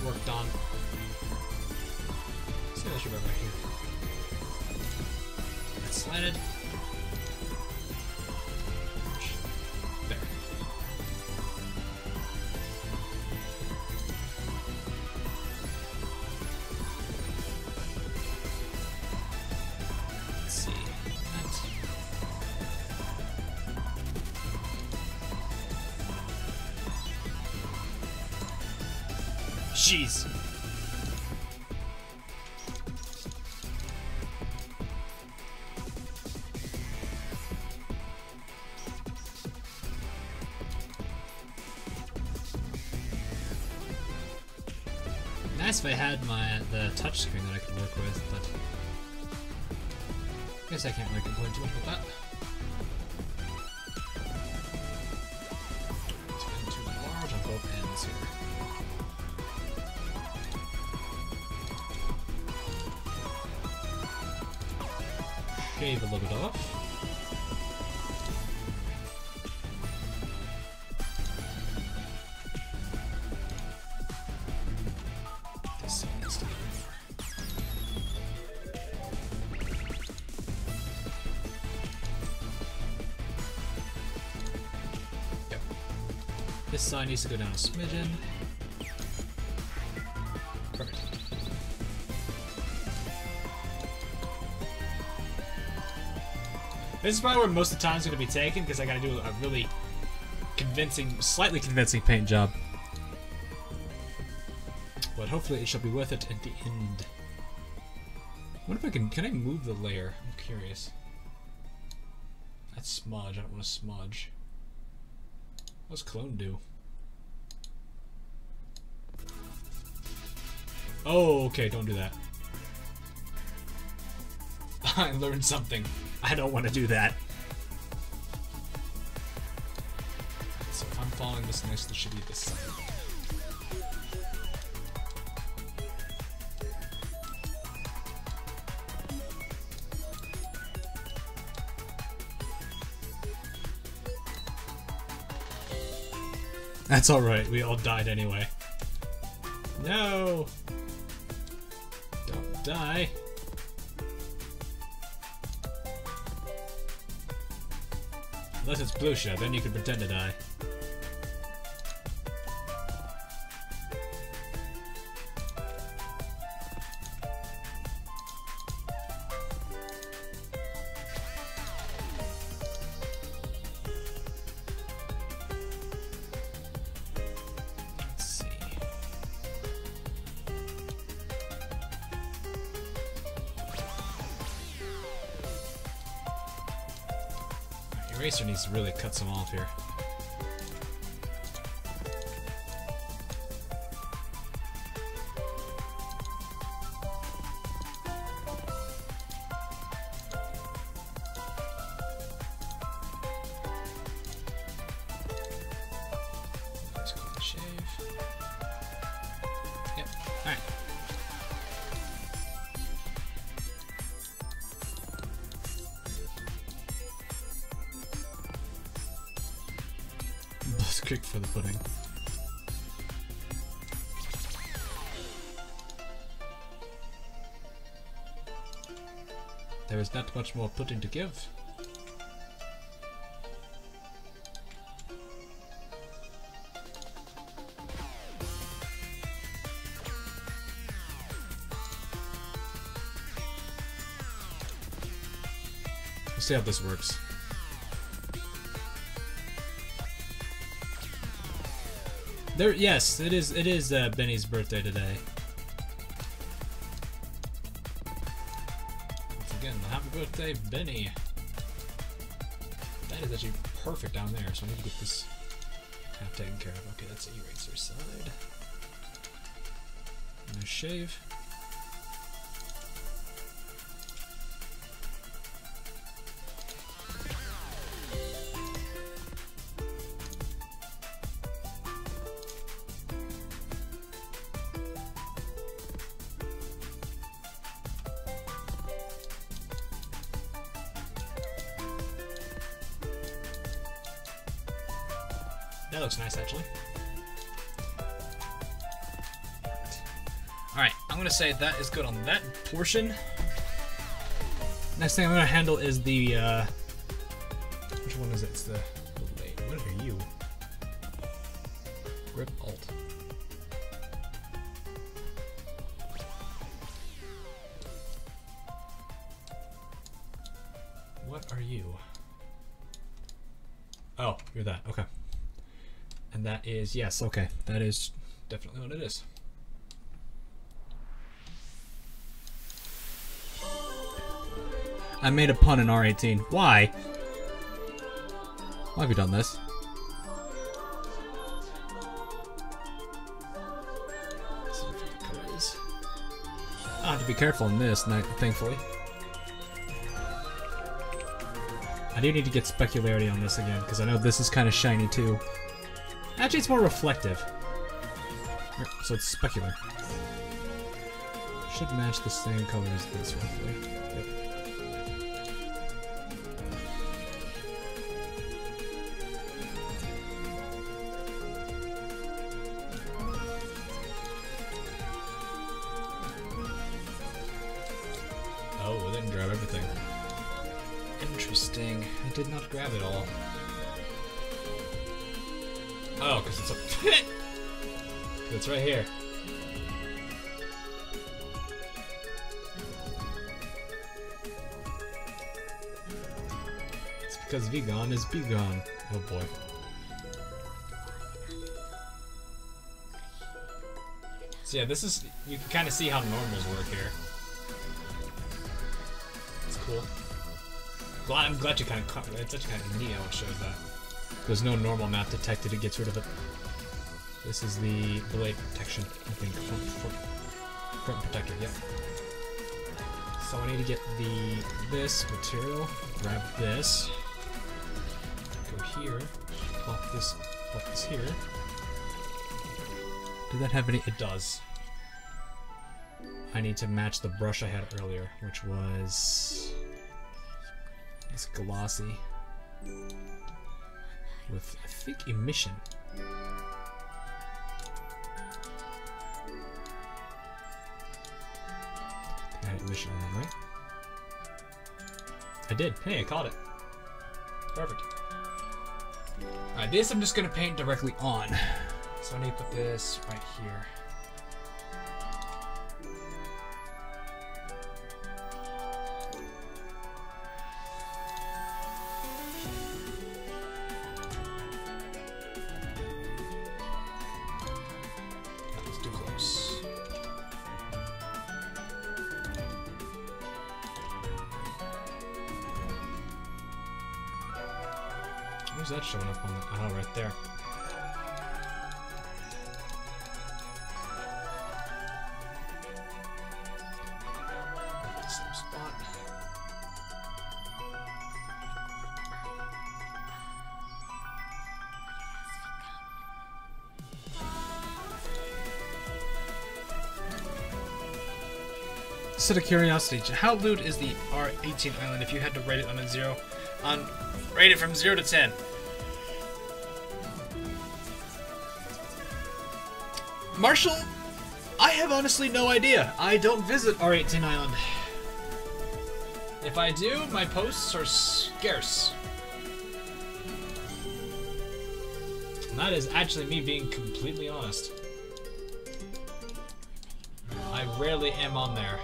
worked on. See, that should be right here. That's slanted. There. Let's see. That. Jeez. Nice if I had the touch screen that I could work with, but I guess I can't really complain too much about that. It's been too large on both ends here. Shave a little bit off. This side needs to be over. Yep. This side needs to go down a smidgen. Perfect. This is probably where most of the time is going to be taken, because I got to do a really convincing, slightly convincing paint job. But hopefully it shall be worth it at the end. What if I can I move the layer? I'm curious. That's smudge. I don't want to smudge. What does clone do? Oh, okay, don't do that. I learned something. I don't want to do that. So if I'm following this next, there should be this side. That's alright, we all died anyway. No! Don't die. Unless it's blue shot, then you can pretend to die. Let's see. Eraser needs to really cut some off here. Nice clean shave. Yep. All right. Quick for the pudding. There is not much more pudding to give. We'll see how this works. Yes, it is Benny's birthday today. Once again, happy birthday, Benny. That is actually perfect down there, so I need to get this half taken care of. Okay, that's eraser side. No shave. That looks nice, actually. Alright, I'm gonna say that is good on that portion. Next thing I'm gonna handle is the, which one is it? It's the blade. What are you? Grip Alt. What are you? Oh, you're that. Okay. And that is, yes, okay. That is definitely what it is. I made a pun in R18. Why? Why have you done this? Let's see what the color is. I have to be careful in this, thankfully. I do need to get specularity on this again, because I know this is kind of shiny too. Actually, it's more reflective. So it's specular. Should match the same color as this, roughly. Yep. Oh, it didn't grab everything. Interesting. It did not grab it all. Oh, because it's a pit! It's right here. Because vegan is vegan. Oh boy. So yeah, this is, you can kind of see how normals work here. It's cool. I'm glad you kind of, it's actually kind of neat how it shows that. There's no normal map detected, it gets rid of it. This is the blade protection, I think. Front protector, yep. So I need to get this material, grab this, go here, plop this here. Did that have any? It does. I need to match the brush I had earlier, which was this glossy with, I think, emission. I had emission on that, right? I did. Hey, I caught it. Perfect. Alright, this I'm just gonna paint directly on. So I need to put this right here. That was too close. Where's that showing up on the... Oh, right there. Same spot. Just out of curiosity, how lewd is the R18 island if you had to rate it on a rate it from 0 to 10? Marshall, I have honestly no idea. I don't visit R18 Island. If I do, my posts are scarce. And that is actually me being completely honest. I rarely am on there.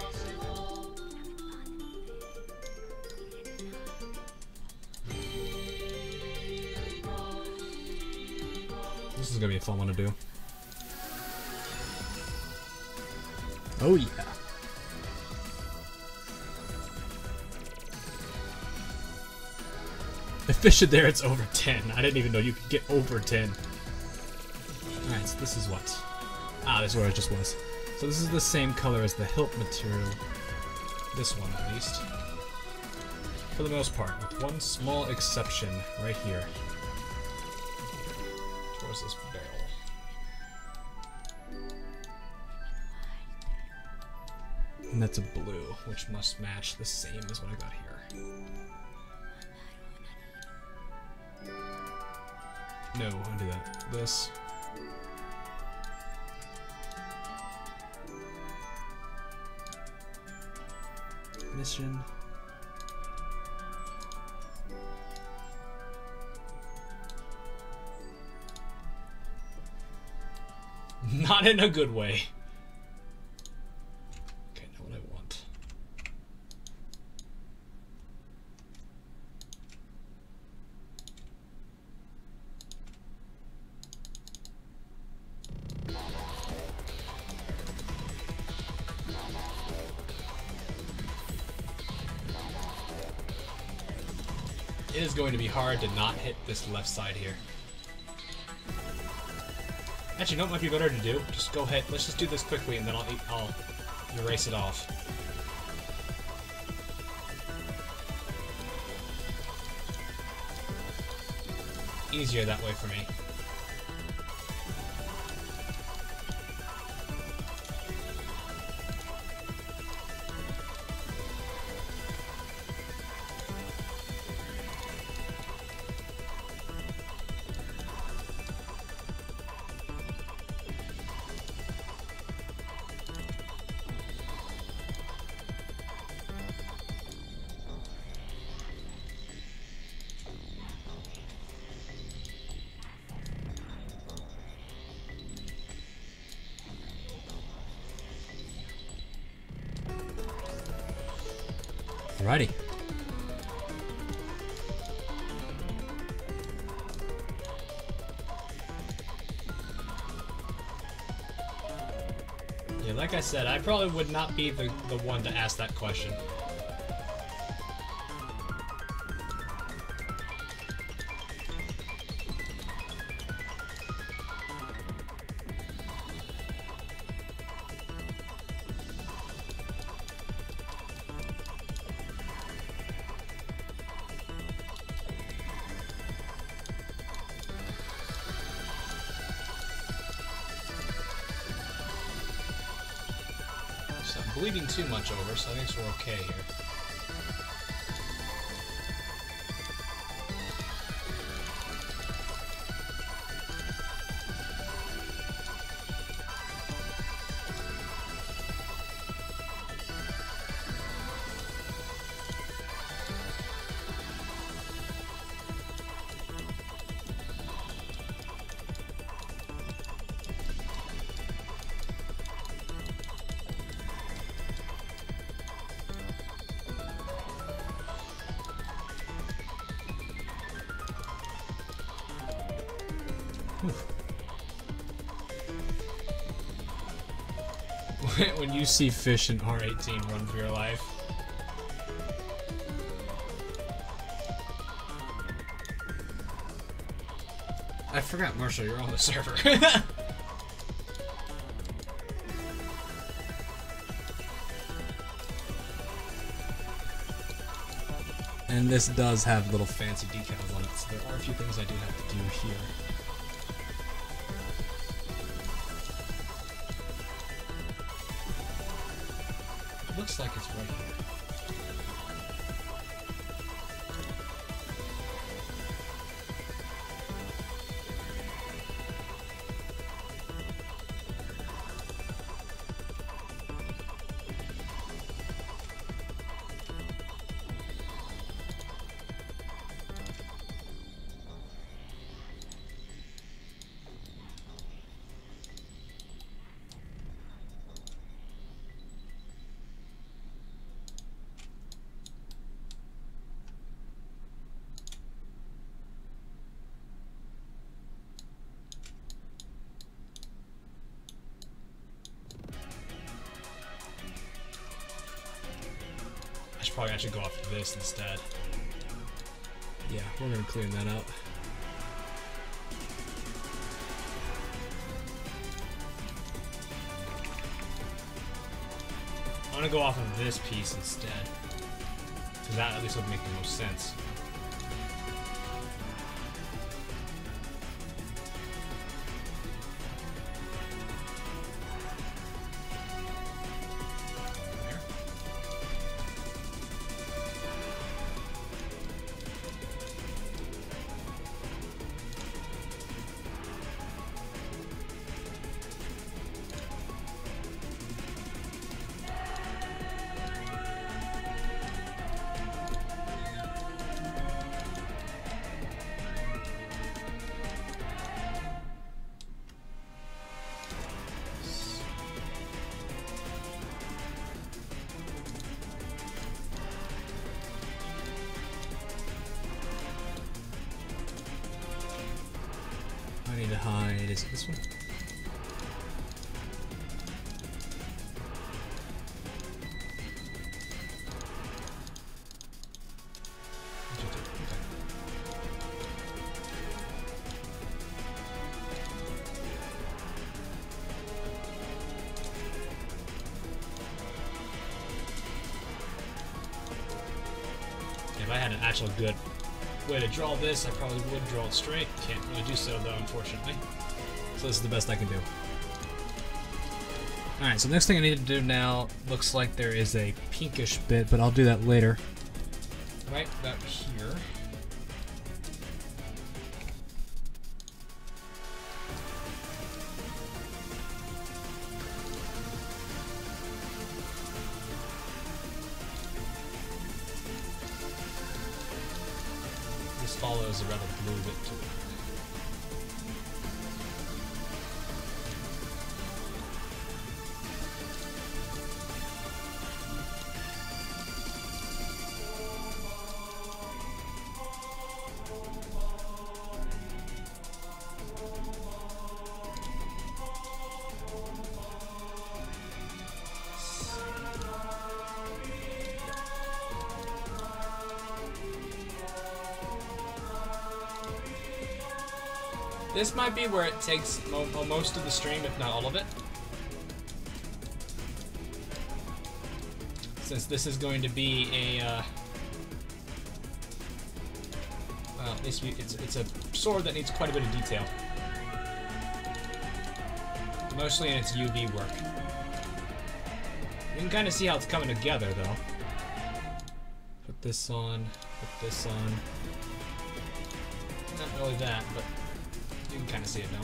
This is gonna be a fun one to do. Oh yeah. Efficient there, it's over 10. I didn't even know you could get over 10. Alright, so this is what? Ah, this is where it just was. So this is the same color as the hilt material. This one, at least. For the most part, with one small exception right here. Towards this barrel. And that's a blue, which must match the same as what I got here. No, I'll do that. This. Mission. Not in a good way. Okay, know what I want. It is going to be hard to not hit this left side here. Actually, you know what might be better to do? Just go ahead. Let's just do this quickly, and then I'll erase it off. Easier that way for me. Alrighty. Like I said, I probably would not be the one to ask that question. Bleeding too much over, so I think we're okay here. When you see fish in R18, run for your life. I forgot, Marshall, you're on the server. And this does have little fancy decals on it, so there are a few things I do have to do here. Looks like it's right here. Probably actually go after this instead. Yeah, we're gonna clean that up. I'm gonna go off of this piece instead, because that at least would make the most sense. I need to hide. Is it this one? If I had an actual good way to draw this, I probably would draw it straight. Can't really do so though, unfortunately. So this is the best I can do. Alright, so next thing I need to do now, looks like there is a pinkish bit, but I'll do that later. Right about here. This follows a rather blue bit to it. This might be where it takes most of the stream, if not all of it. Since this is going to be a, well, at least it's a sword that needs quite a bit of detail. Mostly in its UV work. You can kind of see how it's coming together, though. Put this on, put this on. Not really that, but you can kind of see it now.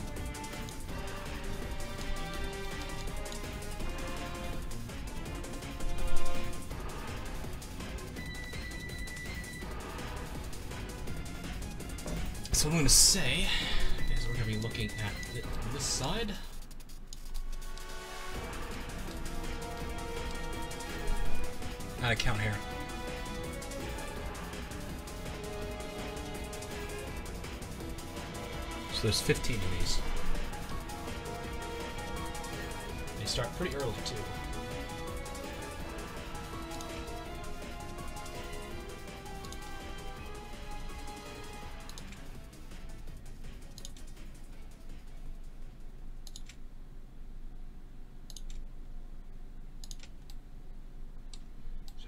So what I'm going to say is we're going to be looking at this side. Out of count here. So there's 15 of these. They start pretty early too.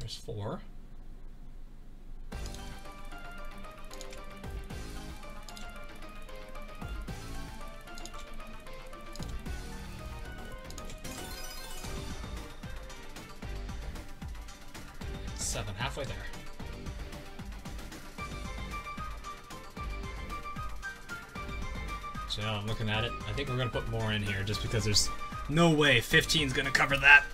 There's 4. Seven, halfway there. So now I'm looking at it. I think we're gonna put more in here just because there's no way 15's gonna cover that.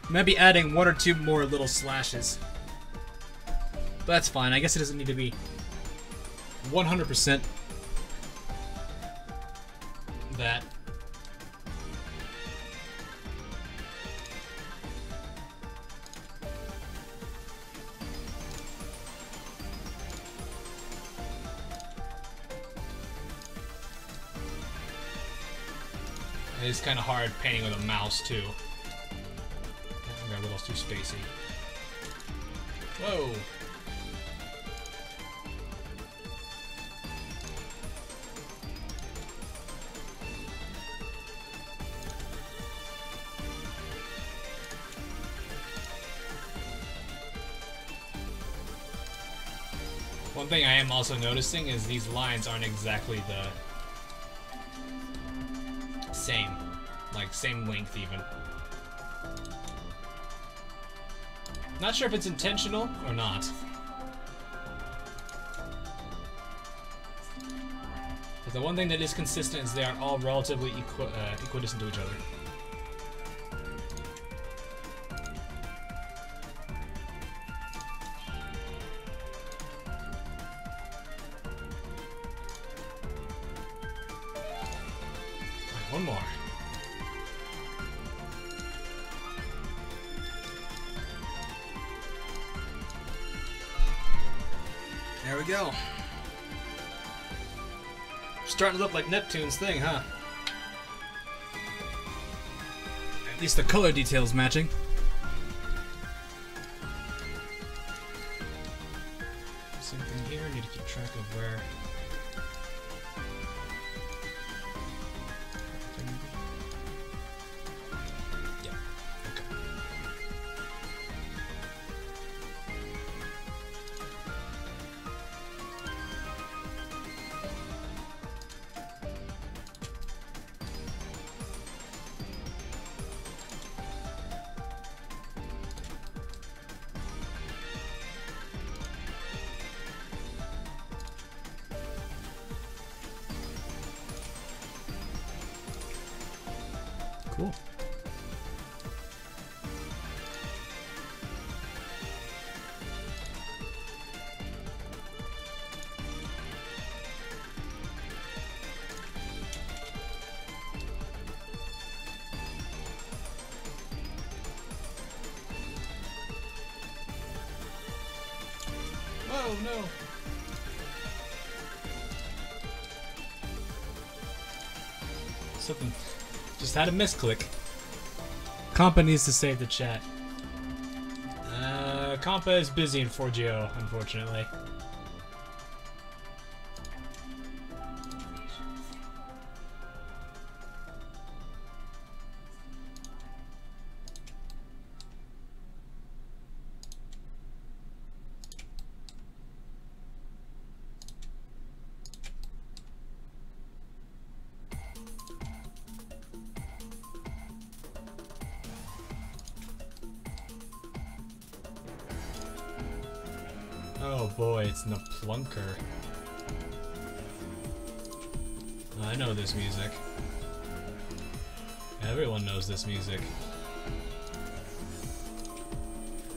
Maybe adding 1 or 2 more little slashes. But that's fine. I guess it doesn't need to be 100% that. It's kind of hard painting with a mouse too. A little too spacey. Whoa! One thing I am also noticing is these lines aren't exactly the same. Like, same length even. Not sure if it's intentional or not. But the one thing that is consistent is they are all relatively equidistant to each other. Alright, one more. There we go. Starting to look like Neptune's thing, huh? At least the color detail's matching. Same thing here, need to keep track of where... Yeah, okay. Cool. Whoa, no. Something just had a misclick. Compa needs to save the chat. Compa is busy in 4GO, unfortunately. Oh boy, it's Neplunker. I know this music. Everyone knows this music.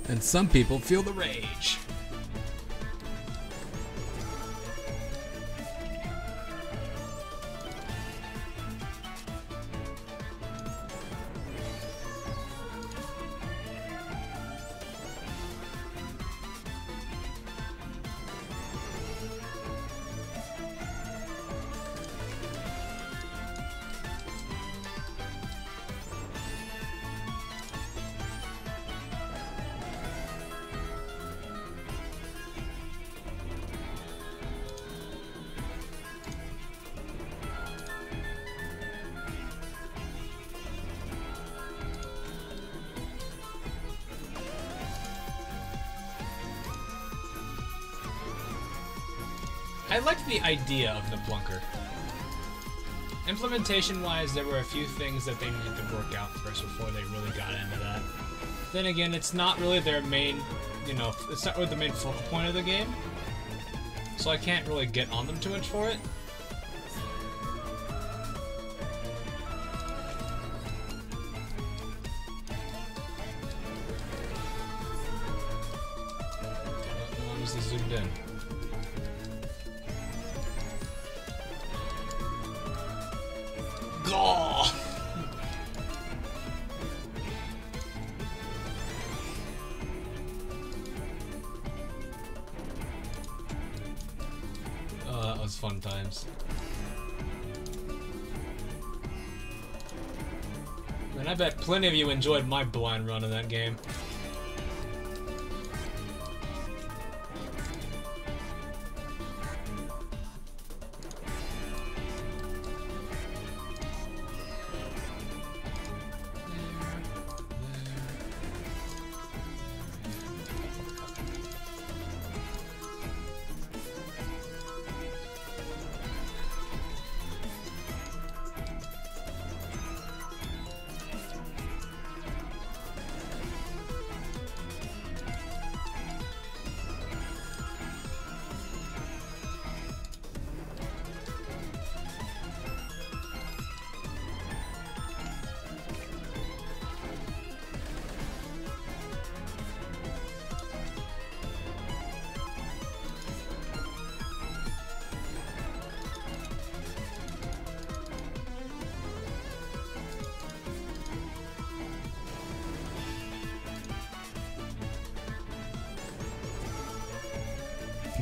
And some people feel the rage. I liked the idea of Neplunker. Implementation-wise, there were a few things that they needed to work out first before they really got into that. Then again, it's not really their main, you know, it's not really the main focal point of the game. So I can't really get on them too much for it. How long is this zoomed in? Gah! Oh, that was fun times. And I bet plenty of you enjoyed my blind run in that game.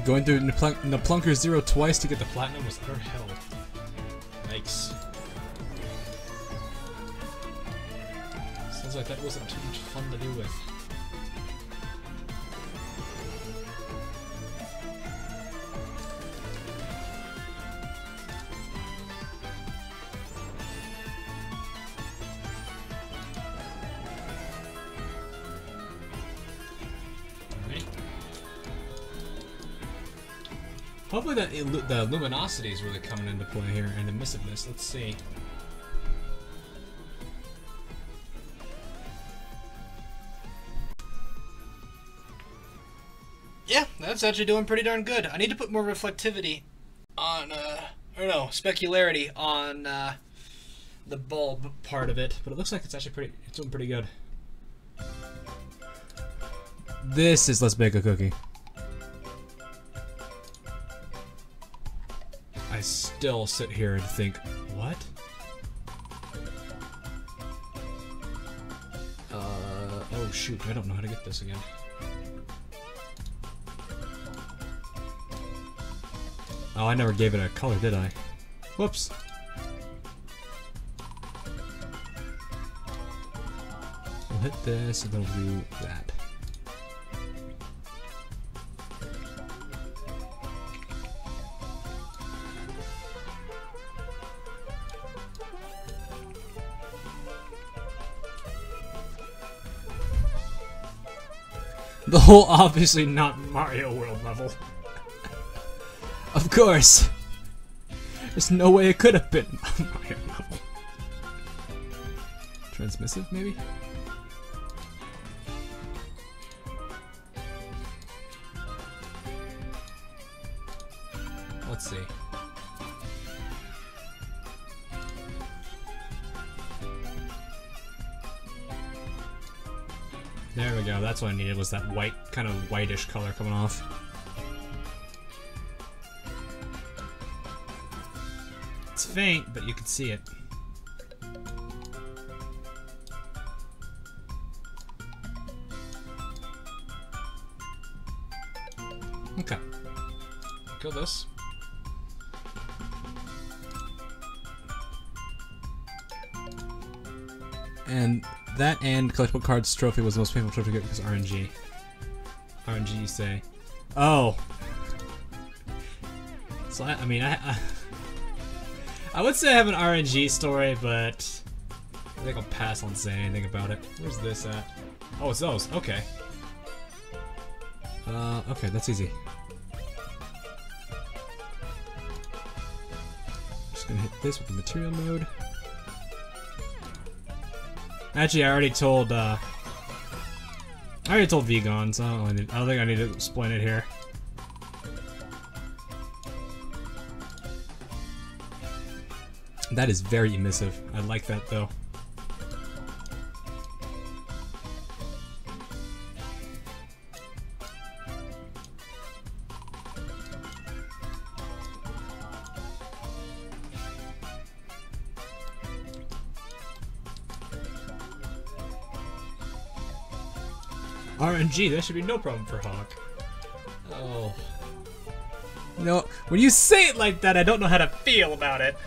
Going through Neplunker 0 twice to get the platinum was Utter hell. Yikes. Sounds like that wasn't too much fun to do with. Hopefully that the luminosity is really coming into play here, and emissiveness. Let's see. Yeah, that's actually doing pretty darn good. I need to put more reflectivity on, or no, specularity on, the bulb part of it. But it looks like it's actually it's doing pretty good. This is Let's Bake a Cookie. I still sit here and think, what? Oh shoot, I don't know how to get this again. Oh, I never gave it a color, did I? Whoops. We'll hit this and then we'll do that. The whole obviously not Mario World level. Of course. There's no way it could have been Mario level. Transmissive, maybe? let's see. There we go. That's what I needed, was that white, kind of whitish color coming off. It's faint, but you can see it. Okay. Kill this. And that and collectible cards trophy was the most painful trophy to get because RNG. RNG, you say. Oh. So I mean, I would say I have an RNG story, but I think I'll pass on saying anything about it. Where's this at? Oh, it's those. Okay. Okay, that's easy. Just gonna hit this with the material mode. Actually, I already told Vegan, so I don't think I need to explain it here. That is very emissive. I like that though. RNG, that should be no problem for Hawk. Oh. You know, when you say it like that, I don't know how to feel about it.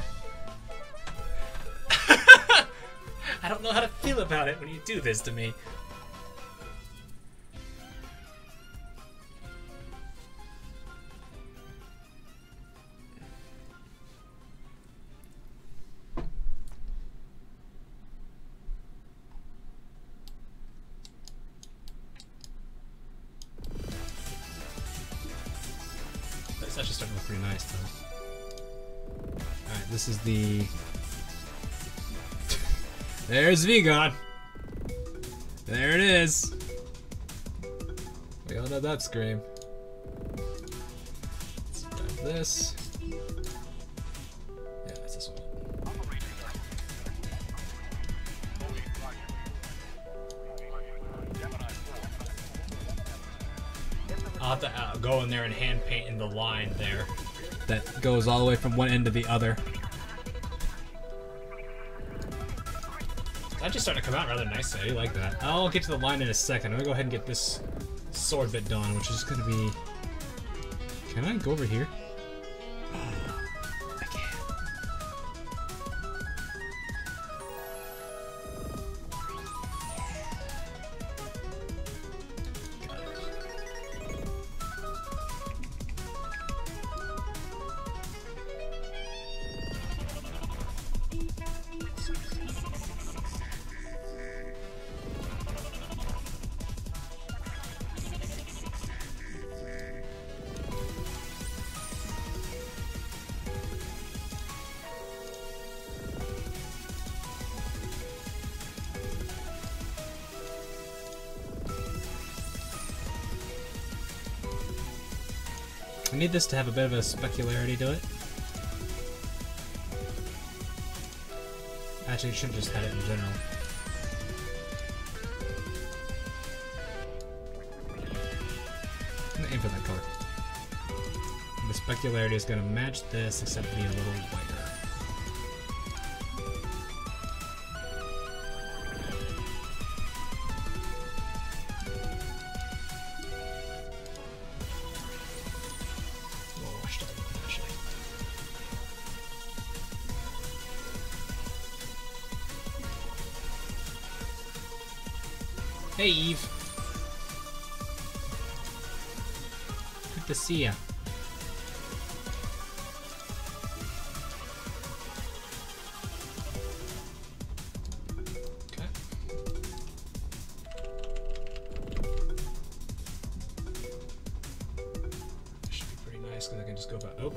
I don't know how to feel about it when you do this to me. It's actually starting to look pretty nice, though. Alright, this is the... There's Vegan! There it is! We all know that scream. Let's grab this. Yeah, that's this one. I'll have to go in there and hand paint in the line there. That goes all the way from one end to the other. That's just starting to come out rather nicely. I do like that. I'll get to the line in a second. I'm gonna go ahead and get this sword bit done, which is gonna be... Can I go over here? I can. I need this to have a bit of a specularity to it. Actually, it should just have it in general. I'm gonna aim for that color. And the specularity is gonna match this, except be a little whiter. Hey, Eve. Good to see ya. Okay. Should be pretty nice because I can just go back. Oh.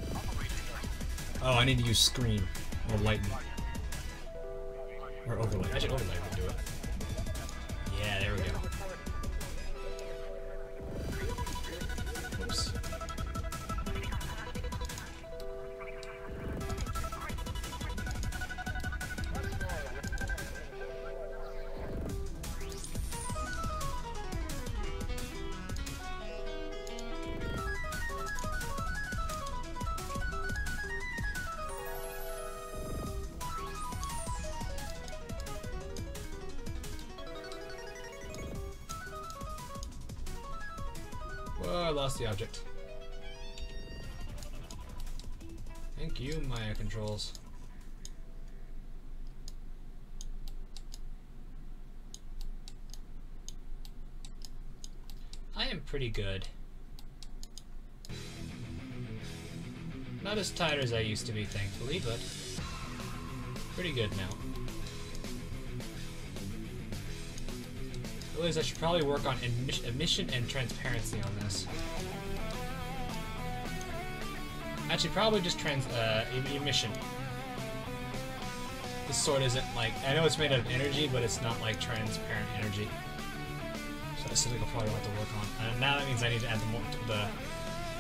Oh, I need to use screen or lighten or overlay. I should overlay would do it. Yeah, there we go. Oops. Whoa, I lost the object. Thank you, Maya controls. I am pretty good. Not as tight as I used to be, thankfully, but pretty good now. Realize I should probably work on emission and transparency on this. Actually, probably just emission. This sword isn't like, I know it's made out of energy, but it's not like transparent energy. So that's something I'll probably have to work on. And now that means I need to add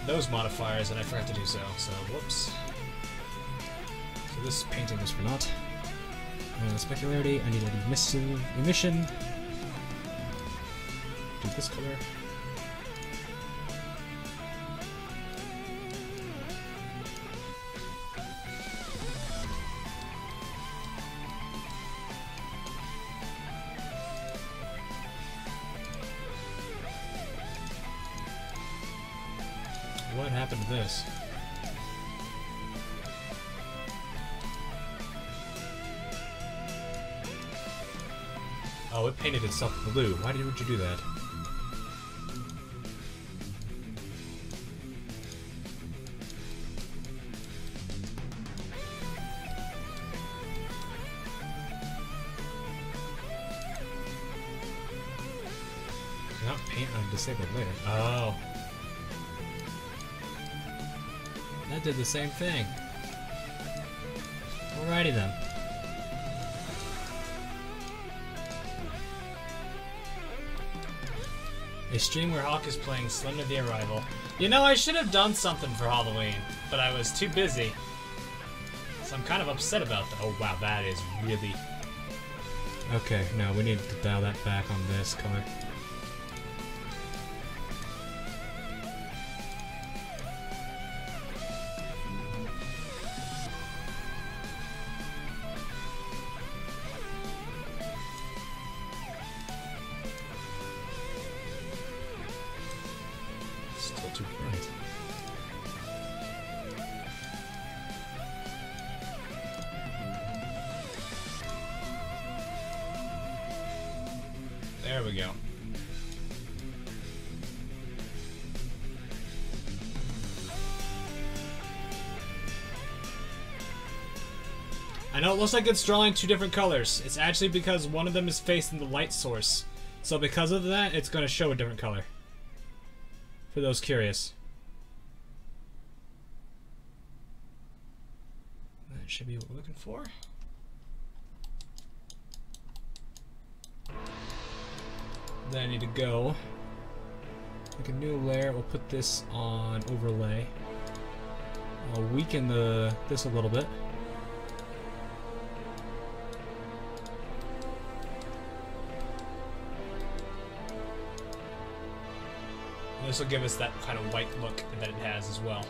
those modifiers, and I forgot to do so. So whoops. So this painting is for naught. Specularity, I need an emission. Do this color. What happened to this? Oh, it painted itself blue. Why would you do that? Not paint on disabled layer. Oh. That did the same thing. Alrighty then. A stream where Hawk is playing Slender the Arrival. You know, I should have done something for Halloween, but I was too busy. So I'm kind of upset about that. Oh wow, that is really... Okay, no, we need to dial that back on this color. Still too bright. There we go. I know it looks like it's drawing two different colors. It's actually because one of them is facing the light source. So because of that, it's going to show a different color. For those curious. That should be what we're looking for. Then I need to go make a new layer. We'll put this on overlay. I'll weaken this a little bit. This will give us that kind of white look that it has as well.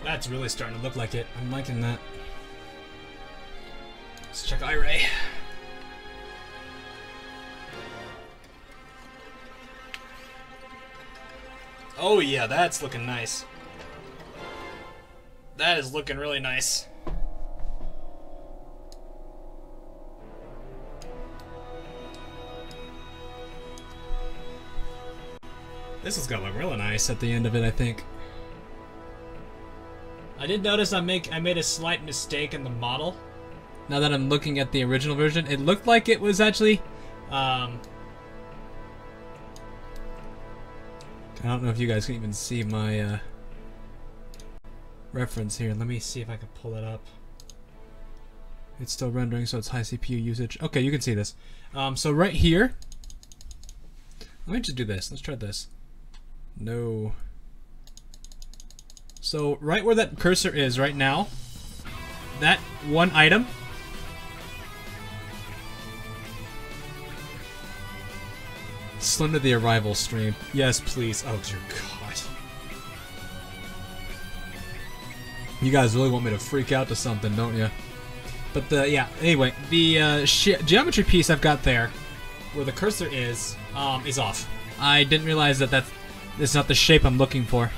That's really starting to look like it. I'm liking that. Let's check iRay. Oh yeah, that's looking nice. That is looking really nice. This is gonna look really nice at the end of it, I think. I did notice I made a slight mistake in the model. Now that I'm looking at the original version, it looked like it was actually, I don't know if you guys can even see my reference here. Let me see if I can pull it up. It's still rendering, so it's high CPU usage. Okay, you can see this. So right here, let me just do this. Let's try this. No. So right where that cursor is right now, that one item, Slim to the Arrival stream. Yes, please. Oh, dear God. You guys really want me to freak out to something, don't you? But yeah, anyway, the geometry piece I've got there, where the cursor is off. I didn't realize that it's not the shape I'm looking for.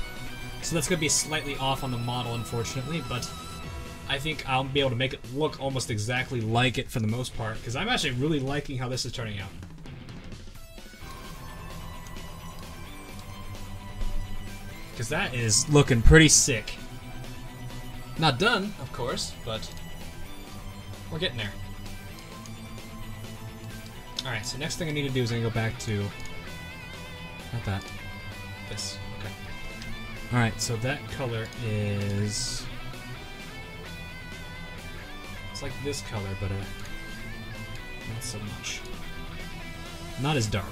So that's going to be slightly off on the model, unfortunately, but I think I'll be able to make it look almost exactly like it for the most part, because I'm actually really liking how this is turning out. Because that is looking pretty sick. Not done, of course, but we're getting there. Alright, so next thing I need to do is I go back to... Not that. This. Okay. Alright, so that color is... It's like this color, but not so much. Not as dark.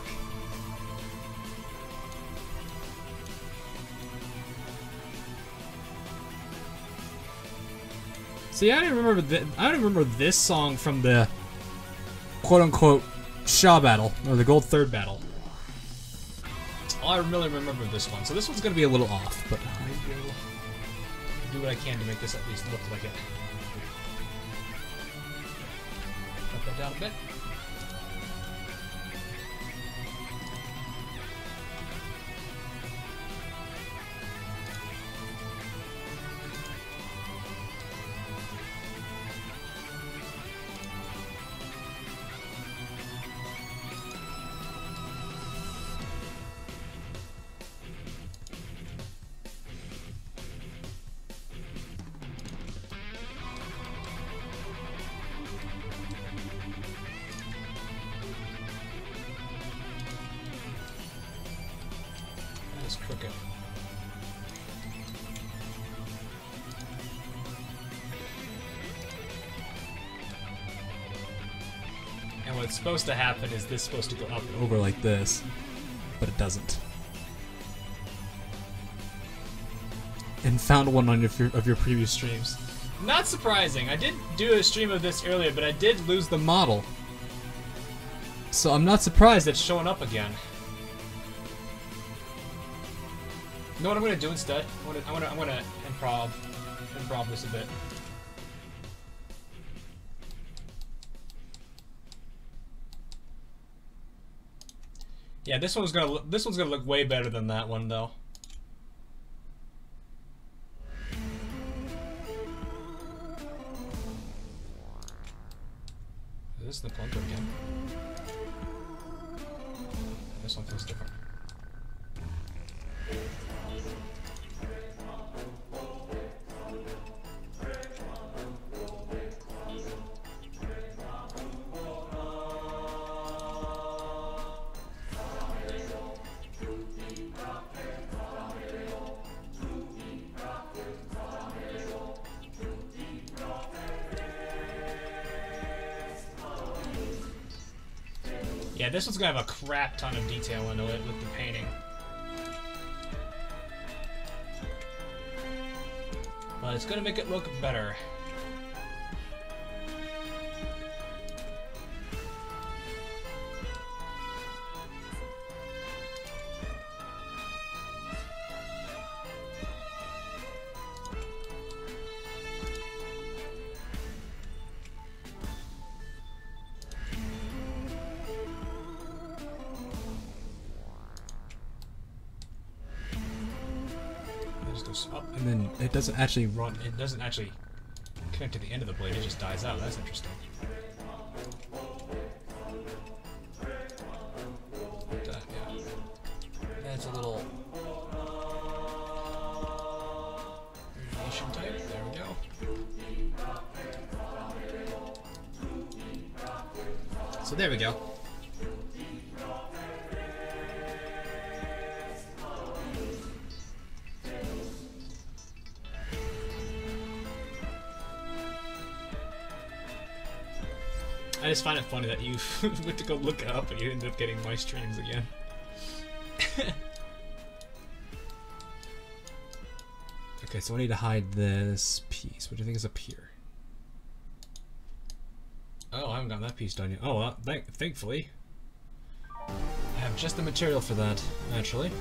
See, I don't remember this song from the quote-unquote Shaw battle, or the Gold Third battle. All I really remember this one. So this one's going to be a little off, but I will do what I can to make this at least look like it. Cut that down a bit. Crooked. And what's supposed to happen is this supposed to go up and over like this, but it doesn't. And found one on your previous streams. Not surprising. I did do a stream of this earlier, but I did lose the model. So I'm not surprised it's showing up again. You know what I'm gonna do instead? I'm gonna improv this a bit. Yeah, this one's gonna look way better than that one though. Is this the Neptunia again? This one feels different. Yeah, this one's gonna have a crap ton of detail into it with the painting. But it's gonna make it look better. Up, and then it doesn't actually run. It doesn't actually connect to the end of the blade. It just dies out. That's interesting. But, yeah, that's a little variation animation type. There we go. So there we go. I just find it funny that you went to go look it up and you ended up getting my streams again. Okay, so I need to hide this piece. What do you think is up here? Oh, I haven't gotten that piece done yet. Oh, well, thankfully. I have just the material for that, naturally.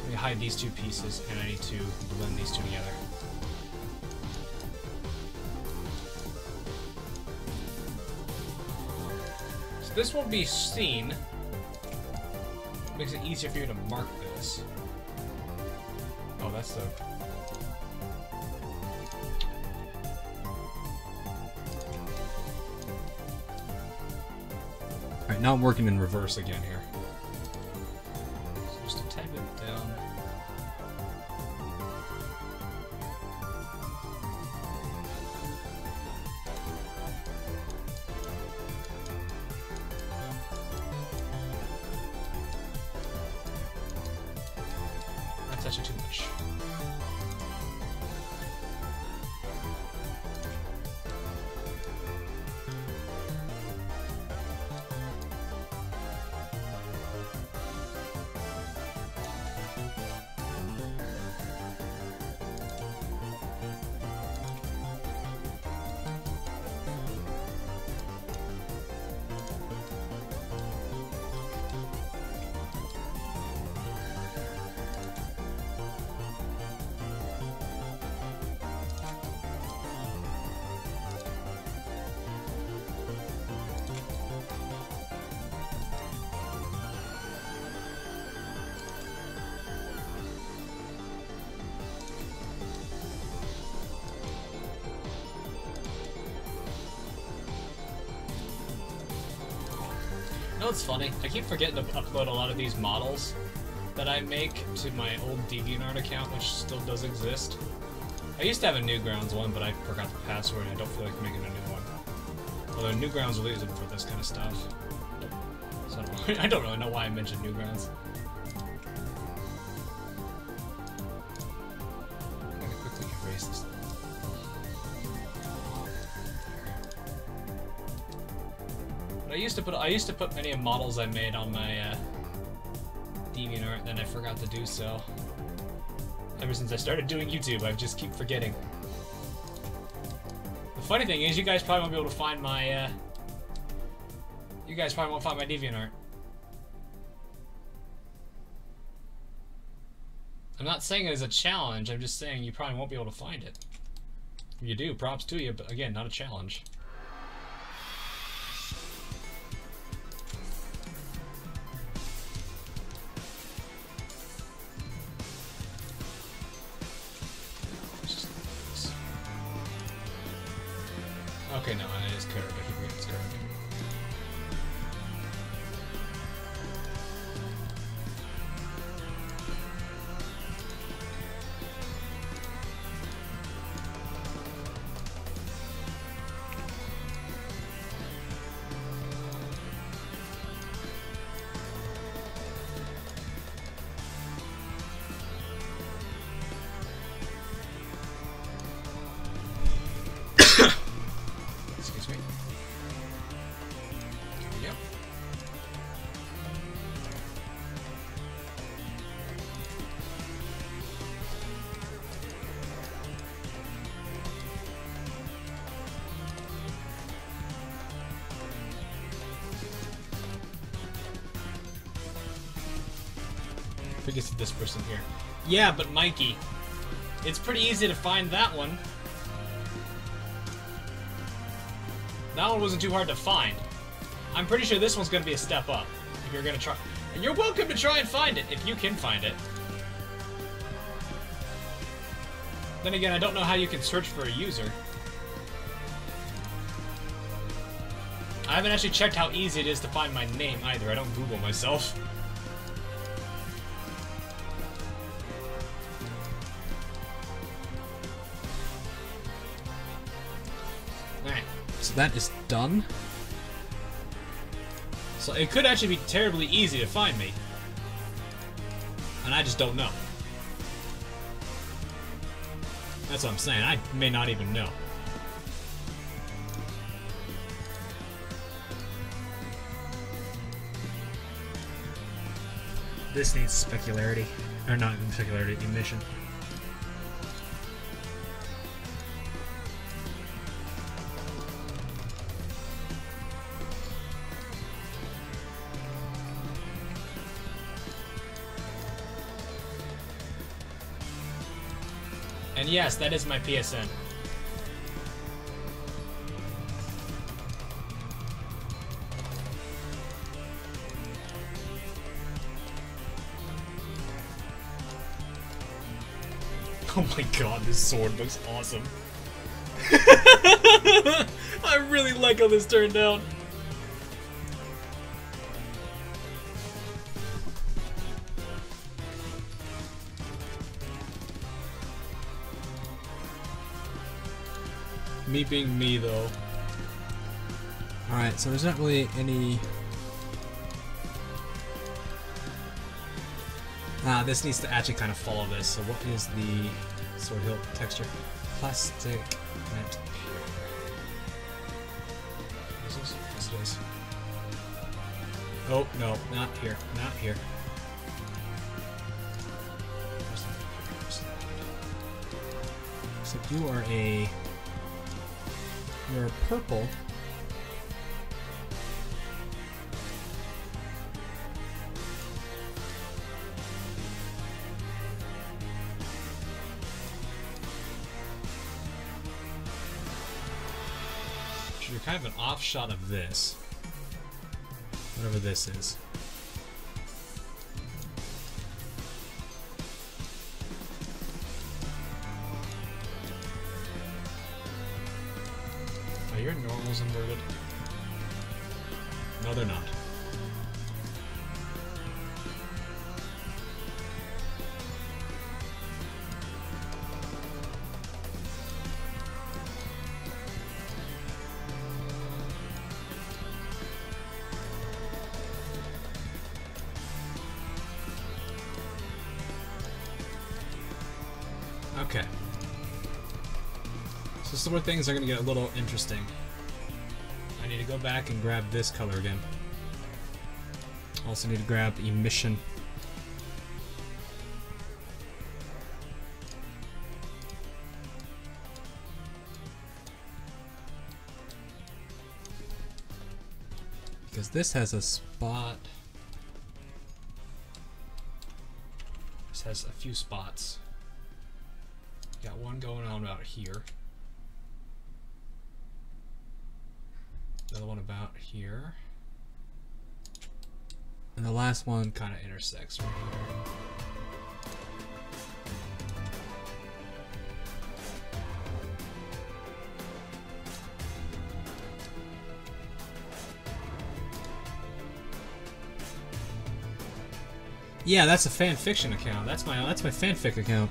Let me hide these two pieces, and I need to blend these two together. So this won't be seen. Makes it easier for you to mark this. Oh, that's the... Alright, now I'm working in reverse again here. So just a tad bit down. That's actually too much. You know what's funny? I keep forgetting to upload a lot of these models that I make to my old DeviantArt account, which still does exist. I used to have a Newgrounds one, but I forgot the password and I don't feel like making a new one. Although Newgrounds will use it for this kind of stuff. So I don't really know why I mentioned Newgrounds. I'm gonna quickly erase this. I used to put many models I made on my DeviantArt, then I forgot to do so. Ever since I started doing YouTube, I just keep forgetting. The funny thing is, you guys probably won't be able to find my you guys probably won't find my DeviantArt. I'm not saying it as a challenge, I'm just saying you probably won't be able to find it. If you do, props to you, but again, not a challenge. Okay, no, it is curved. I keep forgetting it's curved. Excuse me. There we go. I think it's this person here. Yeah, but Mikey, it's pretty easy to find that one. That one wasn't too hard to find. I'm pretty sure this one's going to be a step up, if you're going to try. And you're welcome to try and find it, if you can find it. Then again, I don't know how you can search for a user. I haven't actually checked how easy it is to find my name either. I don't Google myself. So that is done. So it could actually be terribly easy to find me. And I just don't know. That's what I'm saying. I may not even know. This needs specularity. Or not even specularity, emission. And yes, that is my PSN. Oh my god, this sword looks awesome. I really like how this turned out. Me being me, though. Alright, so there's not really any... this needs to actually kind of follow this. So what is the sword hilt texture? Plastic matte pure. Is this? Yes, it is. Oh, no, not here. Not here. So you are a... You're a purple. You're kind of an offshot of this. Whatever this is. Are your normals inverted? No, they're not. Okay. So this is where things are going to get a little interesting. I need to go back and grab this color again. Also need to grab emission. Because this has a spot. This has a few spots. Got one going on about here. Another one about here. And the last one Kind of intersects right here. Yeah, that's a fan fiction account. That's my fanfic account.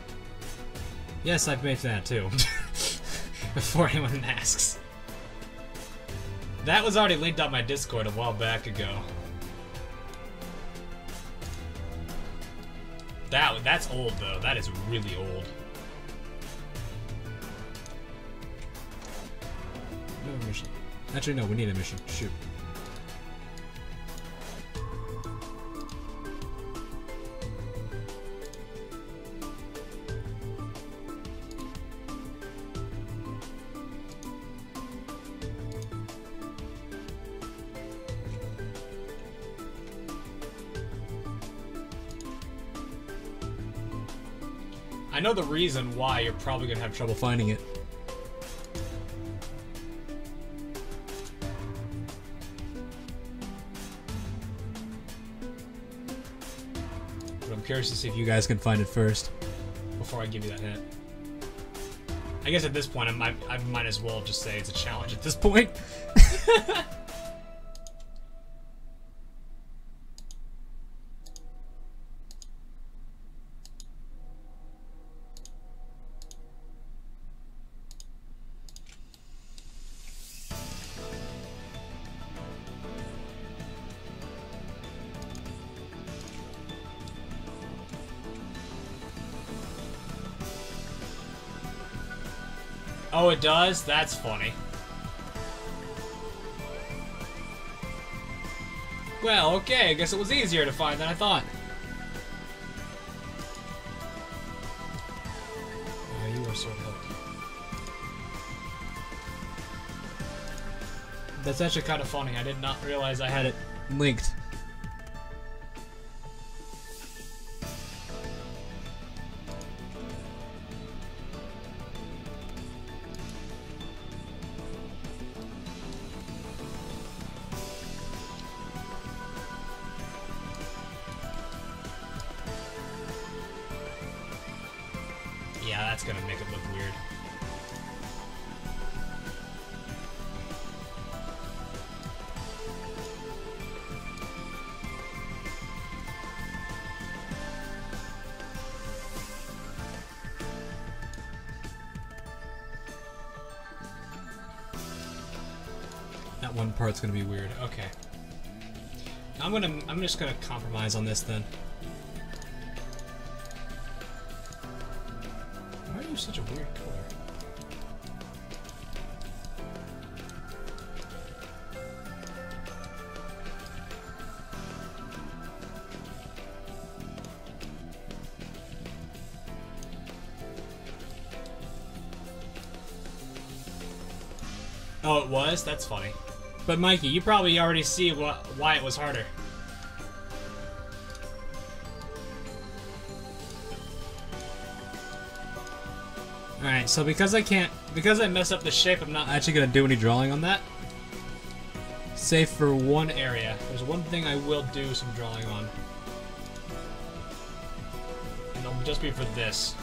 Yes, I've made that too. Before anyone asks. That was already linked on my Discord a while back ago. That's old though. That is really old. No mission. Actually, no, we need a mission. Shoot. I know the reason why you're probably gonna have trouble Finding it. but I'm curious to see if You guys can find it first. before I give you that hint. I guess at this point I might as well just say it's a challenge at this point. Oh, it does? That's funny. Well, okay, I guess it was easier to find than I thought. Oh, you are so hooked. That's actually kind of funny. I did not realize I had it linked. Yeah, that's gonna make it look weird. That one part's gonna be weird. Okay. I'm just gonna compromise on this then. Why are you such a weird color? Oh, it was? That's funny. But Mikey, you probably already see why it was harder. Alright, so because I messed up the shape, I'm not actually gonna do any drawing on that. Save for one area. There's one thing I will do some drawing on. And it'll just be for this.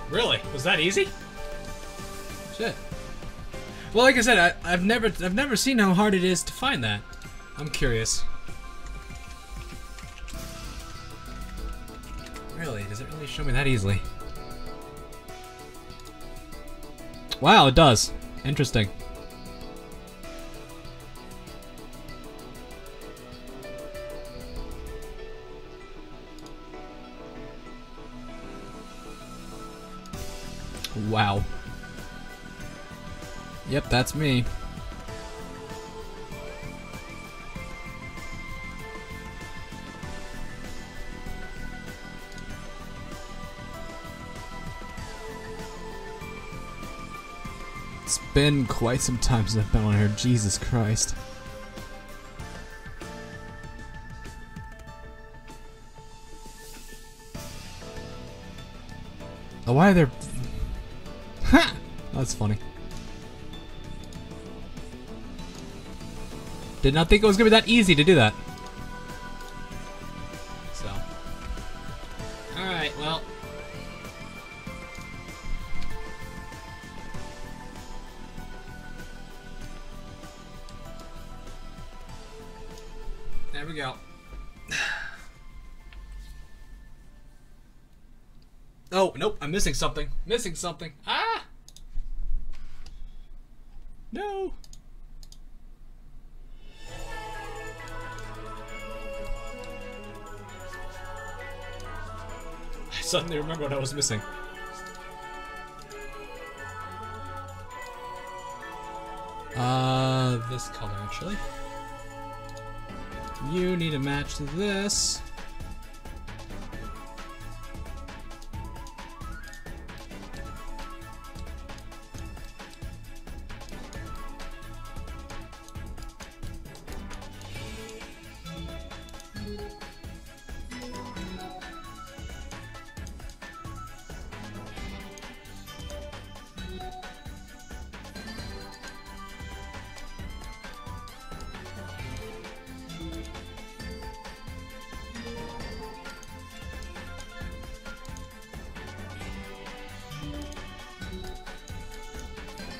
Really? Was that easy? Shit. Well, like I said, I've never seen how hard it is to find that. I'm curious. Really? Does it really show me that easily? Wow, it does. Interesting. Wow. Yep, that's me. It's been quite some time since I've been on here. Jesus Christ. Oh, why are there... Ha! That's funny. Did not think it was gonna be that easy to do that. So. Alright, well. There we go. Oh, nope, I'm missing something. Missing something. Ah! No! I suddenly remember what I was missing. This color, actually. You need to match this.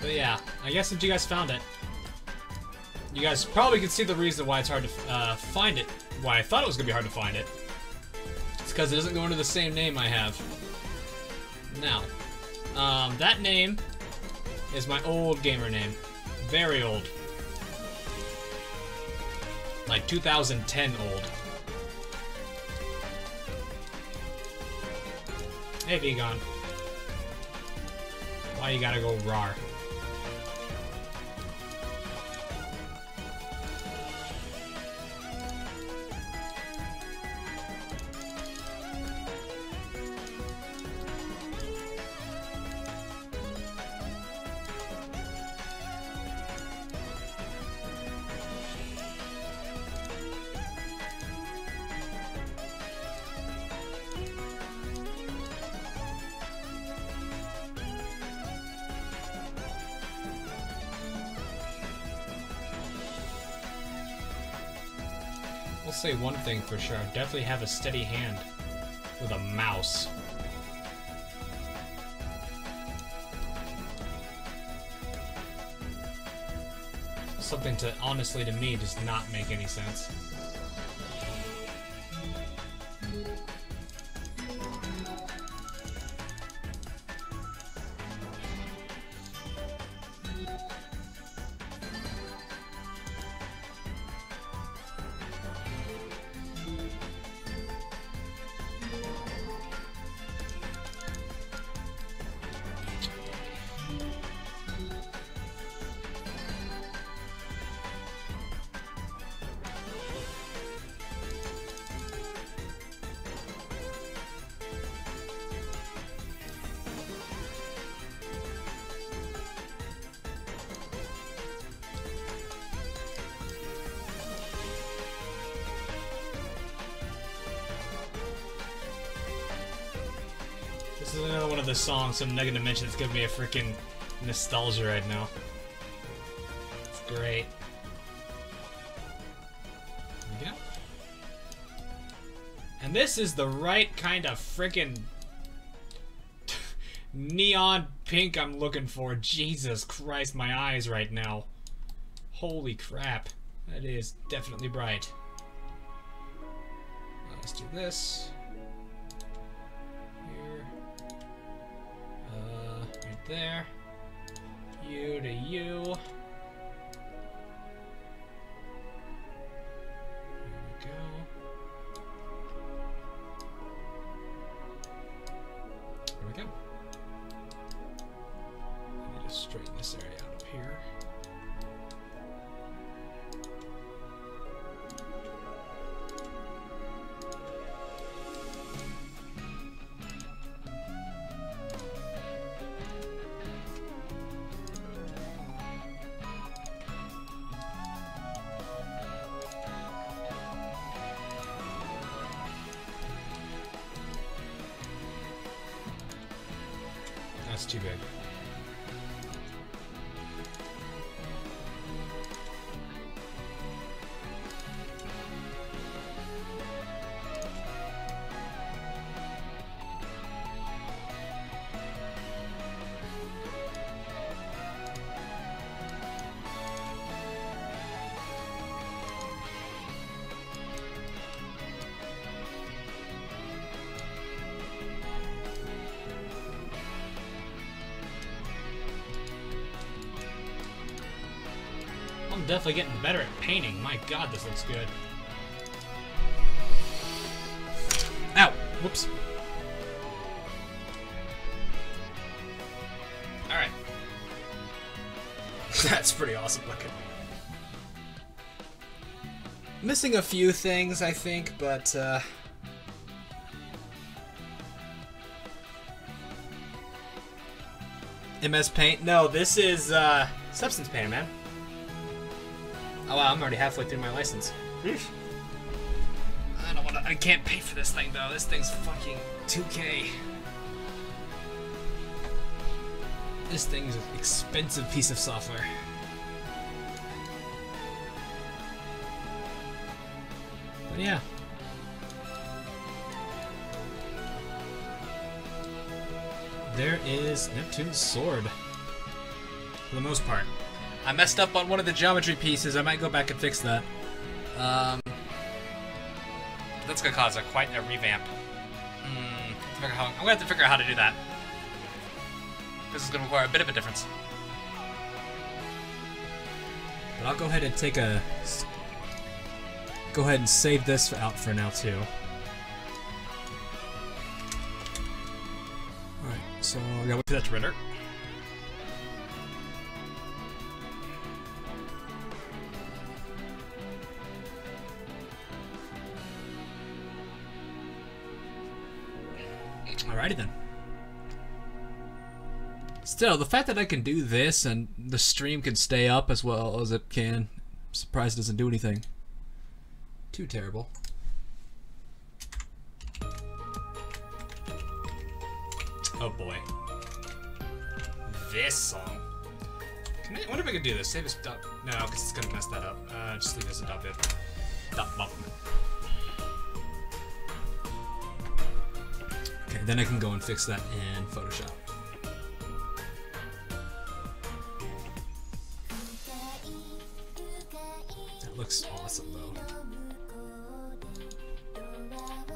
But yeah, I guess since you guys found it, you guys probably can see the reason why it's hard to find it. Why I thought it was gonna be hard to find it. It's because it doesn't go under the same name I have. Now, that name is my old gamer name. Very old. Like 2010 old. Hey, Vegan. Why you gotta go rar? I'll say one thing for sure. I definitely have a steady hand with a mouse. Something to, honestly, to me, does not make any sense. This is another one of the songs from Mega Dimension that's giving me a freaking nostalgia right now. It's great. There we go. And this is the right kind of freaking neon pink I'm looking for. Jesus Christ, my eyes right now. Holy crap. That is definitely bright. Let's do this. Right there. You to you. There we go. There we go. I need to straighten this area out up here. That's too big. I'm definitely getting better at painting. My god, this looks good. Ow! Whoops. Alright. That's pretty awesome looking. Missing a few things, I think, but MS Paint? No, this is Substance Painter, man. Oh wow, I'm already halfway through my license. I can't pay for this thing though. This thing's fucking 2K. This thing's an expensive piece of software. But yeah. There is Neptune's sword. the most part. I messed up on one of the geometry pieces. I might go back and fix that. That's gonna cause quite a revamp. I'm gonna have to figure out how to do that. This is gonna require a bit of a difference. But I'll go ahead and go ahead and save this out for now too. Alright, so I gotta wait for that to render. Alrighty then. Still, the fact that I can do this and the stream can stay up as well as it can, I'm surprised it doesn't do anything too terrible. Oh boy. This song. I wonder if I can do this. Save as dot. No, because it's gonna mess that up. Just leave it as a dot bit. Dot bump. Okay, then I can go and fix that in Photoshop. That looks awesome, though.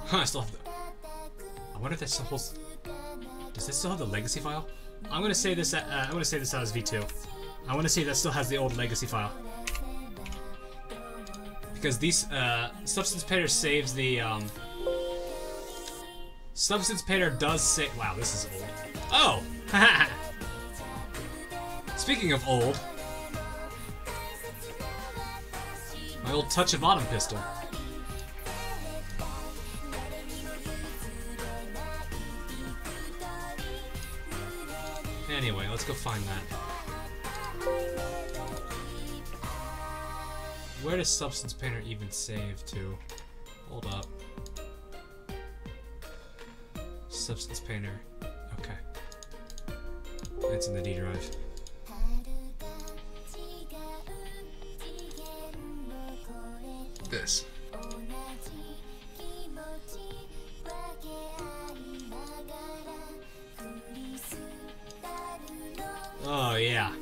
Huh, I still have the... I wonder if that still holds... Does this still have the legacy file? I'm gonna say this. I'm gonna say this as V2. I want to see if that still has the old legacy file. Because these Substance Painter saves the Substance Painter does say... Wow, this is old. Oh! Speaking of old... My old Touch of Autumn pistol. Anyway, let's go find that. Where does Substance Painter even save to? Hold up. Substance Painter. Okay. It's in the D drive. This. Oh, yeah.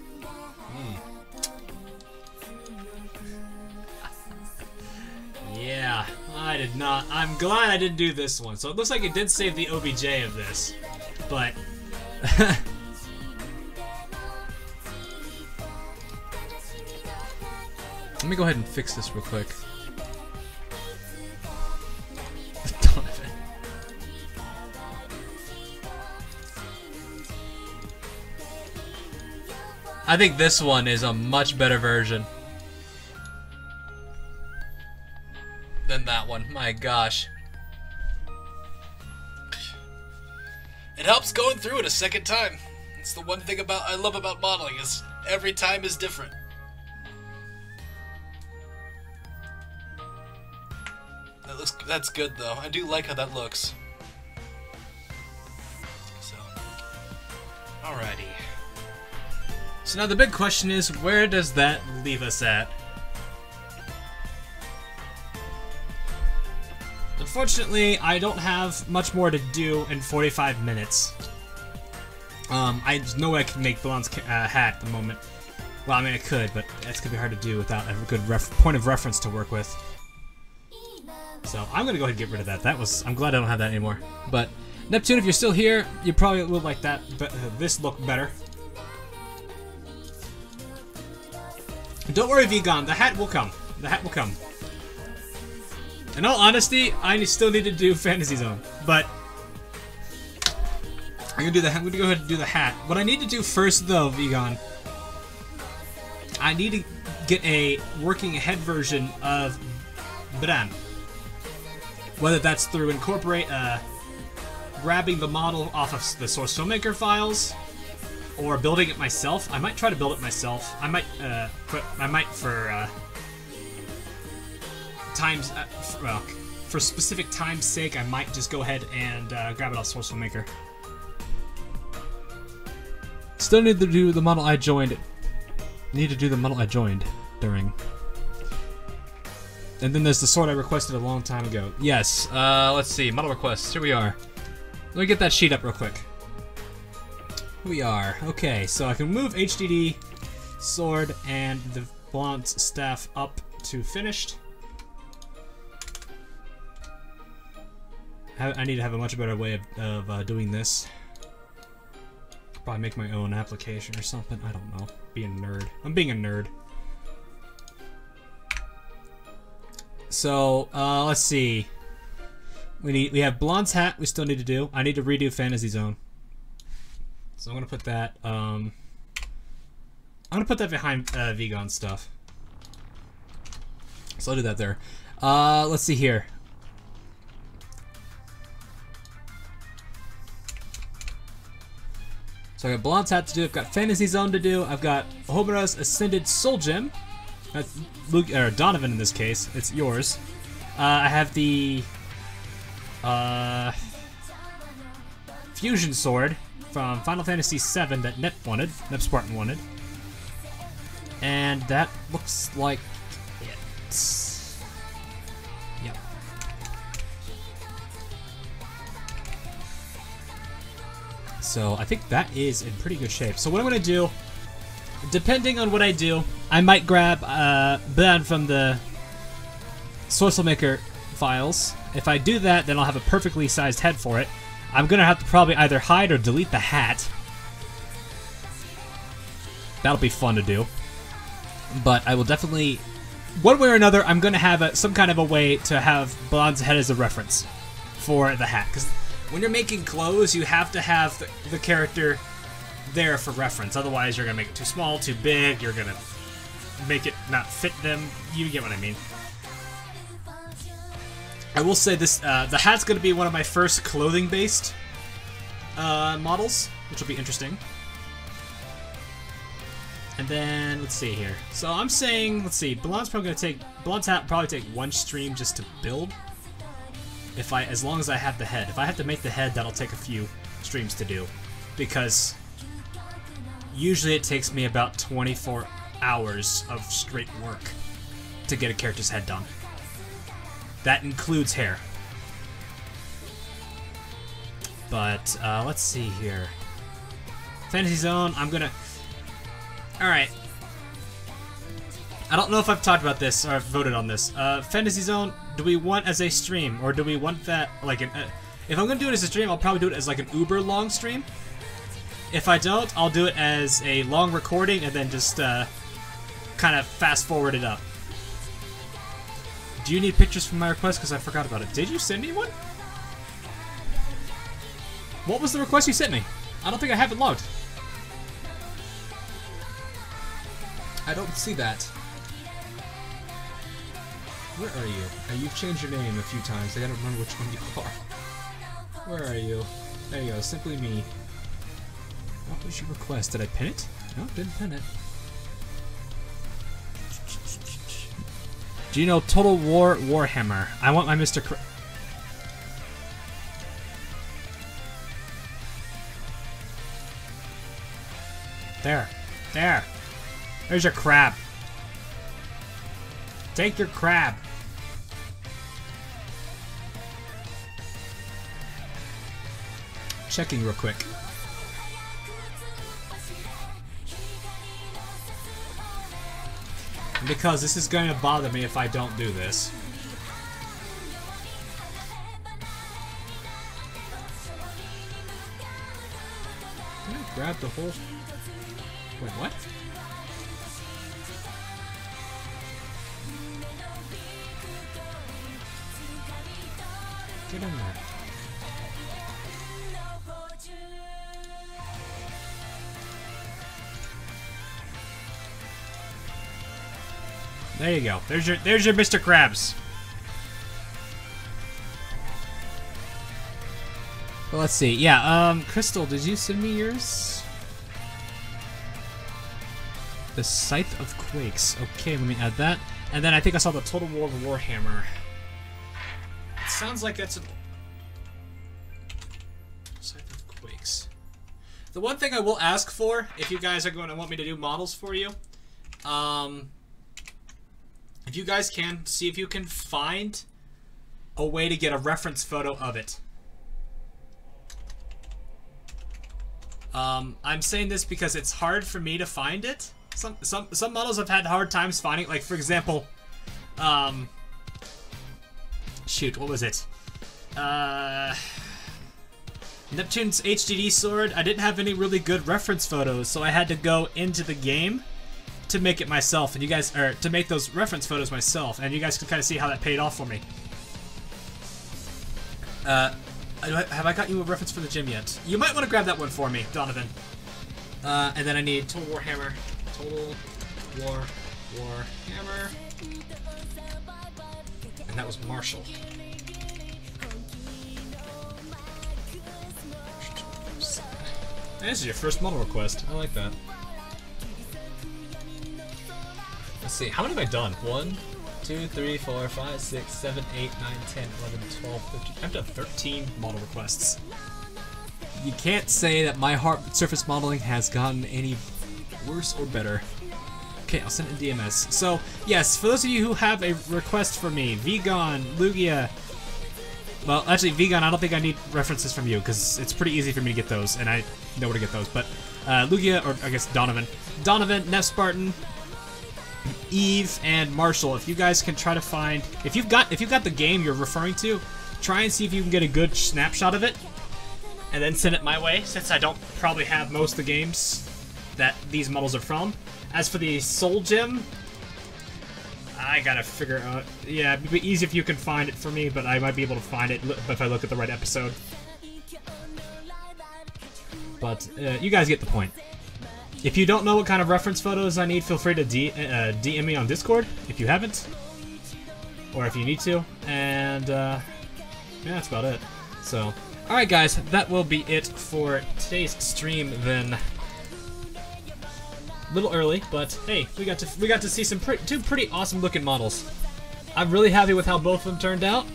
Yeah, I did not. I'm glad I didn't do this one. So it looks like it did save the OBJ of this, but... Let me go ahead and fix this real quick. I think this one is a much better version than that one. My gosh. It helps going through it a second time. It's the one thing I love about modeling is every time is different. That's good though. I do like how that looks. So, alrighty. So now the big question is, where does that leave us at? Unfortunately, I don't have much more to do in 45 minutes. There's no way I can make Blanc's hat at the moment. Well, I mean, I could, but that's gonna be hard to do without a good point of reference to work with. So I'm gonna go ahead and get rid of that. I'm glad I don't have that anymore. But Neptune, if you're still here, you probably will like that. But this look better. Don't worry, Vegan. The hat will come. The hat will come. In all honesty, I still need to do Fantasy Zone, but I'm gonna go ahead and do the hat. What I need to do first, though, Vegan, I need to get a working head version of Blanc. Whether that's through grabbing the model off of the Source Filmmaker files, or building it myself. I might try to build it myself. I might for specific time's sake, I might just go ahead and grab it off Source Filmmaker. Still need to do the model I joined. Need to do the model I joined during. And then there's the sword I requested a long time ago. Yes. Let's see. Model requests. Here we are. Let me get that sheet up real quick. Here we are. Okay, so I can move HDD sword and the Blanc's staff up to finished. I need to have a much better way of doing this. Probably make my own application or something. I don't know. Being a nerd. I'm being a nerd. So, let's see. We have Blanc's hat we still need to do. I need to redo Fantasy Zone. So I'm gonna put that, I'm gonna put that behind Vigon's stuff. So I'll do that there. Let's see here. So I got Blanc's hat to do, I've got Fantasy Zone to do, I've got Homura's Ascended Soul Gem. That's Luke, or Donovan in this case, it's yours. I have the Fusion Sword from Final Fantasy VII that Nep Spartan wanted. And that looks like it. Yep. So I think that is in pretty good shape. So what I'm going to do, depending on what I do, I might grab Blanc from the Source Maker files. If I do that, then I'll have a perfectly sized head for it. I'm going to have to probably either hide or delete the hat. That'll be fun to do. But I will definitely, one way or another, I'm going to have some kind of a way to have Blanc's head as a reference for the hat. Because when you're making clothes, you have to have the character there for reference. Otherwise, you're going to make it too small, too big. You're going to make it not fit them. You get what I mean. I will say this, the hat's going to be one of my first clothing-based models, which will be interesting. And then, let's see here. So I'm saying, let's see, Blanc's hat will probably take one stream just to build. As long as I have the head. If I have to make the head, that'll take a few streams to do. Because usually it takes me about 24 hours of straight work to get a character's head done. That includes hair. But, let's see here. Fantasy Zone, I'm gonna... Alright. I don't know if I've talked about this, or I've voted on this. Fantasy Zone, do we want as a stream, or do we want that, like, if I'm gonna do it as a stream, I'll probably do it as, like, an uber long stream. If I don't, I'll do it as a long recording, and then just, kind of fast forward it up. Do you need pictures from my request? Because I forgot about it. Did you send me one? What was the request you sent me? I don't think I have it logged. I don't see that. Where are you? You've changed your name a few times. I gotta remember which one you are. Where are you? There you go. Simply me. What was your request? Did I pin it? No, didn't pin it. Do you know Total War Warhammer? I want my Mr. There. There. There's your crab. Take your crab. Checking real quick. Because this is going to bother me if I don't do this. Can I grab the whole... Wait, what? Get in there. There you go. There's your Mr. Krabs. Well, let's see. Yeah, Crystal, did you send me yours? The Scythe of Quakes. Okay, let me add that. And then I think I saw the Total War Warhammer. It sounds like that's a... Scythe of Quakes. The one thing I will ask for, if you guys are going to want me to do models for you, if you guys can, see if you can find a way to get a reference photo of it. I'm saying this because it's hard for me to find it, Some models I've had hard times finding. Like for example, shoot, what was it? Neptune's HDD sword. I didn't have any really good reference photos, so I had to go into the game to make it myself, and you guys, or to make those reference photos myself, and you guys can kind of see how that paid off for me. Have I got you a reference for the gym yet? You might want to grab that one for me, Donovan. And then I need Total War Hammer. Total War Hammer. And that was Marshall. This is your first model request. I like that. Let's see, how many have I done? 1, 2, 3, 4, 5, 6, 7, 8, 9, 10, 11, 12, 13. I've done 13 model requests. You can't say that my hard surface modeling has gotten any worse or better. Okay, I'll send it in DMS. So, yes, for those of you who have a request for me, Vegan, Lugia. Well, actually, Vegan, I don't think I need references from you, because it's pretty easy for me to get those, and I know where to get those. But Lugia, or I guess Donovan, Nef Spartan, Eve, and Marshall. If you guys can try to find, if you've got the game you're referring to, try and see if you can get a good snapshot of it, and then send it my way, since I don't probably have most of the games that these models are from. As for the Soul Gem, I gotta figure out. Yeah, it'd be easy if you could find it for me, but I might be able to find it if I look at the right episode. But you guys get the point. If you don't know what kind of reference photos I need, feel free to DM me on Discord if you haven't, or if you need to. And yeah, that's about it. So, all right, guys, that will be it for today's stream. Then, a little early, but hey, we got to see some two pretty awesome looking models. I'm really happy with how both of them turned out.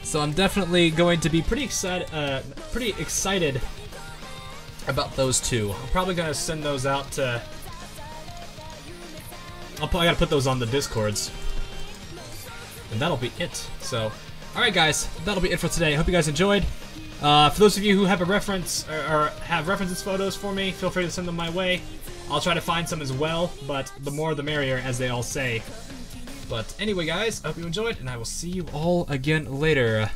So I'm definitely going to be pretty excited about those two. I'm probably gonna send those out to. I gotta put those on the Discords, and that'll be it. So, all right, guys, that'll be it for today. I hope you guys enjoyed. For those of you who have a reference or have references photos for me, feel free to send them my way. I'll try to find some as well, but the more the merrier, as they all say. But anyway, guys, I hope you enjoyed, and I will see you all again later.